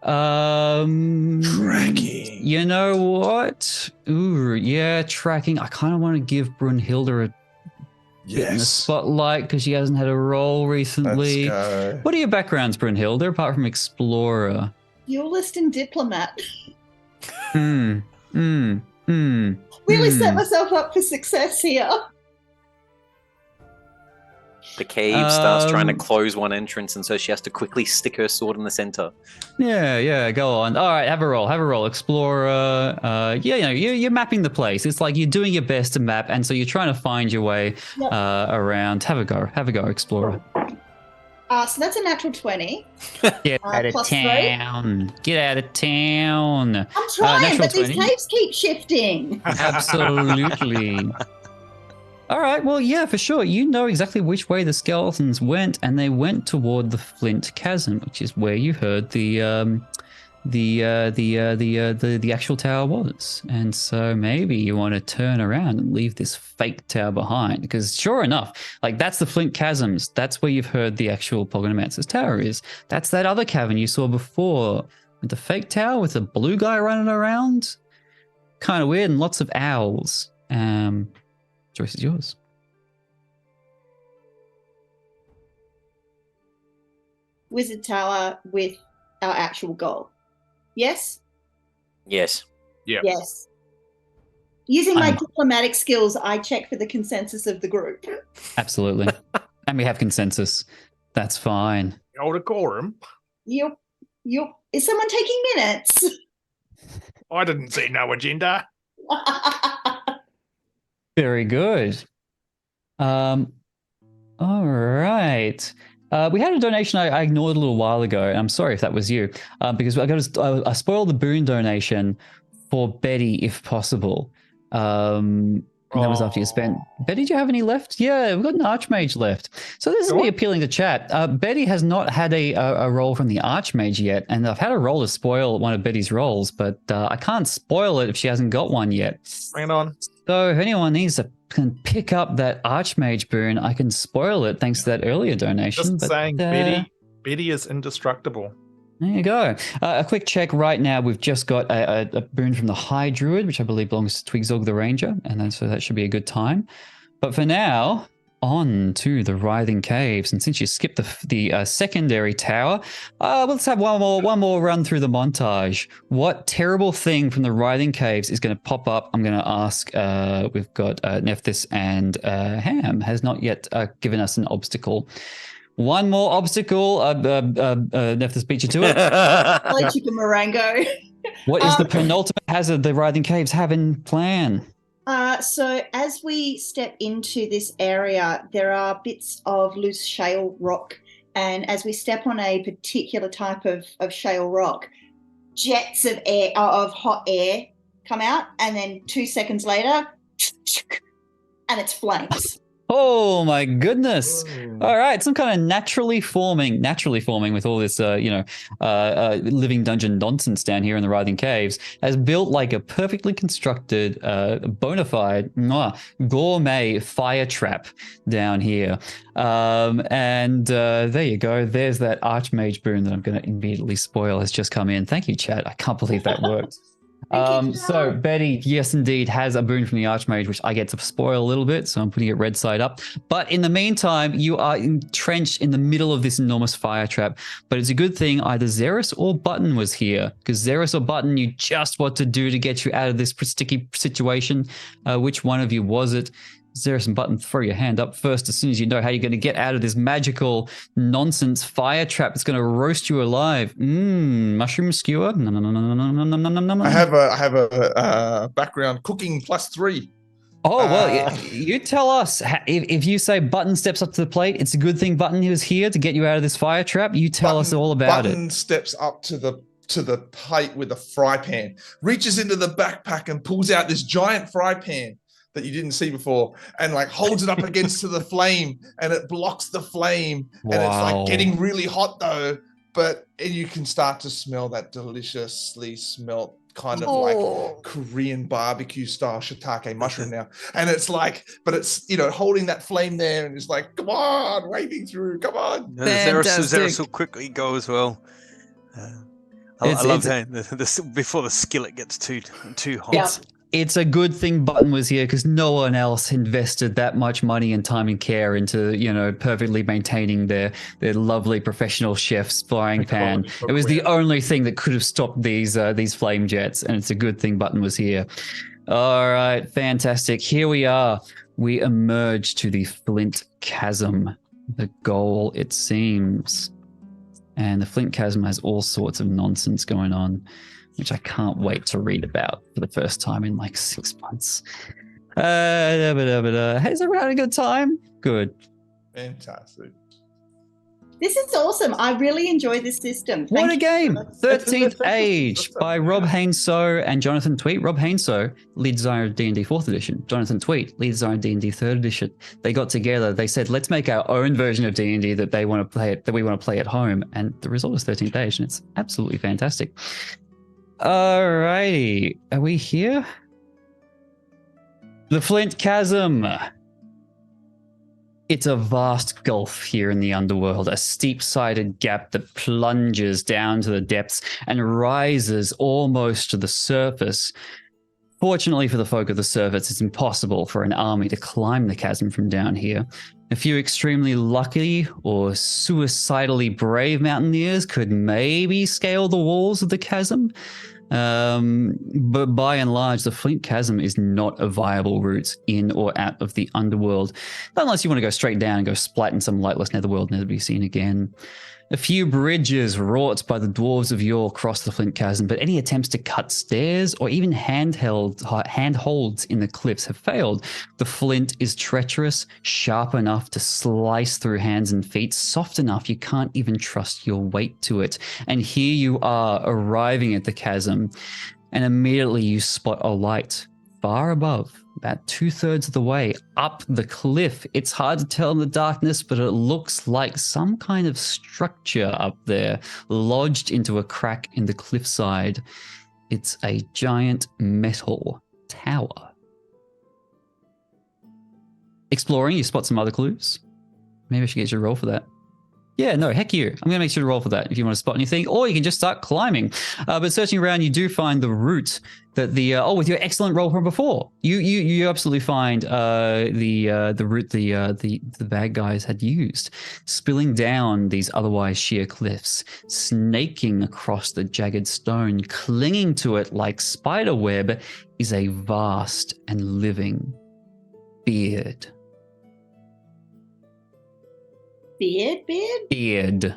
Tracking. You know what? Ooh, yeah, tracking. I kind of want to give Brunhilde a bit in the spotlight because she hasn't had a role recently. Let's go. What are your backgrounds, Brunhilde, apart from explorer? Duelist and diplomat. Really set myself up for success here. The cave starts trying to close one entrance, and so she has to quickly stick her sword in the center. Yeah, go on. All right, have a roll. Explorer. You're mapping the place. It's like you're doing your best to map, and so you're trying to find your way around. Have a go, Explorer. So that's a natural 20. Get out of town. 3. Get out of town. I'm trying, but 20. these caves keep shifting. Absolutely. All right, well, yeah, for sure. You know exactly which way the skeletons went, and they went toward the Flint Chasm, which is where you heard the actual tower was. And so maybe you want to turn around and leave this fake tower behind, because sure enough, like that's the Flint Chasms. That's where you've heard the actual Pogonomancer's tower is. That's that other cavern you saw before with the fake tower with the blue guy running around. Kind of weird, and lots of owls. Choice is yours. Wizard Tower with our actual goal. Yes? Yes. Yeah. Yes. Using my diplomatic skills, I check for the consensus of the group. Absolutely. And we have consensus. That's fine. Old decorum. Yup. Is someone taking minutes? I didn't see no agenda. Very good. All right. We had a donation I ignored a little while ago, and I'm sorry if that was you, because I got a spoil the boon donation for Betty, if possible. That was after you spent. Betty, do you have any left? Yeah, we've got an Archmage left. So this is me appealing to chat. Betty has not had a roll from the Archmage yet, and I've had a roll to spoil one of Betty's rolls, but I can't spoil it if she hasn't got one yet. Bring it on. So if anyone needs to can pick up that Archmage boon, I can spoil it thanks to that earlier donation. Just saying, Betty is indestructible. There you go. A quick check right now. We've just got a boon from the High Druid, which I believe belongs to Twigzog the Ranger, and then, so that should be a good time. But for now, on to the Writhing Caves. And since you skipped the secondary tower, let's have one more run through the montage. What terrible thing from the Writhing Caves is going to pop up? I'm going to ask. We've got Nephthys and Ham has not yet given us an obstacle. One more obstacle. Nephthys beat you to it. Like chicken Marengo. What is the penultimate hazard the Writhing Caves have in plan? So as we step into this area, there are bits of loose shale rock And as we step on a particular type of shale rock, jets of air, of hot air come out, and then 2 seconds later, and it's flames. Oh my goodness! Ooh. All right, some kind of naturally forming with all this, living dungeon nonsense down here in the Writhing Caves, has built like a perfectly constructed, bona fide gourmet fire trap down here. And there you go. There's that Archmage boon that I'm going to immediately spoil has just come in. Thank you, chat. I can't believe that worked. So Betty, yes, indeed, has a boon from the Archmage, which I get to spoil a little bit, so I'm putting it red side up. But in the meantime, you are entrenched in the middle of this enormous fire trap. But it's a good thing either Zerys or Button was here, because Zerys or Button knew just what to do to get you out of this sticky situation. Which one of you was it? Zerys and Button, throw your hand up first as soon as you know how you're going to get out of this magical nonsense fire trap that's going to roast you alive. Mushroom skewer. I have a background cooking +3. Oh, well, you tell us. If you say Button steps up to the plate, it's a good thing Button was here to get you out of this fire trap. You tell us all about Button steps up to the plate with a fry pan, reaches into the backpack and pulls out this giant fry pan that you didn't see before, and like holds it up against to the flame, and it blocks the flame. Wow. And it's like getting really hot though, but you can start to smell that deliciously smelt kind of like Korean barbecue style shiitake mushroom now. And it's like, but it's, holding that flame there, and it's like, come on, waving through, come on. Zerys will quickly go as well. I love how before the skillet gets too hot. Yeah. It's a good thing Button was here, because no one else invested that much money and time and care into, perfectly maintaining their lovely professional chef's frying pan. It was the only thing that could have stopped these flame jets, and it's a good thing Button was here. All right, fantastic. Here we are. We emerge to the Flint Chasm, the goal, it seems. And the Flint Chasm has all sorts of nonsense going on, which I can't wait to read about for the first time in like 6 months. Has everyone had a good time? Good. Fantastic. This is awesome. I really enjoy this system. What a game! Thank 13th Age by Rob Heinsoo and Jonathan Tweet. Rob Heinsoo, lead designer of D&D 4th edition. Jonathan Tweet, lead designer of D&D 3rd edition. They got together. They said, let's make our own version of D&D that we want to play at home. And the result is 13th Age, and it's absolutely fantastic. Alrighty, are we here? The Flint Chasm. It's a vast gulf here in the underworld, a steep-sided gap that plunges down to the depths and rises almost to the surface. Fortunately for the folk of the surface, it's impossible for an army to climb the chasm from down here. A few extremely lucky or suicidally brave mountaineers could maybe scale the walls of the chasm. But by and large, the Flint Chasm is not a viable route in or out of the underworld, unless you want to go straight down and go splat in some lightless netherworld, never be seen again. A few bridges wrought by the dwarves of yore cross the Flint Chasm, but any attempts to cut stairs or even handholds in the cliffs have failed. The flint is treacherous, sharp enough to slice through hands and feet, soft enough you can't even trust your weight to it. And here you are, arriving at the chasm, and immediately you spot a light far above, about 2/3 of the way up the cliff. It's hard to tell in the darkness, but it looks like some kind of structure up there, lodged into a crack in the cliffside. It's a giant metal tower. Exploring, you spot some other clues. Maybe I should get you a roll for that. Yeah, no, heck you. I'm going to make sure to roll for that if you want to spot anything, or you can just start climbing. But searching around, you do find the route that with your excellent roll from before, you absolutely find the route the bad guys had used, spilling down these otherwise sheer cliffs, snaking across the jagged stone, clinging to it like spider web, is a vast and living beard. Beard.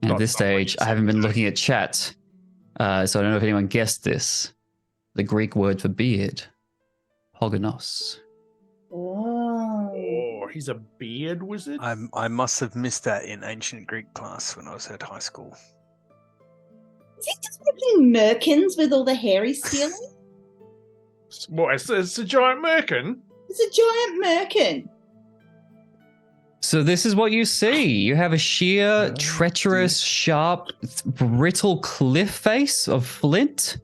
And at this stage, I haven't been looking at chat, so I don't know if anyone guessed this. The Greek word for beard, Pogonos. Oh. he's a beard wizard. I must have missed that in ancient Greek class when I was at high school. Is he just making merkins with all the hair he's stealing? What? It's a giant merkin. It's a giant merkin. So this is what you see. You have a sheer, treacherous, sharp, brittle cliff face of flint.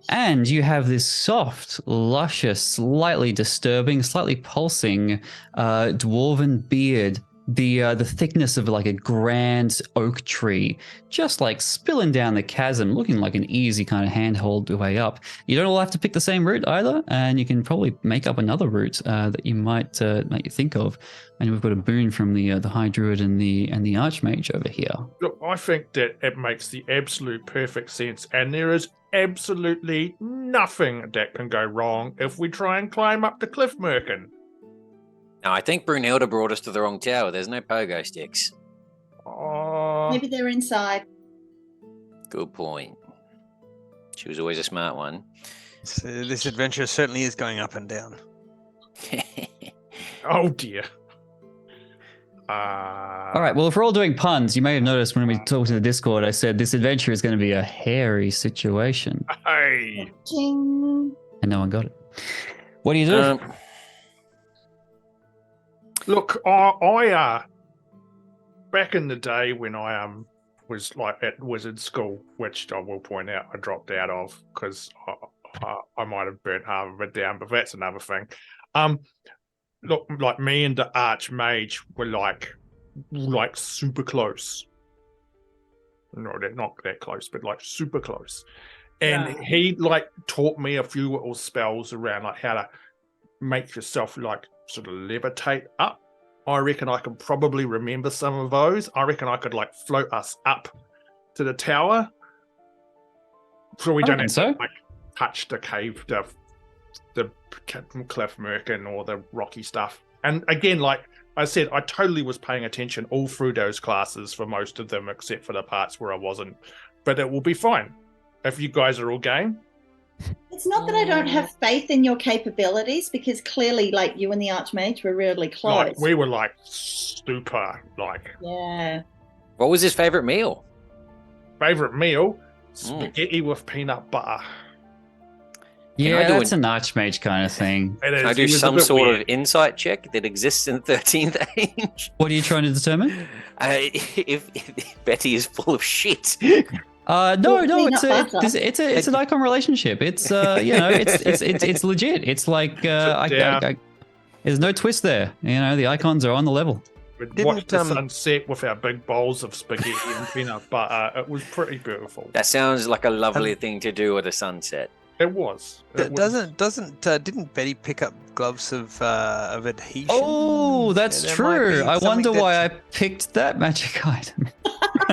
And you have this soft, luscious, slightly disturbing, slightly pulsing dwarven beard. The thickness of like a grand oak tree, just like spilling down the chasm, looking like an easy kind of handhold way up. You don't all have to pick the same route either, and you can probably make up another route that you might think of. And we've got a boon from the High Druid and the Archmage over here. Look, I think that it makes the absolute perfect sense, and there is absolutely nothing that can go wrong if we try and climb up the cliff merkin. Now, I think Brunhilde brought us to the wrong tower. There's no pogo sticks. Maybe they're inside. Good point. She was always a smart one. So this adventure certainly is going up and down. Oh dear. All right, well, if we're all doing puns, you may have noticed when we talked in the Discord, I said this adventure is going to be a hairy situation. Hey. Ching. And no one got it. What do you do? Look, I back in the day when I was like at wizard school, which I will point out I dropped out of because I might have burnt half of it down, but that's another thing. Look, like me and the Archmage were like super close. No, they're not that close, but like super close. And he like taught me a few little spells around like how to make yourself like sort of levitate up. I reckon I can probably remember some of those. I reckon I could like float us up to the tower, so we don't have to like touch the cave, the cliff merkin or the rocky stuff. And again, like I said, I totally was paying attention all through those classes for most of them, except for the parts where I wasn't. But it will be fine if you guys are all game. It's not that I don't have faith in your capabilities, because clearly, like, you and the Archmage were really close. Like, we were like super, like. Yeah. What was his favorite meal? Favorite meal? Spaghetti with peanut butter. Yeah, that's an Archmage kind of thing. Can I do some sort of insight check that exists in 13th age? What are you trying to determine? If Betty is full of shit. No, it's an icon relationship. It's it's legit. It's like there's no twist there. You know, the icons are on the level. We'd watch the sunset with our big bowls of spaghetti and peanut butter. It was pretty beautiful. That sounds like a lovely thing to do at a sunset. It was. Didn't Betty pick up gloves of adhesion? Oh, that's true. I wonder why I picked that magic item.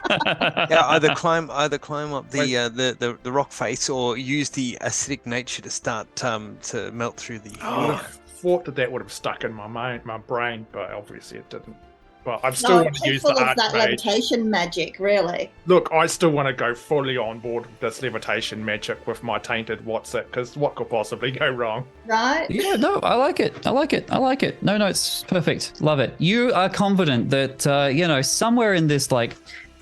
Yeah, either climb up the rock face or use the acidic nature to start to melt through the. I would have thought that would have stuck in my brain, but obviously it didn't. But I still want to use the Archmage. That levitation magic, really. Look, I still want to go fully on board with this levitation magic with my tainted Whatsit, because what could possibly go wrong? Right? Yeah, no, I like it. No, it's perfect. Love it. You are confident that, somewhere in this, like,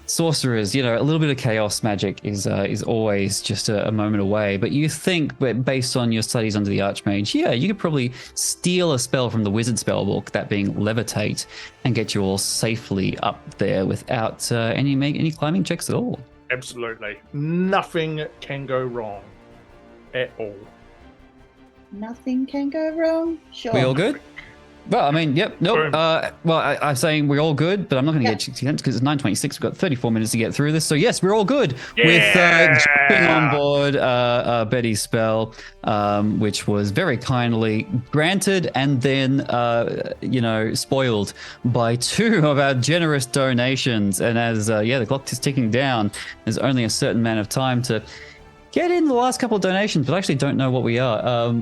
sorcerers, a little bit of chaos magic is always just a moment away. But you think, based on your studies under the Archmage, you could probably steal a spell from the wizard spellbook, that being levitate, and get you all safely up there without any climbing checks at all. Absolutely, nothing can go wrong at all. Nothing can go wrong. Sure. We all good? Well, I mean, yep, nope. I'm saying we're all good, but I'm not going to get you because it's 9:26. We've got 34 minutes to get through this. So yes, we're all good with jumping on board Betty's spell, which was very kindly granted and then, spoiled by 2 of our generous donations. And as the clock is ticking down, there's only a certain amount of time to get in the last couple of donations, but I actually don't know what we are.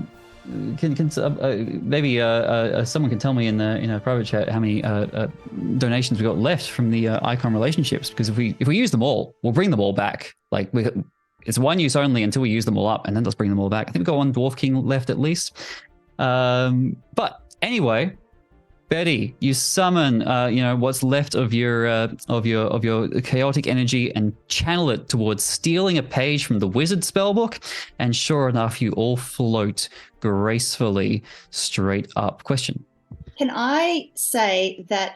Can maybe someone can tell me in the private chat how many donations we got left from the icon relationships, because if we use them all, we'll bring them all back. Like it's one use only until we use them all up, and then let's bring them all back. I think we've got 1 Dwarf King left at least. But anyway, Betty, you summon, what's left of your chaotic energy and channel it towards stealing a page from the wizard spellbook, and sure enough, you all float gracefully straight up. Question. Can I say that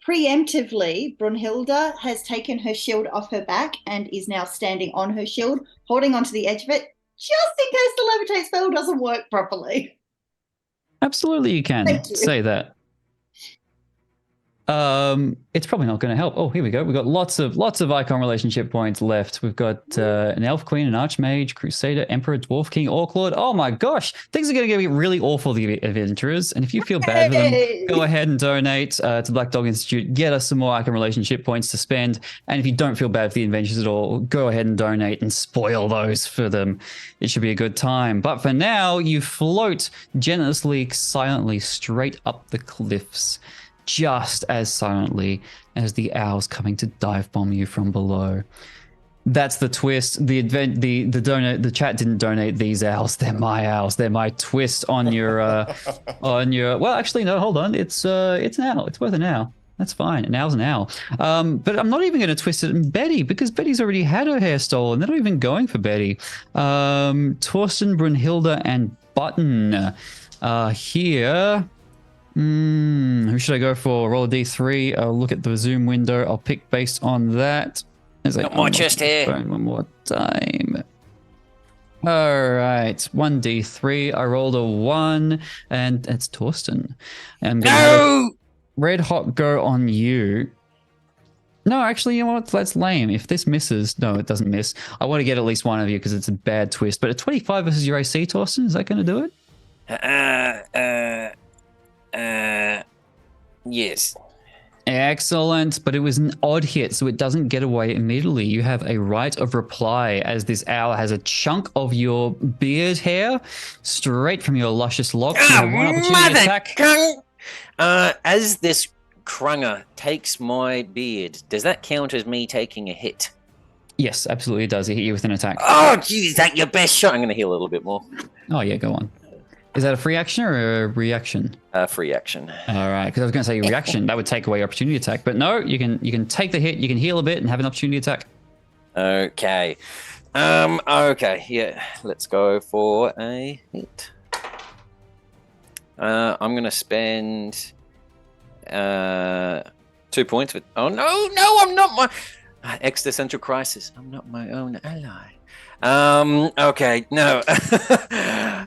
preemptively, Brunhilde has taken her shield off her back and is now standing on her shield, holding onto the edge of it, just in case the levitate spell doesn't work properly? Absolutely, you can Thank you. say that. It's probably not going to help. Oh, here we go. We've got lots of icon relationship points left. We've got an elf queen, an archmage, crusader, emperor, dwarf king, orc lord. Oh my gosh, things are going to get really awful, the adventurers. And if you feel bad for them, go ahead and donate to Black Dog Institute. Get us some more icon relationship points to spend. And if you don't feel bad for the adventures at all, go ahead and donate and spoil those for them. It should be a good time. But for now, you float generously, silently straight up the cliffs, just as silently as the owls coming to dive bomb you from below. That's the twist. The chat didn't donate these owls. They're my owls. They're my twist on your well, actually no, hold on. It's an owl. It's worth an owl. That's fine. An owl's an owl. But I'm not even going to twist it in Betty, because Betty's already had her hair stolen. They're not even going for Betty. Torsten, Brunhilde, and Button here. Who should I go for? Roll a d3. I'll look at the zoom window. I'll pick based on that. Got my chest hair. One more time. All right, 1d3. I rolled a 1, and it's Torsten. I'm gonna have a red hot go on you. No, actually, you know what? That's lame. If this misses, no, it doesn't miss. I want to get at least one of you because it's a bad twist. But a 25 versus your AC, Torsten, is that going to do it? Yes. Excellent, but it was an odd hit, so it doesn't get away immediately. You have a right of reply as this owl has a chunk of your beard hair straight from your luscious locks. You have one opportunity attack. As this crunger takes my beard, does that count as me taking a hit? Yes, absolutely it does. He hit you with an attack. Oh, geez, is that your best shot? I'm going to heal a little bit more. Oh, yeah, go on. Is that a free action or a reaction? Free action. All right, because I was going to say reaction. That would take away your opportunity attack. But no, you can take the hit, you can heal a bit and have an opportunity attack. Okay. Okay, yeah. Let's go for a hit. I'm going to spend 2 points with... Oh, no, I'm not my... Existential crisis. I'm not my own ally. Okay, no.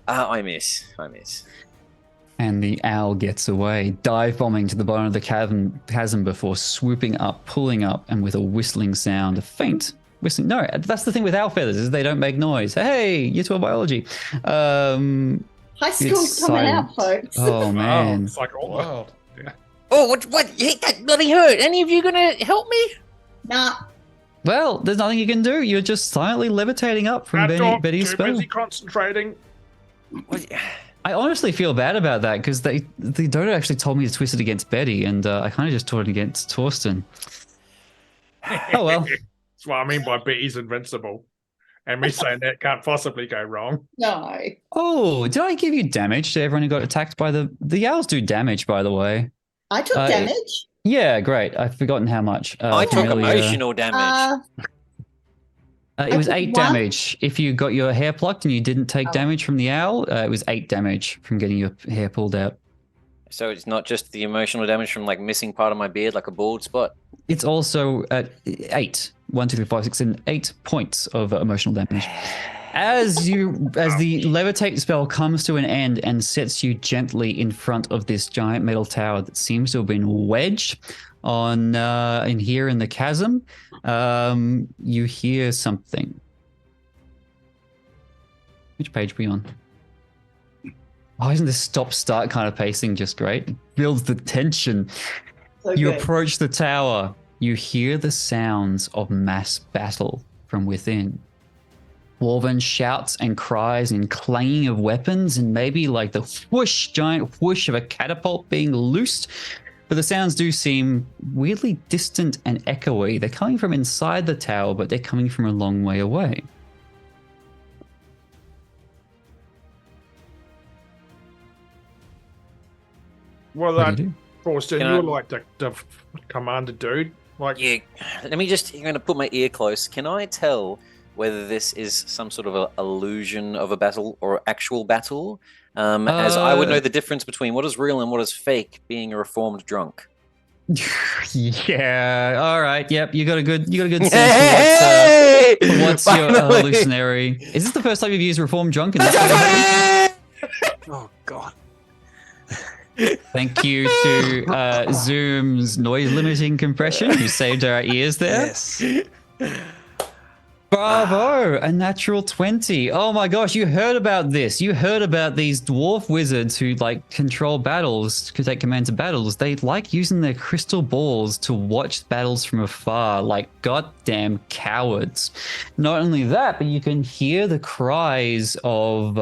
I miss. And the owl gets away, dive bombing to the bottom of the chasm before swooping up, pulling up, and with a whistling sound, a faint whistling. No, that's the thing with owl feathers, is they don't make noise. Hey, year 12 biology. High school's coming out, folks. Oh, man. It's like all world. Yeah. Oh, what? Hit that bloody hurt. Any of you gonna help me? Nah. Well, there's nothing you can do. You're just silently levitating up from Betty's spell. Too busy concentrating. I honestly feel bad about that because the dodo actually told me to twist it against Betty, and I kind of just taught it against Torsten. Oh well. That's what I mean by Betty's invincible. And me saying that can't possibly go wrong. No. Oh, did I give you damage to everyone who got attacked by the owls? Do damage, by the way. I took damage. Yeah, great. I've forgotten how much. I took emotional damage. It was 8 damage. If you got your hair plucked and you didn't take damage from the owl, it was 8 damage from getting your hair pulled out. So it's not just the emotional damage from like missing part of my beard, like a bald spot? It's also 8. 1, 2, 3, 4, 6, and 8 points of emotional damage. As the levitate spell comes to an end and sets you gently in front of this giant metal tower that seems to have been wedged on in here in the chasm, you hear something. Which page are we on? Oh, isn't this stop-start kind of pacing just great? It builds the tension. So You good. approach the tower. You hear the sounds of mass battle from within. Dwarven shouts and cries and clanging of weapons and maybe like the whoosh, giant whoosh of a catapult being loosed. But the sounds do seem weirdly distant and echoey. They're coming from inside the tower, but they're coming from a long way away. Well, What do you do? Torsten, Can you're I- like the commander dude. Like, Yeah, let me just. You're going to put my ear close. Can I tell whether this is some sort of a illusion of a battle or actual battle? As I would know the difference between what is real and what is fake, being a reformed drunk. Yeah. All right. Yep. You got a good sense for what's your Finally! hallucinatory. Is this the first time you've used reform drunk? In this Oh God. Thank you to Zoom's noise limiting compression, who saved our ears there. Yes. Bravo! A natural 20. Oh my gosh, you heard about this. You heard about these dwarf wizards who like control battles, who take command of battles. They like using their crystal balls to watch battles from afar, like goddamn cowards. Not only that, but you can hear the cries of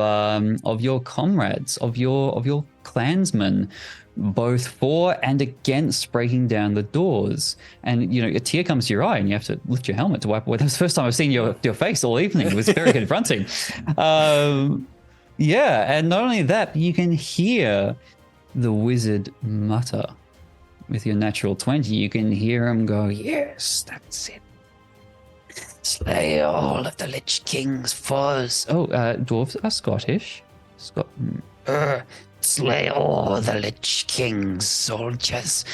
your comrades, of your clansmen, both for and against breaking down the doors. And, you know, a tear comes to your eye and you have to lift your helmet to wipe away. That was the first time I've seen your face all evening. It was very confronting. Yeah, and not only that, but you can hear the wizard mutter. With your natural 20, you can hear him go, Yes, that's it. Slay all of the Lich King's foes. oh, dwarves are Scottish. Slay all the Lich King's soldiers.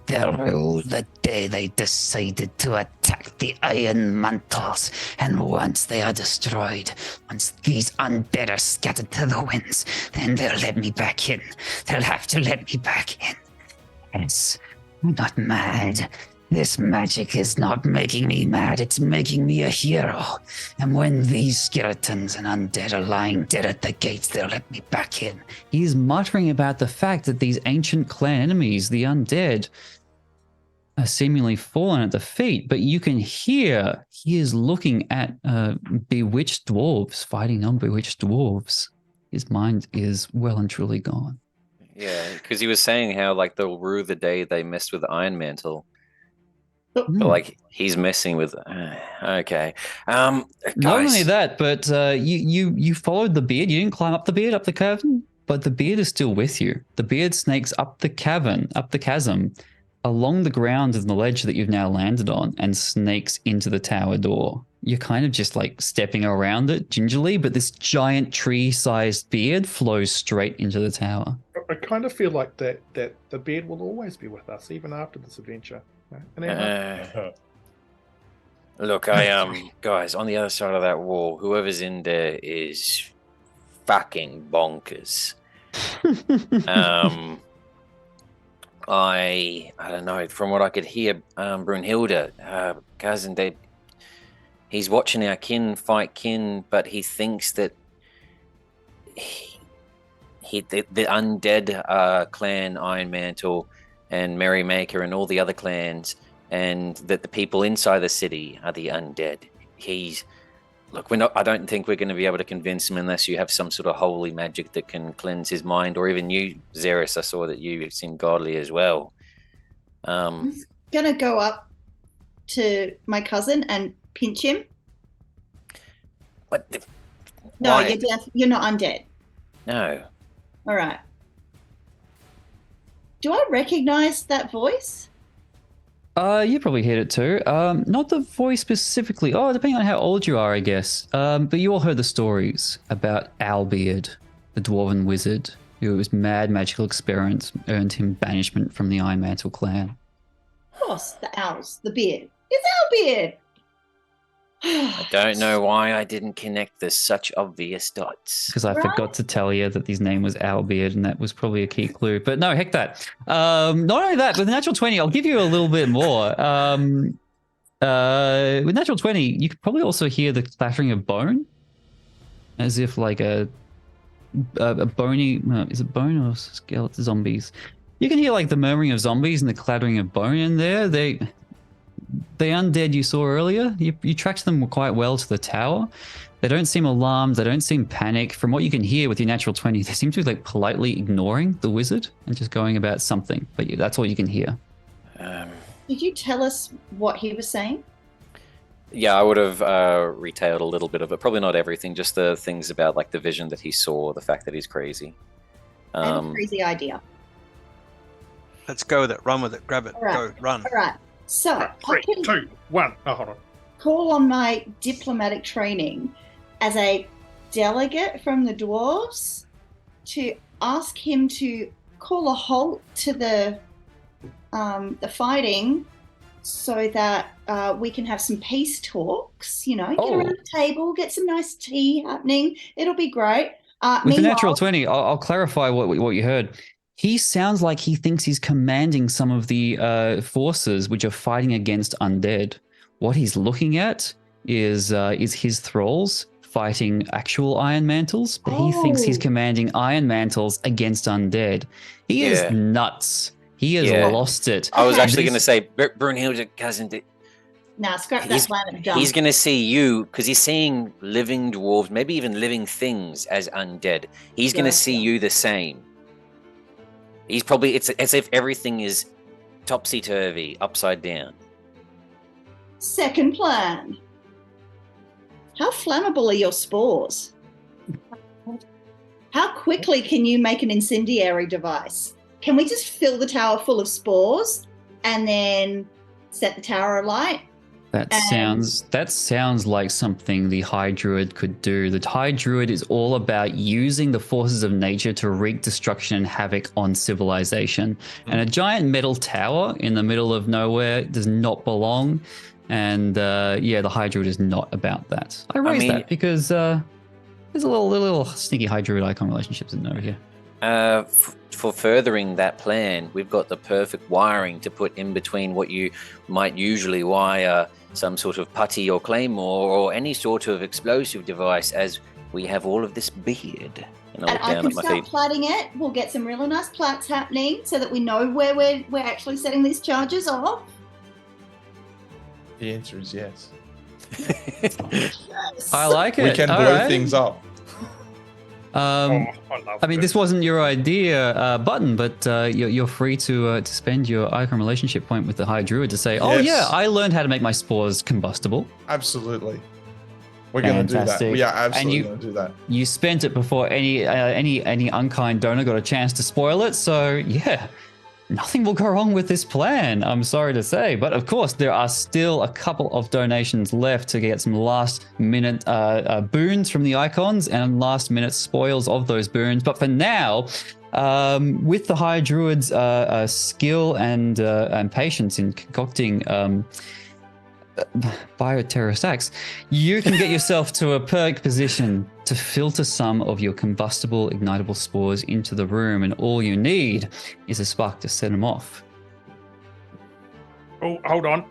They'll rule the day they decided to attack the Iron Mantles. And once they are destroyed, once these undead are scattered to the winds, then they'll let me back in. They'll have to let me back in. Yes, I'm not mad. This magic is not making me mad, it's making me a hero. And when these skeletons and undead are lying dead at the gates, they'll let me back in. He's muttering about the fact that these ancient clan enemies, the undead, are seemingly fallen at the feet, but you can hear he is looking at bewitched dwarves, fighting on bewitched dwarves. His mind is well and truly gone. Yeah, because he was saying how like they'll rue the day they messed with the Iron Mantle. But like he's messing with. Okay. Not Guys, only that, but you followed the beard. You didn't climb up the beard, up the cavern, but the beard is still with you. The beard snakes up the cavern, up the chasm, along the ground of the ledge that you've now landed on, and snakes into the tower door. You're kind of just like stepping around it gingerly, but this giant tree-sized beard flows straight into the tower. I kind of feel like that the beard will always be with us, even after this adventure. Look, guys, on the other side of that wall, whoever's in there is fucking bonkers. I don't know. From what I could hear, Brunhilde, cousin, he's watching our kin fight kin, but he thinks that the undead clan Iron Mantle and Merrymaker and all the other clans, and that the people inside the city are the undead. I don't think we're going to be able to convince him unless you have some sort of holy magic that can cleanse his mind, or even you, Zerys. I saw that you seem godly as well. I'm gonna go up to my cousin and pinch him. What the? No, Why? you're not undead. No. All right. Do I recognize that voice? You probably heard it too. Not the voice specifically. Oh, depending on how old you are, I guess. But you all heard the stories about Owlbeard, the dwarven wizard, whose mad magical experiment earned him banishment from the Iron Mantle clan. Of course, the owls, the beard. It's Owlbeard. I don't know why I didn't connect the such obvious dots. Because I Right. forgot to tell you that his name was Owlbeard, and that was probably a key clue. But no, heck that. Not only that, with the natural 20, I'll give you a little bit more. With natural 20, you could probably also hear the clattering of bone, as if like a bony. Is it bone or skeleton zombies? You can hear like the murmuring of zombies and the clattering of bone in there. The undead you saw earlier, you tracked them quite well to the tower. They don't seem alarmed. They don't seem panicked. From what you can hear with your natural 20, they seem to be like politely ignoring the wizard and just going about something. But that's all you can hear. Did you tell us what he was saying? Yeah, I would have retailed a little bit of it. Probably not everything, just the things about like the vision that he saw, the fact that he's crazy. I have a crazy idea. Let's go with it. Run with it. Grab it. All right. Go. Run. All right. So I 3, can 2, 1. Oh, hold on. call on my diplomatic training as a delegate from the dwarves to ask him to call a halt to the fighting so that we can have some peace talks, get around the table, get some nice tea happening. It'll be great. With the natural 20, I'll clarify what you heard. He sounds like he thinks he's commanding some of the forces which are fighting against undead. What he's looking at is his thralls fighting actual Iron Mantles, but he thinks he's commanding Iron Mantles against undead. He is nuts. He has lost it. I was actually going to say, Brunhilde doesn't. Nah, scrap that planet. Done. He's going to see you because he's seeing living dwarves, maybe even living things as undead. He's going to see you the same. He's probably, it's as if everything is topsy-turvy, upside down. Second plan. How flammable are your spores? How quickly can you make an incendiary device? Can we just fill the tower full of spores and then set the tower alight? That sounds like something the High Druid could do. The High Druid is all about using the forces of nature to wreak destruction and havoc on civilization. And a giant metal tower in the middle of nowhere does not belong. And the High Druid is not about that. I raised that because there's a little sneaky High Druid icon relationships in over here. For furthering that plan, we've got the perfect wiring to put in between what you might usually wire some sort of putty or claymore or any sort of explosive device, as we have all of this beard. And I can start plaiting it. We'll get some really nice plaits happening so that we know where we're actually setting these charges off. The answer is yes. Yes. I like it. We can blow things up. I mean, this wasn't your idea, Button, but you're free to spend your icon relationship point with the High Druid to say, "Oh yeah, I learned how to make my spores combustible." Absolutely, we're going to do that. We are absolutely going to do that. You spent it before any unkind donor got a chance to spoil it. So yeah, nothing will go wrong with this plan, I'm sorry to say. But of course, there are still a couple of donations left to get some last-minute boons from the icons and last-minute spoils of those boons. But for now, with the High Druid's skill and patience in concocting bioterror stacks, you can get yourself to a perfect position to filter some of your combustible ignitable spores into the room, and all you need is a spark to set them off. Oh, hold on.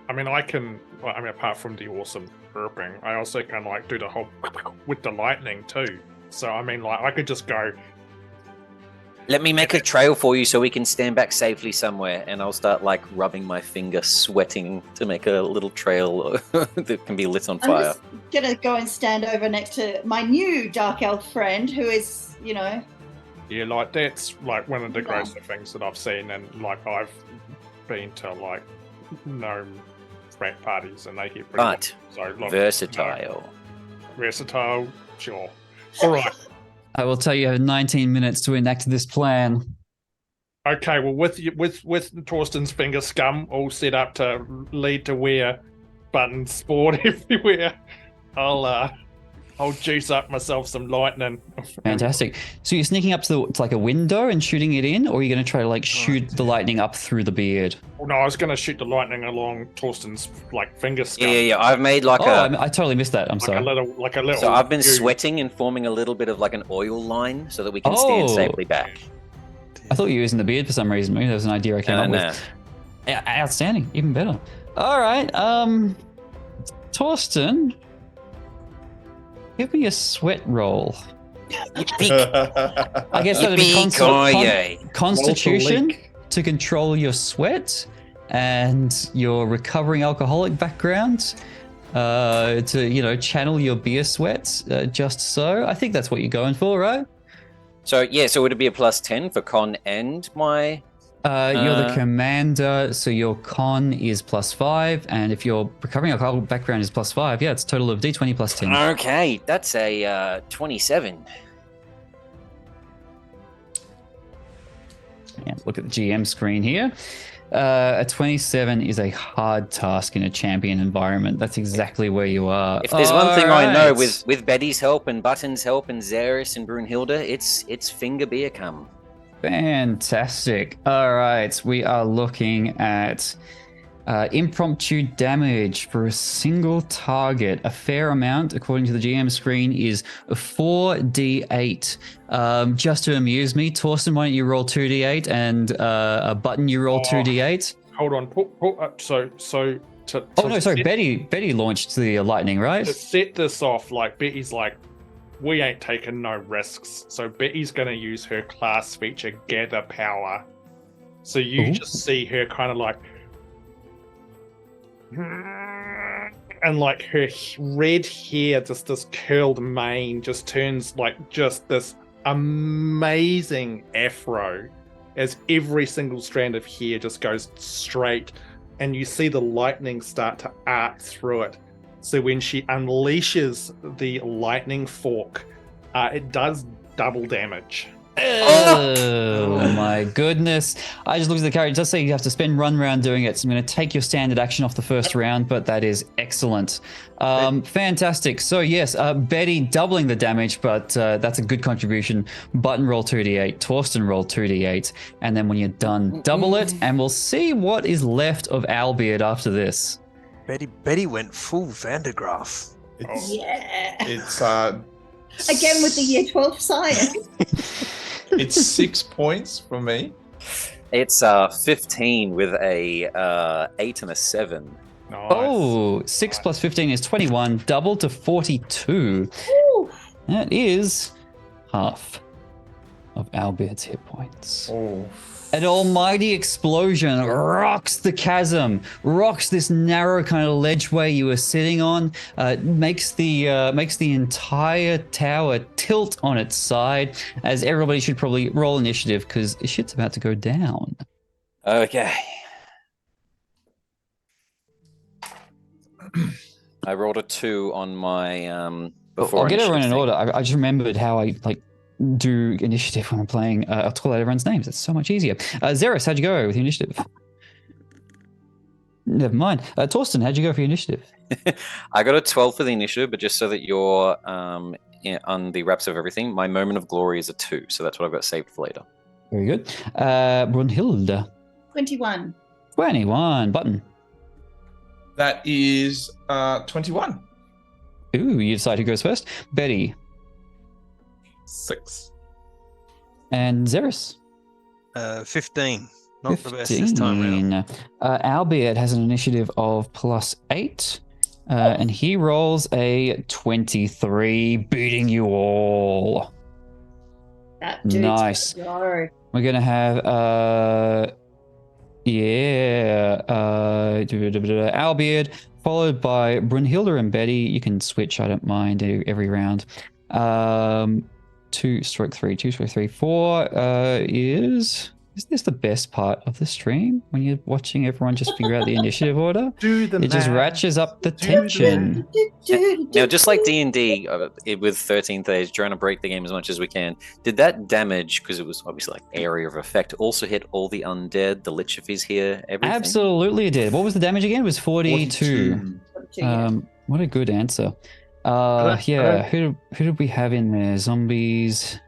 I mean, apart from the awesome burping, I also can do the whole with the lightning too. So I mean, I could just go. Let me make a trail for you so we can stand back safely somewhere, and I'll start rubbing my finger, sweating to make a little trail that can be lit on fire. I'm just gonna go and stand over next to my new dark elf friend, who is, Yeah, that's one of the grosser things that I've seen, and I've been to gnome frat parties, and they get pretty. But versatile. Versatile, sure. All right. I will tell you have 19 minutes to enact this plan. Okay, well, with Torsten's finger scum all set up to lead to where Buttons spawned everywhere, I'll juice up myself some lightning. Fantastic. So you're sneaking up to a window and shooting it in, or are you going to try to shoot the lightning up through the beard? Well, no, I was going to shoot the lightning along Torsten's finger scum. Yeah. I've made I totally missed that. I'm sorry. A little. So I've been sweating and forming a little bit of an oil line so that we can stand safely back. I thought you were using the beard for some reason. Maybe that was an idea I came up with. Yeah, outstanding. Even better. All right. Torsten, give me a sweat roll. I guess that'd be Constitution to control your sweat and your recovering alcoholic background to channel your beer sweat just so. I think that's what you're going for, right? So would it be a +10 for con and my? You're the commander, so your con is +5, and if your recovering alcoholic background is +5, it's a total of D20 +10. Okay, that's a 27. Can't look at the GM screen here. A 27 is a hard task in a champion environment. That's exactly where you are. If there's one thing I know Alright. with Betty's help and Button's help and Zerys and Brunhilde, it's finger beer come. Fantastic. All right, we are looking at impromptu damage for a single target. A fair amount, according to the GM screen, is 4d8. Just to amuse me, Torsten, why don't you roll 2d8, and a Button, you roll 2d8. Hold on. Betty launched the lightning, right? To set this off, like Betty's like, we ain't taking no risks. So Betty's going to use her class feature, Gather Power. So you just see her kind of like, and like her red hair, just this curled mane, just turns like just this amazing afro as every single strand of hair just goes straight, and you see the lightning start to arc through it. So when she unleashes the lightning fork, it does double damage. Oh my goodness. I just looked at the character. It does say you have to spend one round doing it. So I'm going to take your standard action off the first round, but that is excellent. Fantastic. So yes, Betty doubling the damage, but that's a good contribution. Button roll 2d8, Torsten roll 2d8, and then when you're done, double it, and we'll see what is left of Albeard after this. Betty went full Vandergraaf. It's Again with the year 12 science. it's 6 points for me. It's 15 with a 8 and a 7. Nice. Oh, 6 plus 15 is 21, double to 42. Ooh. That is half of Albeard's hit points. Oh, An almighty explosion rocks the chasm, rocks this narrow kind of ledgeway you were sitting on, makes the entire tower tilt on its side, as everybody should probably roll initiative because shit's about to go down. Okay. I rolled a 2 on my before. I'll get everyone in initiative order. I just remembered how I do initiative when I'm playing. I'll call out everyone's names. It's so much easier. Zerys, how'd you go with your initiative? Never mind. Torsten, how'd you go for your initiative? I got a 12 for the initiative, but just so that you're on the wraps of everything, my moment of glory is a 2, so that's what I've got saved for later. Very good. Brunhilde. 21. 21. Button. that is 21. Ooh, you decide who goes first. Betty. 6. And Zerys. 15. Not the best this time around. Albeard has an initiative of +8. And he rolls a 23, beating you all. That dude's Nice. go. We're going to have, Albeard, followed by Brunhilde and Betty. You can switch, I don't mind, every round. 2/3, 2/3, 4 Isn't this the best part of the stream? When you're watching everyone just figure out the initiative order? It just ratchets up the tension. Now, just like D&D with 13th Age, trying to break the game as much as we can, did that damage, because it was obviously like area of effect, also hit all the undead, the Lich if he's here, everything? Absolutely it did. What was the damage again? It was 42. What a good answer. Who did we have in there? Zombies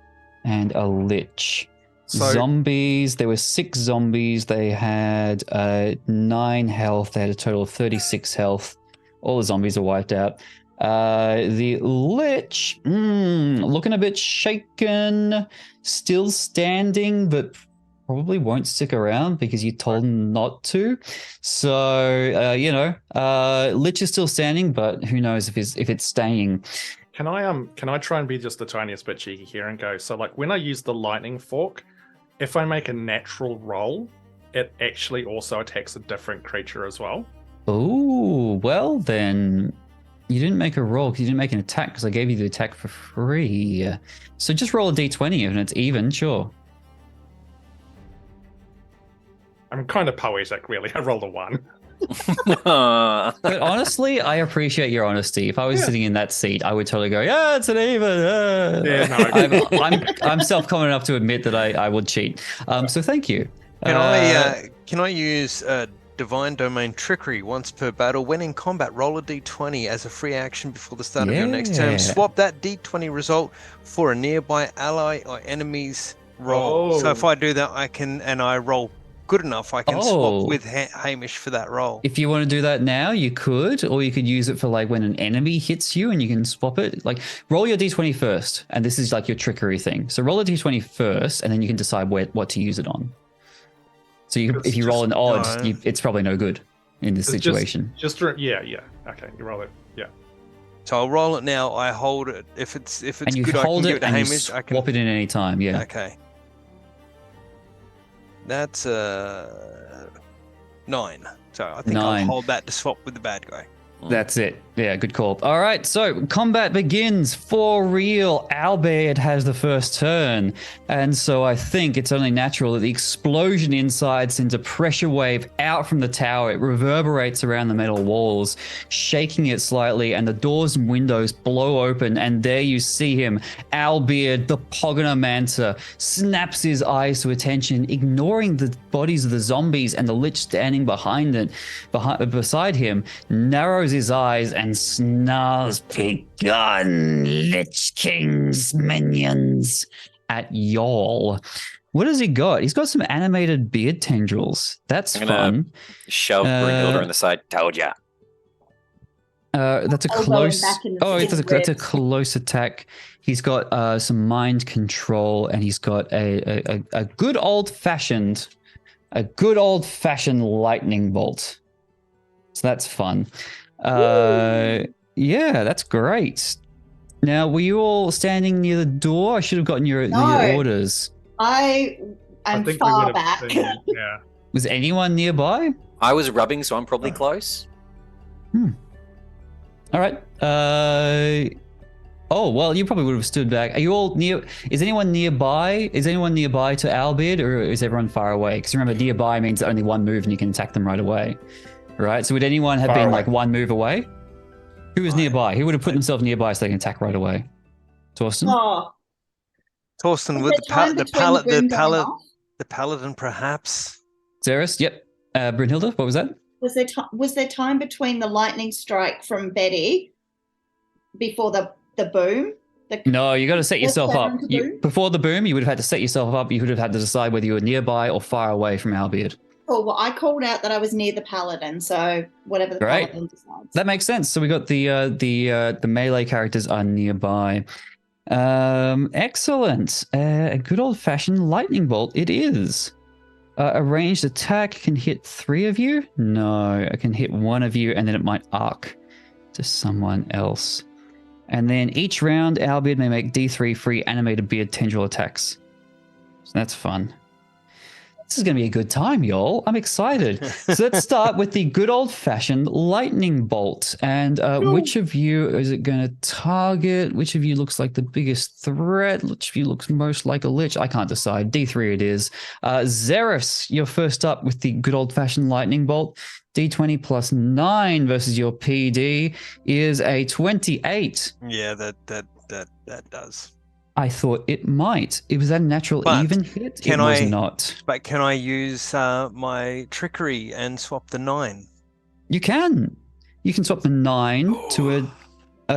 and a Lich. Zombies, there were 6 zombies. They had 9 health. They had a total of 36 health. All the zombies are wiped out. The Lich, looking a bit shaken, still standing, but probably won't stick around because you told him not to. So, Lich is still standing, but who knows if it's staying. Can I try and be just the tiniest bit cheeky here and go, so like when I use the lightning fork, if I make a natural roll, it actually also attacks a different creature as well? Oh, well then, you didn't make a roll because you didn't make an attack because I gave you the attack for free. So just roll a d20 and it's even, sure. I'm kind of poetic, really. I rolled a 1. But honestly, I appreciate your honesty. If I was sitting in that seat, I would totally go, "Yeah, it's an even." Yeah, no. I'm self-confident enough to admit that I would cheat. So thank you. Can I use Divine Domain Trickery once per battle? When in combat, roll a d20 as a free action before the start of your next Yeah. turn. Swap that d20 result for a nearby ally or enemy's roll. So if I do that, I roll good enough, I can swap with Hamish for that roll. If you want to do that now, you could, or you could use it for like when an enemy hits you and you can swap it. Like roll your d20 first, and this is like your trickery thing. So roll a d20 first, and then you can decide what to use it on. So if you roll an odd, it's probably no good in this situation. Yeah. Okay, you roll it. Yeah. So I'll roll it now. I hold it. If it's and you good, hold I can give it it to and Hamish. you I can swap it in any time. Yeah. Okay. That's 9. So I think 9. I'll hold that to swap with the bad guy. That's it. Yeah, good call. All right, so combat begins for real. Albert has the first turn, and so I think it's only natural that the explosion inside sends a pressure wave out from the tower. It reverberates around the metal walls, shaking it slightly, and the doors and windows blow open, and there you see him, Albert, the Pogonomancer, snaps his eyes to attention, ignoring the bodies of the zombies and the lich standing beside him, narrows his eyes and snarls, "Begone, Lich King's minions," at y'all. What has he got? He's got some animated beard tendrils. That's fun. Shove Brunhilde in the side. Told ya. That's a close. That's a close attack. He's got some mind control, and he's got a good old fashioned lightning bolt. So that's fun. Yeah, that's great. Now, were you all standing near the door? I should have gotten your orders. I am far back. Yeah. Was anyone nearby? I was rubbing, so I'm probably close. All right. Oh, well, you probably would have stood back. Are you all near? Is anyone nearby? Is anyone nearby to Albert, or is everyone far away? Because remember, nearby means only one move and you can attack them right away. Right? So would anyone have been like one move away? Who was nearby? Who would have put themselves nearby so they can attack right away? Torsten? Oh. Torsten with the paladin, perhaps. Zerys? Yep. Brunhilde, what was that? Was there time between the lightning strike from Betty before the boom? No, you got to set yourself up. Before the boom, you would have had to set yourself up. You would have had to decide whether you were nearby or far away from Albert. Oh, well, I called out that I was near the paladin, so whatever the paladin decides. That makes sense. So we got the melee characters are nearby. Excellent. A good old-fashioned lightning bolt it is. A ranged attack can hit 3 of you? No, it can hit 1 of you, and then it might arc to someone else. And then each round, Albert may make D3 free animated beard tendril attacks. So that's fun. This is going to be a good time, y'all. I'm excited. So let's start with the good old-fashioned lightning bolt. And which of you is it going to target? Which of you looks like the biggest threat? Which of you looks most like a lich? I can't decide. D3 it is. Zerys, you're first up with the good old-fashioned lightning bolt. D20 plus 9 versus your PD is a 28. Yeah, that does. I thought it might. It was that a natural even hit? It was not. But can I use my trickery and swap the 9? You can. You can swap the 9 to a...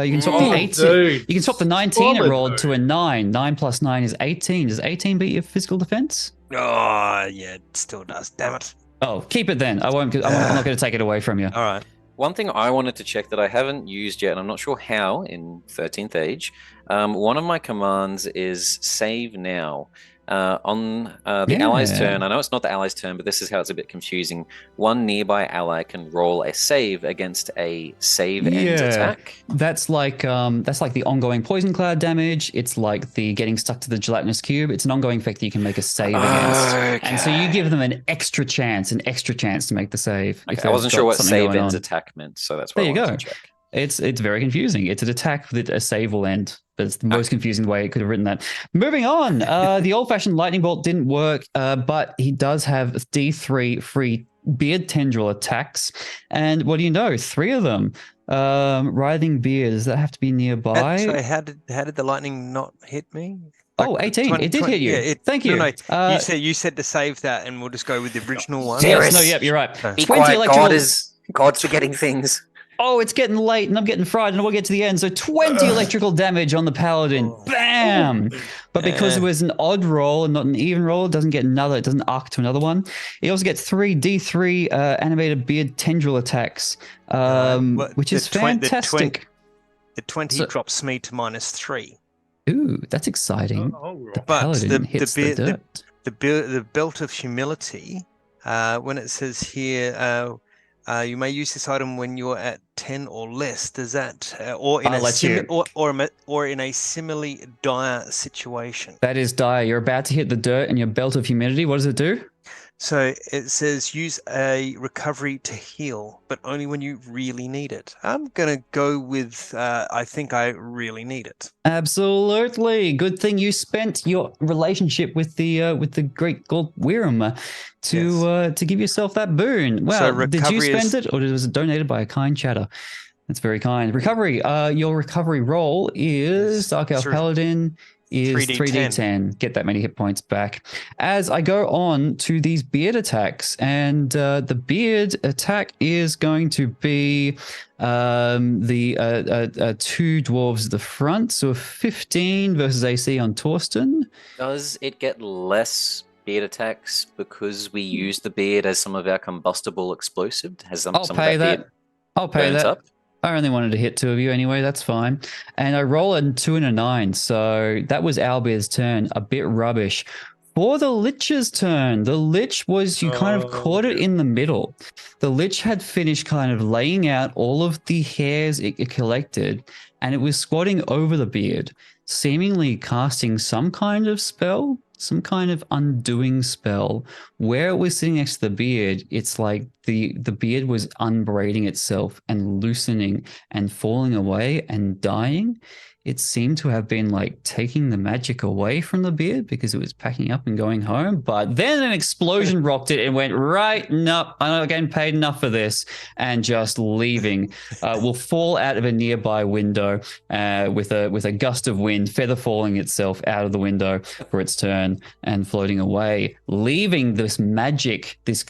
you can swap the 18. Dude. You can swap the 19 it rolled to a 9. 9 plus 9 is 18. Does 18 beat your physical defense? Oh, yeah, it still does. Damn it. Oh, keep it then. I'm not going to take it away from you. All right. One thing I wanted to check that I haven't used yet, and I'm not sure how in 13th Age, one of my commands is save now. On the ally's turn, I know it's not the ally's turn, but this is how it's a bit confusing. One nearby ally can roll a save against a save end attack. That's like the ongoing poison cloud damage. It's like the getting stuck to the gelatinous cube. It's an ongoing effect that you can make a save against. And so you give them an extra chance to make the save. Okay, I wasn't sure what save ends attack meant, so that's why I wanted to check. It's very confusing. It's an attack that a save will end, but it's the most confusing way it could have written that. Moving on, the old-fashioned lightning bolt didn't work, but he does have D3 free beard tendril attacks. And what do you know? 3 of them. Writhing beard, does that have to be nearby? Sorry, how did the lightning not hit me? Oh, 18. It did hit you. Yeah, Thank you. No, you said to save that, and we'll just go with the original one. Yes, no, yep, you're right. Be 20 quiet, electrical. God's forgetting things. Oh, it's getting late and I'm getting fried and we'll get to the end. So 20 electrical damage on the paladin. Bam! But because it was an odd roll and not an even roll, it doesn't arc to another one. It also gets 3 D3 animated beard tendril attacks, which is fantastic. The 20 drops me to -3. Ooh, that's exciting. The paladin hits the dirt. The belt of humility, when it says here, you may use this item when you're at 10 or less. Does that, or in a similarly dire situation? That is dire. You're about to hit the dirt, and your belt of humidity. What does it do? So it says use a recovery to heal, but only when you really need it. I'm gonna go with I think I really need it. Absolutely. Good thing you spent your relationship with the great god Wyrm to give yourself that boon. Well, So did you recovery spend it, or was it donated by a kind chatter? That's very kind. Recovery. Your recovery roll is Dark Elf Paladin is 3d10. Get that many hit points back. As I go on to these beard attacks, and the beard attack is going to be the 2 dwarves at the front, so a 15 versus AC on Torsten. Does it get less beard attacks because we use the beard as some of our combustible explosive? Has some I'll pay that. I'll pay that. Up? I only wanted to hit 2 of you anyway. That's fine. And I roll a 2 and a 9. So that was Owlbear's turn. A bit rubbish. For the Lich's turn, the Lich was, you kind of caught it in the middle. The Lich had finished kind of laying out all of the hairs it collected, and it was squatting over the beard, seemingly casting some kind of spell, some kind of undoing spell. Where it was sitting next to the beard, it's like the beard was unbraiding itself and loosening and falling away and dying. It seemed to have been like taking the magic away from the beard because it was packing up and going home. But then an explosion rocked it and went, right, nope, I'm not getting paid enough for this, and just leaving. Will fall out of a nearby window with a gust of wind, feather falling itself out of the window for its turn and floating away, leaving this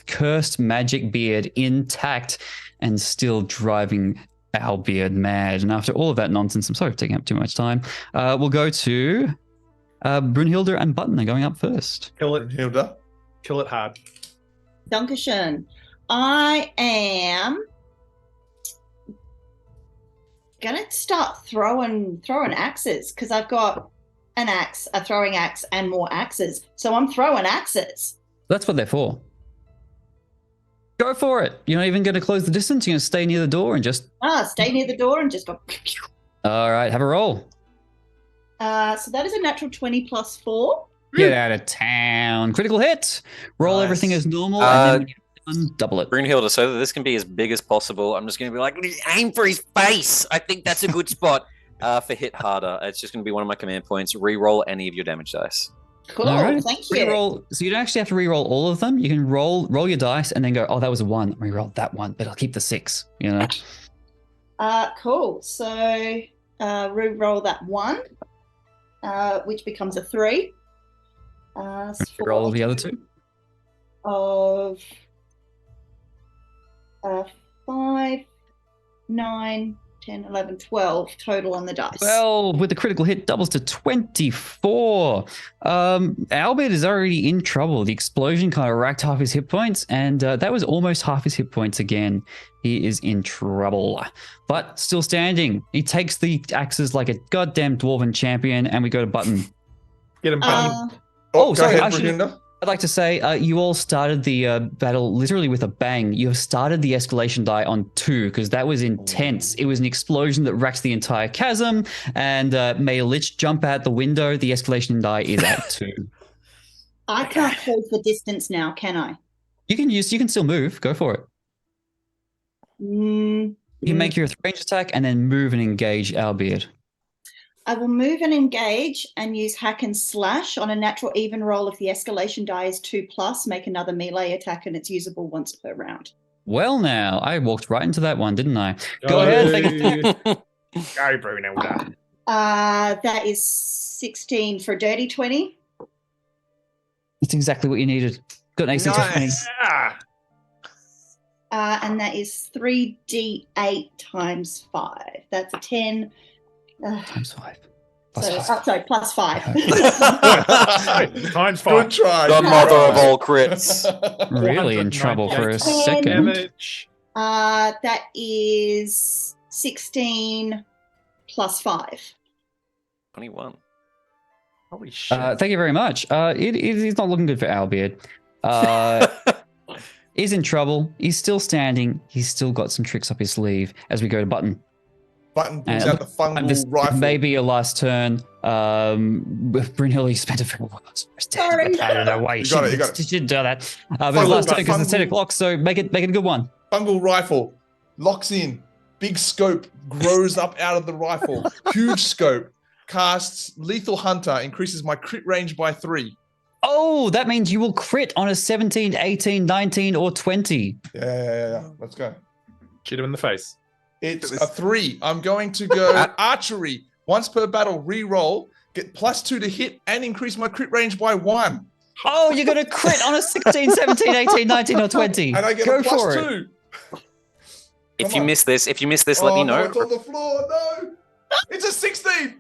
cursed magic beard intact and still driving Owlbeard mad. And after all of that nonsense, I'm sorry for taking up too much time. We'll go to Brunhilde and Button are going up first. Kill it, Hilda. kill it hard. Dankeschön. I am gonna start throwing axes because I've got an axe, a throwing axe, and more axes. So I'm throwing axes. That's what they're for. Go for it. You're not even going to close the distance. You're going to stay near the door and just... Stay near the door and just go... All right, have a roll. So that is a natural 20 plus 4. Get out of town. Critical hit. Roll everything as normal, and then when you're done, double it. Brunhilde, so that this can be as big as possible, I'm just going to be like, aim for his face. I think that's a good spot for hit harder. It's just going to be one of my command points. Reroll any of your damage dice. Cool, thank you. Reroll, so you don't actually have to reroll all of them. You can roll your dice and then go, oh, that was a 1. Reroll that one, but I'll keep the 6. You know. Cool. So reroll that 1, which becomes a 3. Roll the other 2. Of 5, 9, 10, 11, 12 total on the dice. Well, with the critical hit, doubles to 24. Albert is already in trouble. The explosion kind of racked half his hit points, and that was almost half his hit points again. He is in trouble, but still standing. He takes the axes like a goddamn dwarven champion, and we go to Button. Get him, Button. Sorry. Ahead, I'd like to say you all started the battle literally with a bang. You have started the escalation die on 2 because that was intense. It was an explosion that racked the entire chasm, and made a lich jump out the window. The escalation die is at 2. I can't close the distance now, can I? You can still move. Go for it. You make your range attack and then move and engage Albeard. I will move and engage and use hack and slash on a natural even roll. If the escalation die is 2+, make another melee attack and it's usable once per round. Well, now I walked right into that one, didn't I? Go ahead. Go, Brunhilde. That is 16 for a dirty 20. That's exactly what you needed. Got an AC to 20. Yeah. And that is 3d8 times 5. That's a 10. Times 5. Sorry, plus 5. Times 5. Good try. The good mother of try. all crits. Really in trouble for a 498 second. damage. That is 16 plus 5. 21. Holy shit. Thank you very much. It's not looking good for Owlbeard. He's in trouble. He's still standing. He's still got some tricks up his sleeve as we go to Button. Button pulls And out the fungal this rifle. may be your last turn. Brunhilde, you spent a very while. Sorry. I don't know why You got it, you got it. you shouldn't do that. But his last turn because it's 10 o'clock, so make it a good one. Fungal rifle locks in. Big scope grows up out of the rifle. Huge scope. Casts Lethal Hunter. Increases my crit range by 3. Oh, that means you will crit on a 17, 18, 19, or 20. Yeah. Let's go. Shoot him in the face. It's a 3. I'm going to go archery. Once per battle, re-roll, get +2 to hit, and increase my crit range by 1. Oh, you're going to crit on a 16, 17, 18, 19, or 20. And I get Go a for it. +2. If Come you on. miss this, let me No, know. it's on the floor. No. It's a 16.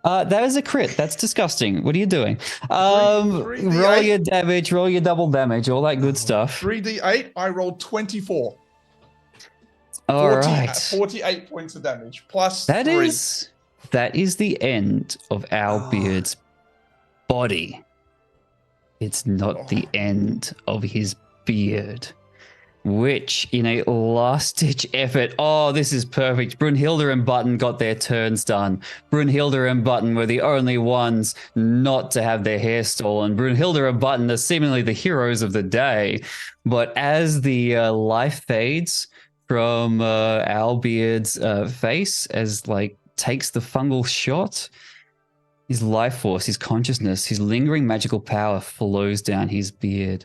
That is a crit. That's disgusting. What are you doing? Three Roll D8. your damage, roll your double damage, all that good stuff. 3d8. I rolled 24. All 40 right. 48 points of damage. Plus That 3. is the end of Owlbeard's body. It's not the end of his beard. Which, in a last-ditch effort, this is perfect. Brunhilde and Button got their turns done. Brunhilde and Button were the only ones not to have their hair stolen. Brunhilde and Button are seemingly the heroes of the day. But as the life fades from Owlbeard's face, as takes the fungal shot, his life force, his consciousness, his lingering magical power flows down his beard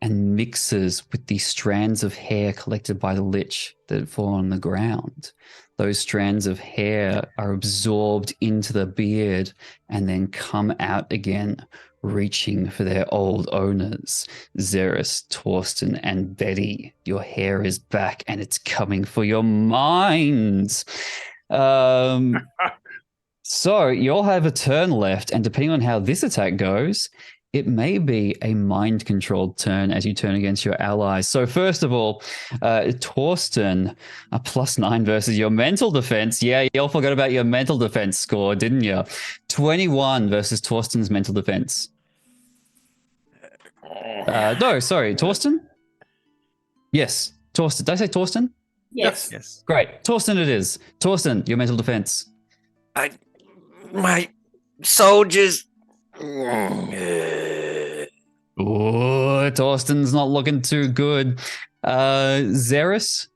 and mixes with the strands of hair collected by the lich that fall on the ground. Those strands of hair are absorbed into the beard and then come out again, reaching for their old owners. Zerys, Torsten, and Betty, your hair is back and it's coming for your minds. So you'll have a turn left, and depending on how this attack goes, it may be a mind-controlled turn as you turn against your allies. So first of all, Torsten, a +9 versus your mental defense. Yeah, you all forgot about your mental defense score, didn't you? 21 versus Torsten's mental defense. No, sorry, Torsten? Yes, Torsten. Did I say Torsten? Yes. Great. Torsten it is. Torsten, your mental defense. My soldiers. Oh, Torsten's not looking too good. Zerys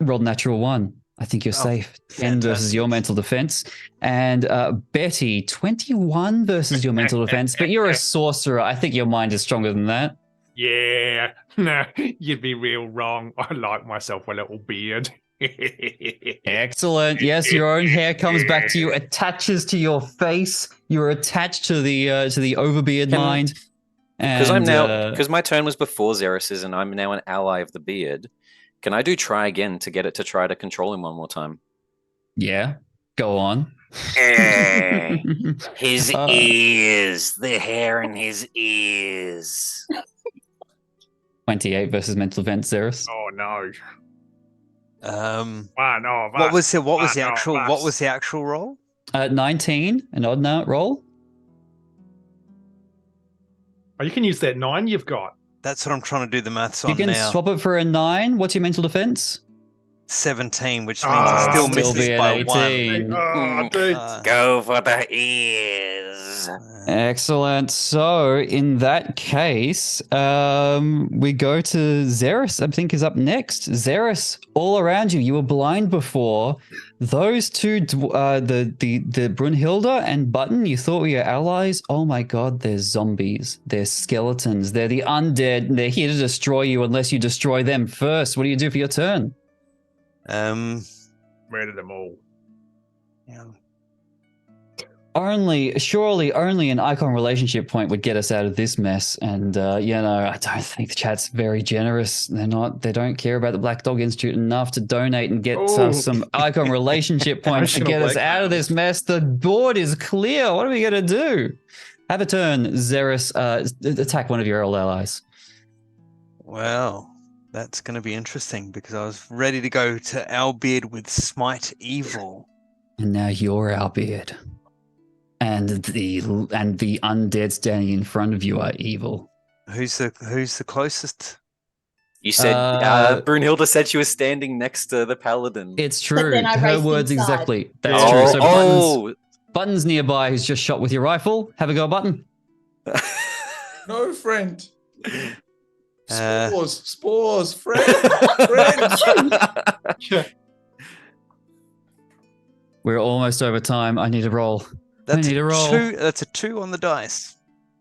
rolled natural 1. I think you're safe. 10 versus your mental defense. And Betty, 21 versus your mental defense. But you're a sorcerer. I think your mind is stronger than that. Yeah. No, you'd be real wrong. I like myself a little beard. Excellent. Yes, your own hair comes back to you, attaches to your face. You're attached to the overbeard mind. Because my turn was before Zerys's, and I'm now an ally of the beard. Can I do try again to get it to try to control him one more time? Yeah, go on. His ears, the hair in his ears. 28 versus mental defense, Zerys. Oh no. What was the actual roll? 19, an odd note roll. Oh, you can use that 9 you've got. That's what I'm trying to do the maths You on can now. swap it for a 9. What's your mental defense? 17, which means he still still misses be an by 18. Oh, dude. one. Go for the ears. Excellent. So in that case, we go to Zerys, I think is up next. Zerys, all around you. You were blind before. Those two, the Brunhilde and Button, you thought were your allies. Oh my god, they're zombies. They're skeletons. They're the undead. They're here to destroy you unless you destroy them first. What do you do for your turn? Murder them all. Yeah. Surely only an icon relationship point would get us out of this mess. And, I don't think the chat's very generous. They don't care about the Black Dog Institute enough to donate and get us some icon relationship points to get us out of this mess. The board is clear. What are we going to do? Have a turn, Zerys. Attack one of your old allies. Well, that's going to be interesting because I was ready to go to Owlbeard with Smite Evil. And now you're Owlbeard. And the undead standing in front of you are evil. Who's the closest? You said Brunhilde said she was standing next to the paladin. It's true. then I Her raced words inside. exactly. That's true. So oh, Button's nearby who's just shot with your rifle. Have a go, Button. No, friend. Uh, Spores, friend. We're almost over time. I need a roll. That's need a roll. That's a 2 on the dice.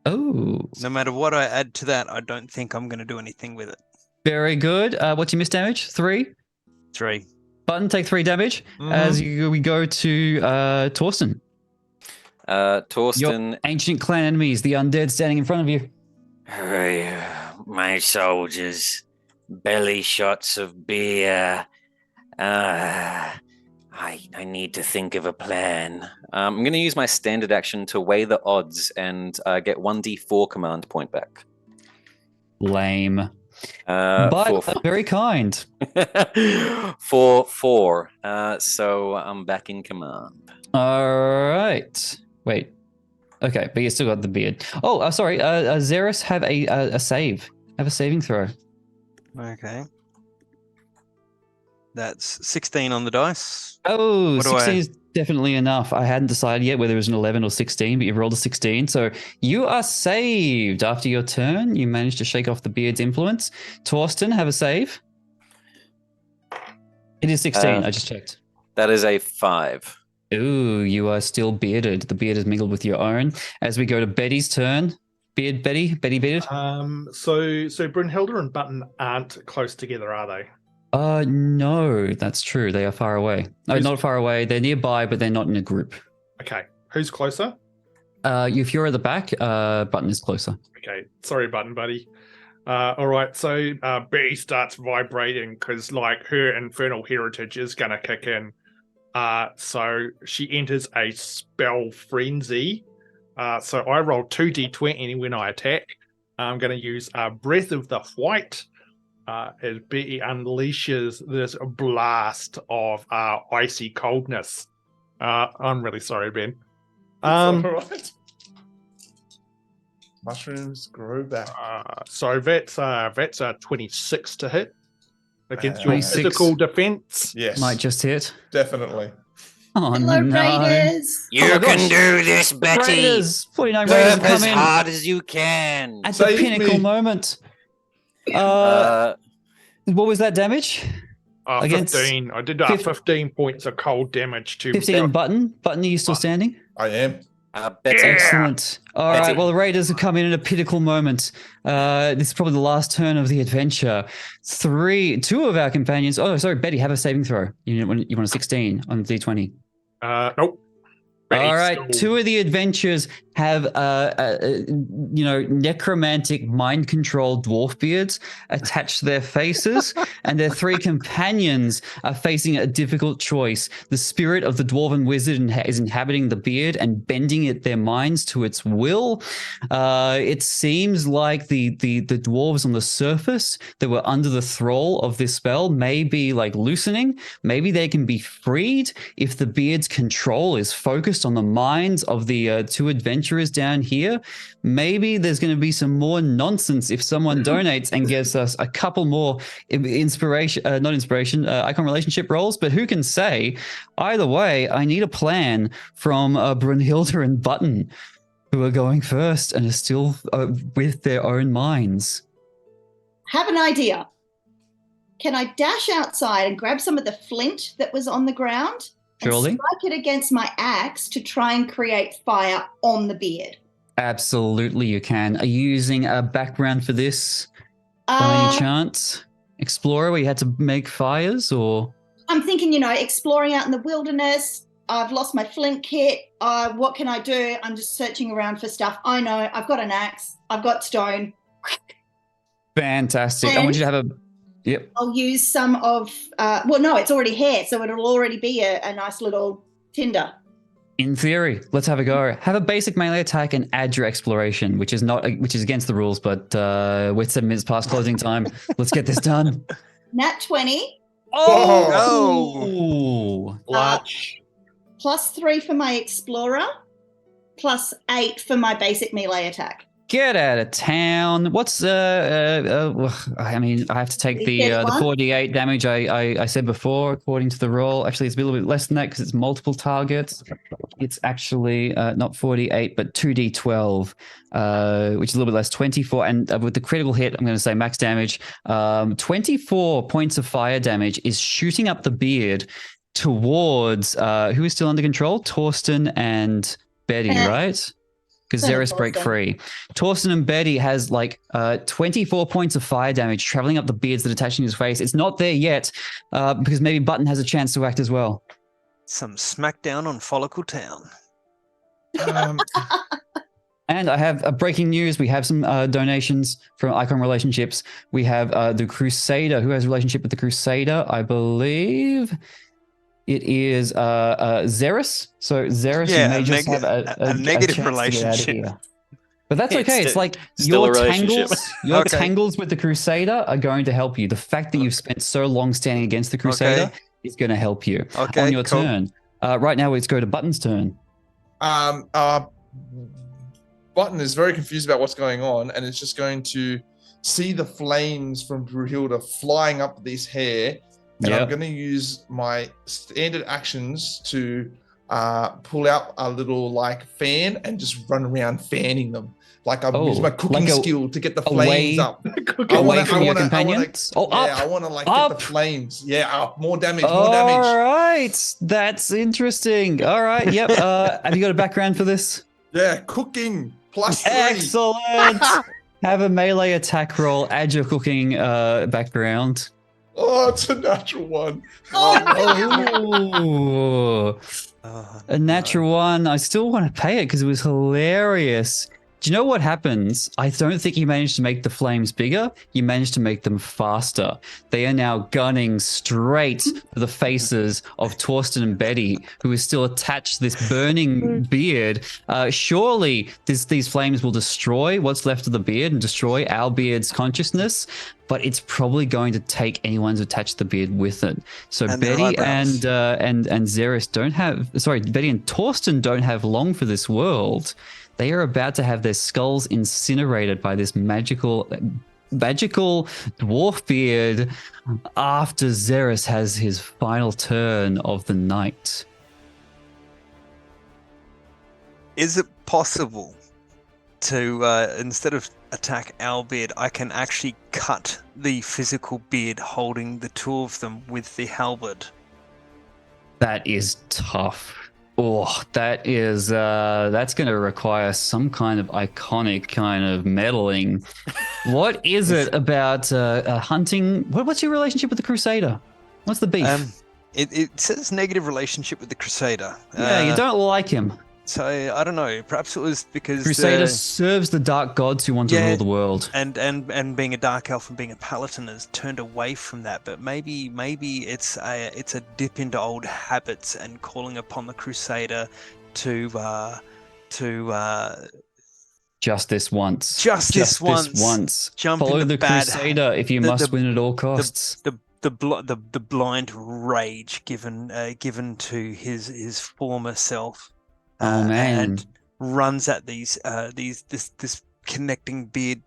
Oh, No matter what I add to that, I don't think I'm going to do anything with it. very good. What's your miss damage? 3. 3. Button, take 3 damage. As we go to Torsten. Torsten. Your ancient clan enemies, the undead standing in front of you. My soldiers, belly shots of beer. I need to think of a plan. I'm going to use my standard action to weigh the odds and get 1d4 command point back. Lame. But very kind. For 4. So I'm back in command. All right. Wait. Okay, but you still got the beard. Oh, sorry. Zerys, have a save. Have a saving throw. Okay. That's 16 on the dice. Oh, What do 16 I- is definitely enough. I hadn't decided yet whether it was an 11 or 16, but you've rolled a 16. So you are saved after your turn. You managed to shake off the beard's influence. Torsten, have a save. It is 16. I just checked. That is a 5. Ooh, you are still bearded. The beard is mingled with your own. As we go to Betty's turn. Betty bearded. So Brunhilde and Button aren't close together, are they? No, that's true. They are far away. No, Who's- not far away. They're nearby, but they're not in a group. Okay. Who's closer? If you're at the back, Button is closer. Okay. Sorry, Button buddy. All right. So Betty starts vibrating because like her infernal heritage is gonna kick in. So she enters a spell frenzy. So I roll 2d20 when I attack. I'm going to use Breath of the White as Betty unleashes this blast of icy coldness. I'm really sorry, Ben. All right. Mushrooms grow back. So that's a 26 to hit against your 26. physical defense. Yes, Might just hit. definitely. Oh, Hello, no. Raiders. You my can gosh. do this, Betty. Raiders, 49 Raiders Work come as in hard as you can. at the Save pinnacle me. moment. Uh, What was that damage? Against 15. I did 15 points of cold damage to 15 on Button. Button, are you still standing? I am. Betty. Yeah. Excellent. All Betty. right. Well, the Raiders have come in at a pinnacle moment. This is probably the last turn of the adventure. Two of our companions. Oh, sorry, Betty, have a saving throw. You want a 16 on the D20. Nope. All right, Still- two of the adventurers have, necromantic mind control dwarf beards attached to their faces, and their 3 companions are facing a difficult choice. The spirit of the dwarven wizard is inhabiting the beard and bending their minds to its will. It seems like the dwarves on the surface that were under the thrall of this spell may be like loosening. Maybe they can be freed if the beard's control is focused on the minds of the 2 adventurers adventurers down here. Maybe there's going to be some more nonsense if someone donates and gives us a couple more icon relationship roles. But who can say? Either way, I need a plan from Brunhilde and Button, who are going first and are still with their own minds. Have an idea. Can I dash outside and grab some of the flint that was on the ground Surely. and strike it against my axe to try and create fire on the beard? Absolutely, you can. Are you using a background for this by any chance? Explorer, where you had to make fires, or? I'm thinking, exploring out in the wilderness. I've lost my flint kit. What can I do? I'm just searching around for stuff. I know. I've got an axe. I've got stone. Fantastic. I want you to have a... Yep. I'll use some of... no, it's already here, so it'll already be a nice little tinder. In theory, let's have a go. Have a basic melee attack and add your exploration, which is against the rules, but we're 7 minutes past closing time. Let's get this done. Nat 20. Oh! Clutch. +3 for my explorer, +8 for my basic melee attack. Get out of town. What's I mean, I have to take the 48 damage I said before according to the roll. Actually, it's a little bit less than that because it's multiple targets. It's actually not 48 but 2d12, which is a little bit less, 24, and with the critical hit, I'm going to say max damage. 24 points of fire damage is shooting up the beard towards who is still under control? Torsten and Betty, right? Because Zerys break free. Torsten and Betty has 24 points of fire damage traveling up the beards that are attaching his face. It's not there yet because maybe Button has a chance to act as well. Some smackdown on Follicle Town. And I have breaking news. We have some donations from Icon Relationships. We have the Crusader. Who has a relationship with the Crusader? I believe it is Zerys. So Zerys, you may just have a negative relationship. But that's okay. It's like your tangles with the Crusader are going to help you. The fact that you've spent so long standing against the Crusader is going to help you on your turn. Right now, let's go to Button's turn. Button is very confused about what's going on, and it's just going to see the flames from Brunhilde flying up this hair. And I'm going to use my standard actions to pull out a little fan and just run around fanning them. I'll use my cooking skill to get the flames up. Away from your companions? I want to get the flames. Yeah, up. More damage, All right. That's interesting. All right. Yep. Have you got a background for this? Yeah, cooking +3. Excellent. Have a melee attack roll. Add your cooking background. Oh, it's a natural one. A natural one. I still want to pay it because it was hilarious. Do you know what happens? I don't think you managed to make the flames bigger. You managed to make them faster. They are now gunning straight for the faces of Torsten and Betty, who is still attached to this burning beard. Surely these flames will destroy what's left of the beard and destroy our beard's consciousness, but it's probably going to take anyone to attach the beard with it. So Betty and Zerys Betty and Torsten don't have long for this world. They are about to have their skulls incinerated by this magical dwarf beard after Zerys has his final turn of the night. Is it possible to, instead of attack our beard, I can actually cut the physical beard holding the two of them with the halberd? That is tough. Oh, that's going to require some kind of iconic kind of meddling. What is it about hunting? What's your relationship with the Crusader? What's the beef? It says negative relationship with the Crusader. Yeah, you don't like him. So I don't know. Perhaps it was because Crusader serves the dark gods who want to rule the world, and being a dark elf and being a paladin has turned away from that. But maybe it's a dip into old habits and calling upon the Crusader to just this once. Just this once. Jump Follow in the Crusader if you must win at all costs. The blind rage given to his former self. Oh man! runs at this connecting beard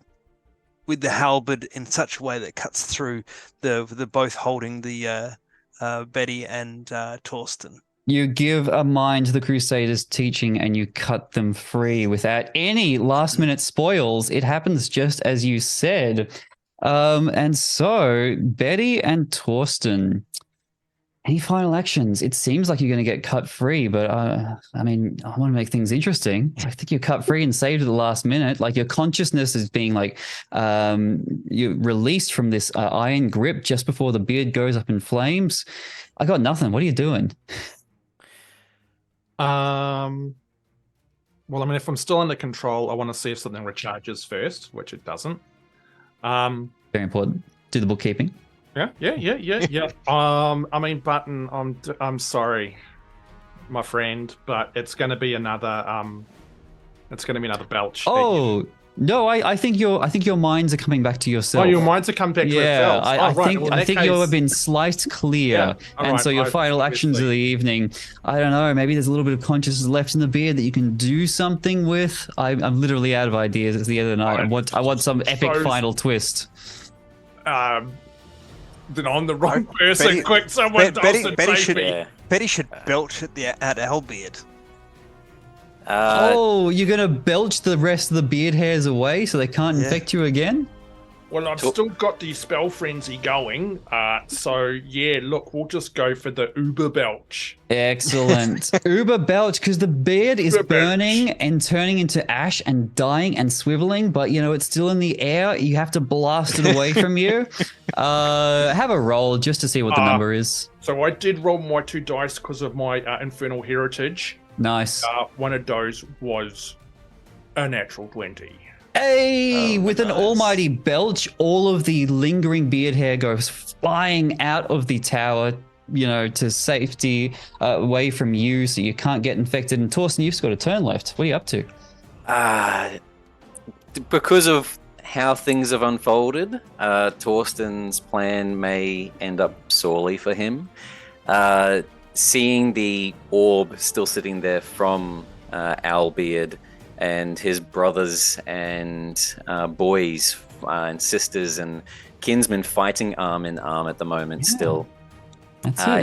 with the halberd in such a way that cuts through the both holding the Betty and Torsten. You give a mind to the Crusaders' teaching and you cut them free without any last-minute spoils. It happens just as you said. And so, Betty and Torsten, any final actions? It seems like you're going to get cut free, but I mean, I want to make things interesting. I think you're cut free and saved at the last minute. Like, your consciousness is being like you're released from this iron grip just before the beard goes up in flames. I got nothing. What are you doing? Well, I mean, if I'm still under control, I want to see if something recharges first, which it doesn't. Very important. Do the bookkeeping. Yeah. I mean, Button, I'm sorry, my friend, but it's going to be another belch. Oh no, I think your minds are coming back to yourself. Oh, your minds are coming back to yourself. I think you have been sliced clear, and so your final actions of the evening. I don't know. Maybe there's a little bit of consciousness left in the beard that you can do something with. I'm literally out of ideas. It's the end of the night. I want some epic final twist. Then I'm the wrong person. Quick, someone Betty should belch at Albeard. You're gonna belch the rest of the beard hairs away so they can't infect you again? Well, I've still got the spell frenzy going. So yeah, look, we'll just go for the Uber belch. Excellent. Uber belch, because the beard is burning and turning into ash and dying and swiveling, but it's still in the air. You have to blast it away from you. Have a roll just to see what the number is. So I did roll my 2 dice because of my infernal heritage. Nice. One of those was a natural 20. Hey, with an almighty belch, all of the lingering beard hair goes flying out of the tower, to safety, away from you, so you can't get infected. And Torsten, you've just got a turn left. What are you up to? Because of how things have unfolded, Torsten's plan may end up sorely for him. Seeing the orb still sitting there from Owlbeard and his brothers and boys and sisters and kinsmen fighting arm in arm at the moment still.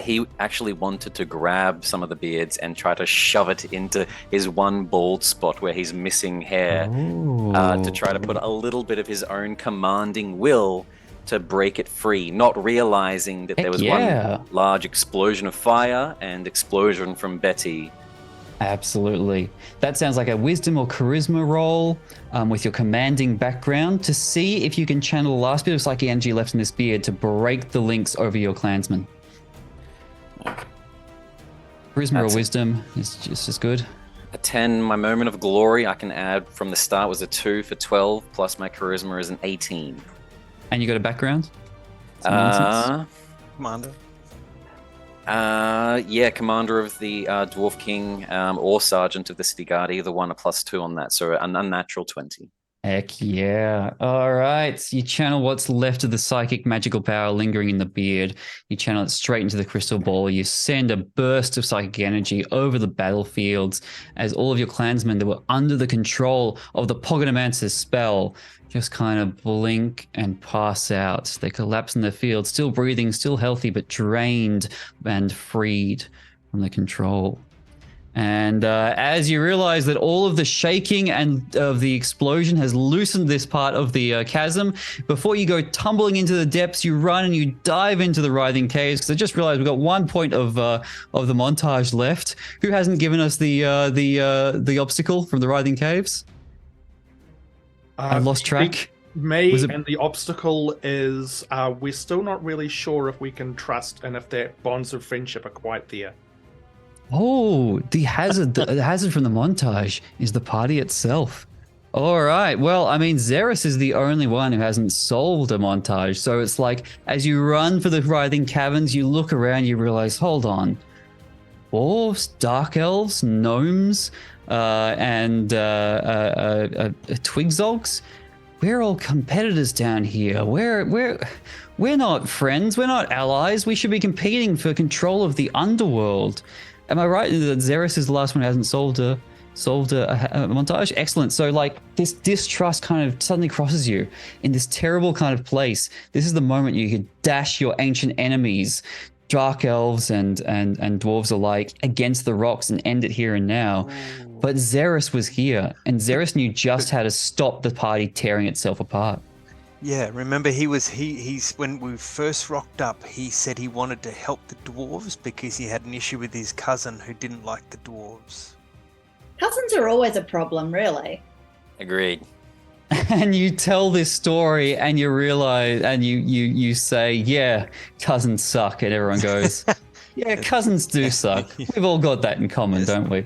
He actually wanted to grab some of the beards and try to shove it into his one bald spot where he's missing hair to try to put a little bit of his own commanding will to break it free, not realizing that there was one large explosion of fire and explosion from Betty. Absolutely. That sounds like a wisdom or charisma roll with your commanding background to see if you can channel the last bit of psychic energy left in this beard to break the links over your clansmen. Charisma or wisdom is just as good. A 10, my moment of glory I can add from the start was a 2 for 12, plus my charisma is an 18. And you got a background? Commander. Commander of the Dwarf King or Sergeant of the City Guard, either one, a +2 on that, so an unnatural 20. Heck yeah. All right. You channel what's left of the psychic magical power lingering in the beard. You channel it straight into the crystal ball. You send a burst of psychic energy over the battlefields as all of your clansmen that were under the control of the Pogonomancer's spell just kind of blink and pass out. They collapse in the field, still breathing, still healthy, but drained and freed from the control. And as you realize that all of the shaking and of the explosion has loosened this part of the chasm, before you go tumbling into the depths, you run and you dive into the writhing caves. Because I just realized we've got 1 point of the montage left. Who hasn't given us the obstacle from the writhing caves? I've lost track. And the obstacle is we're still not really sure if we can trust and if their bonds of friendship are quite there. Oh, the hazard from the montage is the party itself. All right. Well, I mean, Zerys is the only one who hasn't solved a montage. So it's like, as you run for the writhing caverns, you look around, you realize, hold on. Dwarves, dark elves, gnomes, and twigzogs. We're all competitors down here. We're not friends. We're not allies. We should be competing for control of the underworld. Am I right that Zerys is the last one who hasn't solved a solved a montage. Excellent. So like this distrust kind of suddenly crosses you in this terrible kind of place. This is the moment you could dash your ancient enemies, dark elves and dwarves alike, against the rocks and end it here and now. But Zerys was here, and Zerys knew just how to stop the party tearing itself apart. Yeah, remember he's when we first rocked up, he said he wanted to help the dwarves because he had an issue with his cousin who didn't like the dwarves. Cousins are always a problem, really. Agreed. And you tell this story and you realize, and you say, yeah, cousins suck. And everyone goes, yeah, cousins do suck. We've all got that in common, Yes. don't we?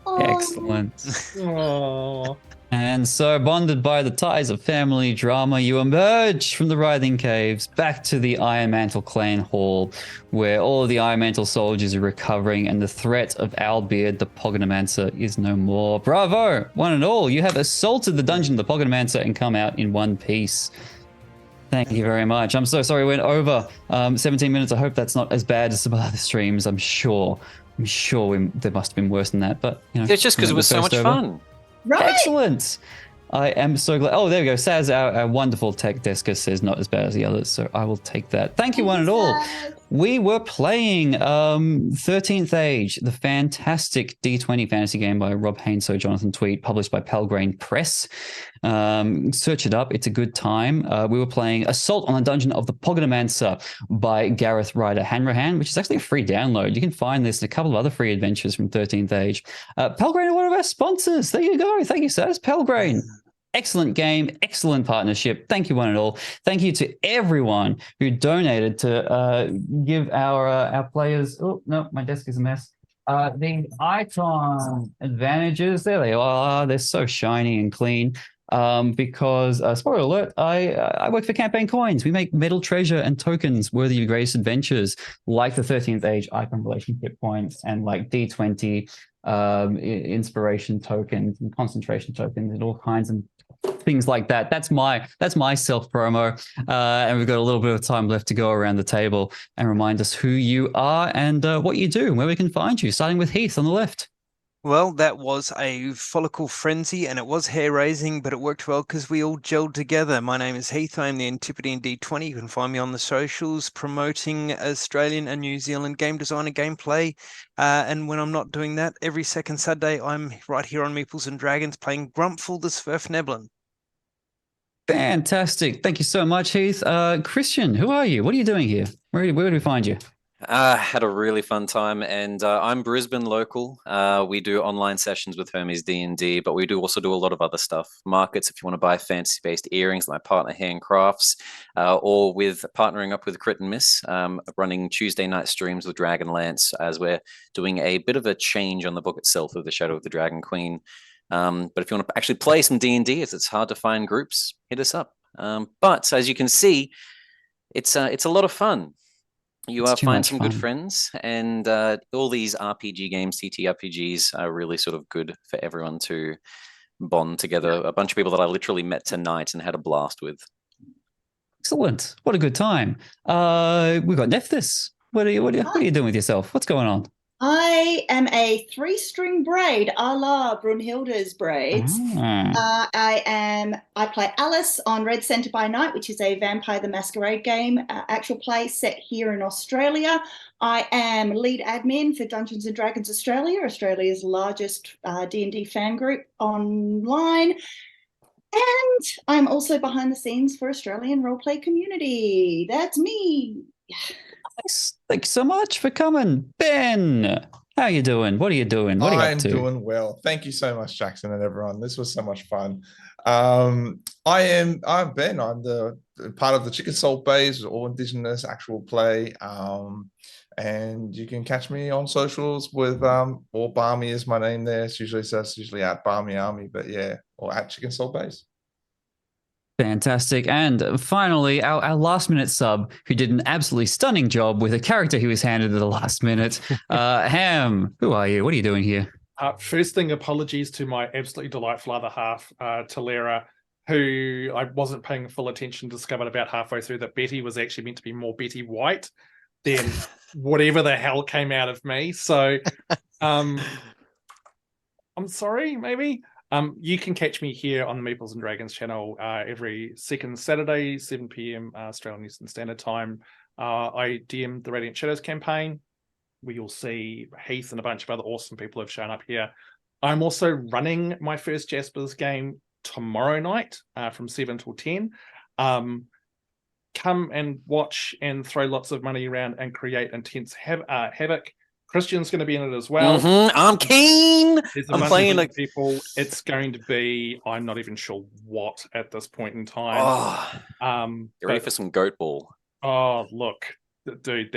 Oh. Excellent. Aww. And so, bonded by the ties of family drama, you emerge from the writhing caves back to the Iron Mantle clan hall, where all of the Iron Mantle soldiers are recovering and the threat of Owlbeard, the Pogonomancer, is no more. Bravo, one and all. You have assaulted the dungeon of the Pogonomancer and come out in one piece. Thank you very much. I'm so sorry we went over 17 minutes. I hope that's not as bad as some other streams. I'm sure there must have been worse than that. But you know, It's just because it was so much fun. Right. Excellent. I am so glad. Oh, there we go. Saz, our wonderful tech desker, says not as bad as the others, so I will take that. Thank you, one and all. We were playing 13th Age, the fantastic D20 fantasy game by Rob Heinsoo, Jonathan Tweet, published by Pelgrane Press. Search it up. It's a good time. We were playing Assault on the Dungeon of the Pogonomancer by Gareth Ryder-Hanrahan, which is actually a free download. You can find this and a couple of other free adventures from 13th Age. Pelgrane are one of our sponsors. There you go. Thank you, Saz. Pelgrane. Excellent game, excellent partnership. Thank you, one and all. Thank you to everyone who donated to give our players. Oh no, my desk is a mess. The icon advantages. There they are. They're so shiny and clean. Because spoiler alert, I work for Campaign Coins. We make metal treasure and tokens worthy of your greatest adventures, like the 13th Age icon relationship points and like D20 inspiration tokens and concentration tokens and all kinds of things like that. That's my self promo, and we've got a little bit of time left to go around the table and remind us who you are and what you do and where we can find you, starting with Heath on the left. Well, that was a follicle frenzy and it was hair raising, but it worked well because we all gelled together. My name is Heath. I'm the Antipodean D20. You can find me on the socials promoting Australian and New Zealand game design and gameplay. And when I'm not doing that, every second Saturday, I'm right here on Meeples and Dragons playing Grumpful the Sverfneblin. Fantastic. Thank you so much, Heath. Christian, who are you? What are you doing here? Where do we find you? Had a really fun time, and I'm Brisbane local. We do online sessions with Hermes D&D, but we do also do a lot of other stuff. Markets, if you want to buy fantasy-based earrings, my partner Handcrafts, or with partnering up with Crit and Miss, running Tuesday night streams with Dragonlance, as we're doing a bit of a change on the book itself of The Shadow of the Dragon Queen. But if you want to actually play some D&D, as it's hard to find groups, hit us up. But as you can see, it's a lot of fun. You find some good friends, and all these RPG games, TTRPGs, are really sort of good for everyone to bond together. A bunch of people that I literally met tonight and had a blast with. Excellent. What a good time. We've got Nephthys. What are you doing with yourself? What's going on? I am a 3-string braid, a la Brunhilde's braids. I play Alice on Red Centre by Night, which is a Vampire the Masquerade game, actual play set here in Australia. I am lead admin for Dungeons and Dragons Australia, Australia's largest D&D fan group online. And I'm also behind the scenes for Australian Roleplay Community. That's me. Nice. Thanks so much for coming. Ben, how are you doing? What are you doing? What are you up to? I'm doing well. Thank you so much, Jackson and everyone. This was so much fun. I'm Ben. I'm the part of the Chicken Salt Bays, all Indigenous actual play. And you can catch me on socials with or Barmy is my name there. It's usually at BarmEArmE, but yeah, or at Chicken Salt Bays. Fantastic. And finally, our last minute sub who did an absolutely stunning job with a character he was handed at the last minute. Ham, who are you? What are you doing here? First thing, apologies to my absolutely delightful other half, Talera, who I wasn't paying full attention, discovered about halfway through that Betty was actually meant to be more Betty White than whatever the hell came out of me. So I'm sorry, maybe. You can catch me here on the Meeples and Dragons channel every second Saturday, 7 p.m. Australian Eastern Standard Time. I DM the Radiant Shadows campaign, where you'll see Heath and a bunch of other awesome people have shown up here. I'm also running my first Jasper's game tomorrow night from 7 till 10. Come and watch and throw lots of money around and create intense havoc. Christian's going to be in it as well. I'm keen. I'm playing people. It's going to be, I'm not even sure what at this point in time. Get ready for some goat ball. Oh, look, dude,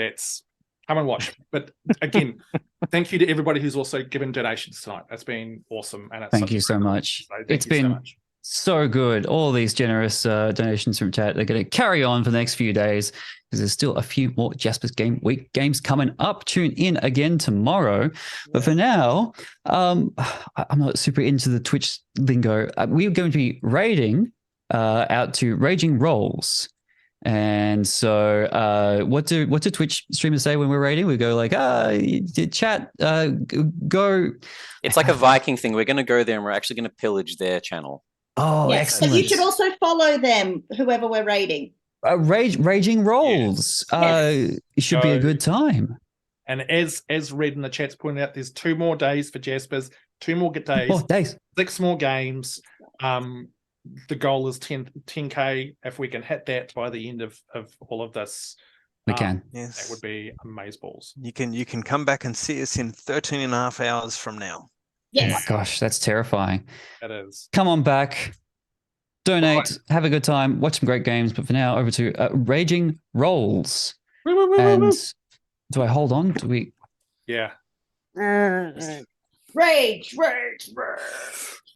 come and watch. But again, thank you to everybody who's also given donations tonight. That's been awesome. And thank you so much. It's been so good. All these generous donations from chat. They're going to carry on for the next few days because there's still a few more Jasper's Game Week games coming up. Tune in again tomorrow. But for now, I'm not super into the Twitch lingo. We're going to be raiding out to Raging Rolls. And so what do Twitch streamers say when we're raiding? We go like, chat, go. It's like a Viking thing. We're going to go there and we're actually going to pillage their channel. Oh, yes, excellent. So you should also follow them, whoever we're raiding. Raging Rolls. Yes. It should be a good time. And as Red in the chat's pointed out, there's 2 more days for Jaspers, 2 more days, 6 more games. The goal is 10K. If we can hit that by the end of all of this, we can. Yes. That would be amazeballs. You can come back and see us in 13 and a half hours from now. Yes. Oh my gosh, that's terrifying. It is. Come on back, donate, have a good time, watch some great games. But for now, over to Raging Rolls. And do I hold on? Do we? Yeah. Rage.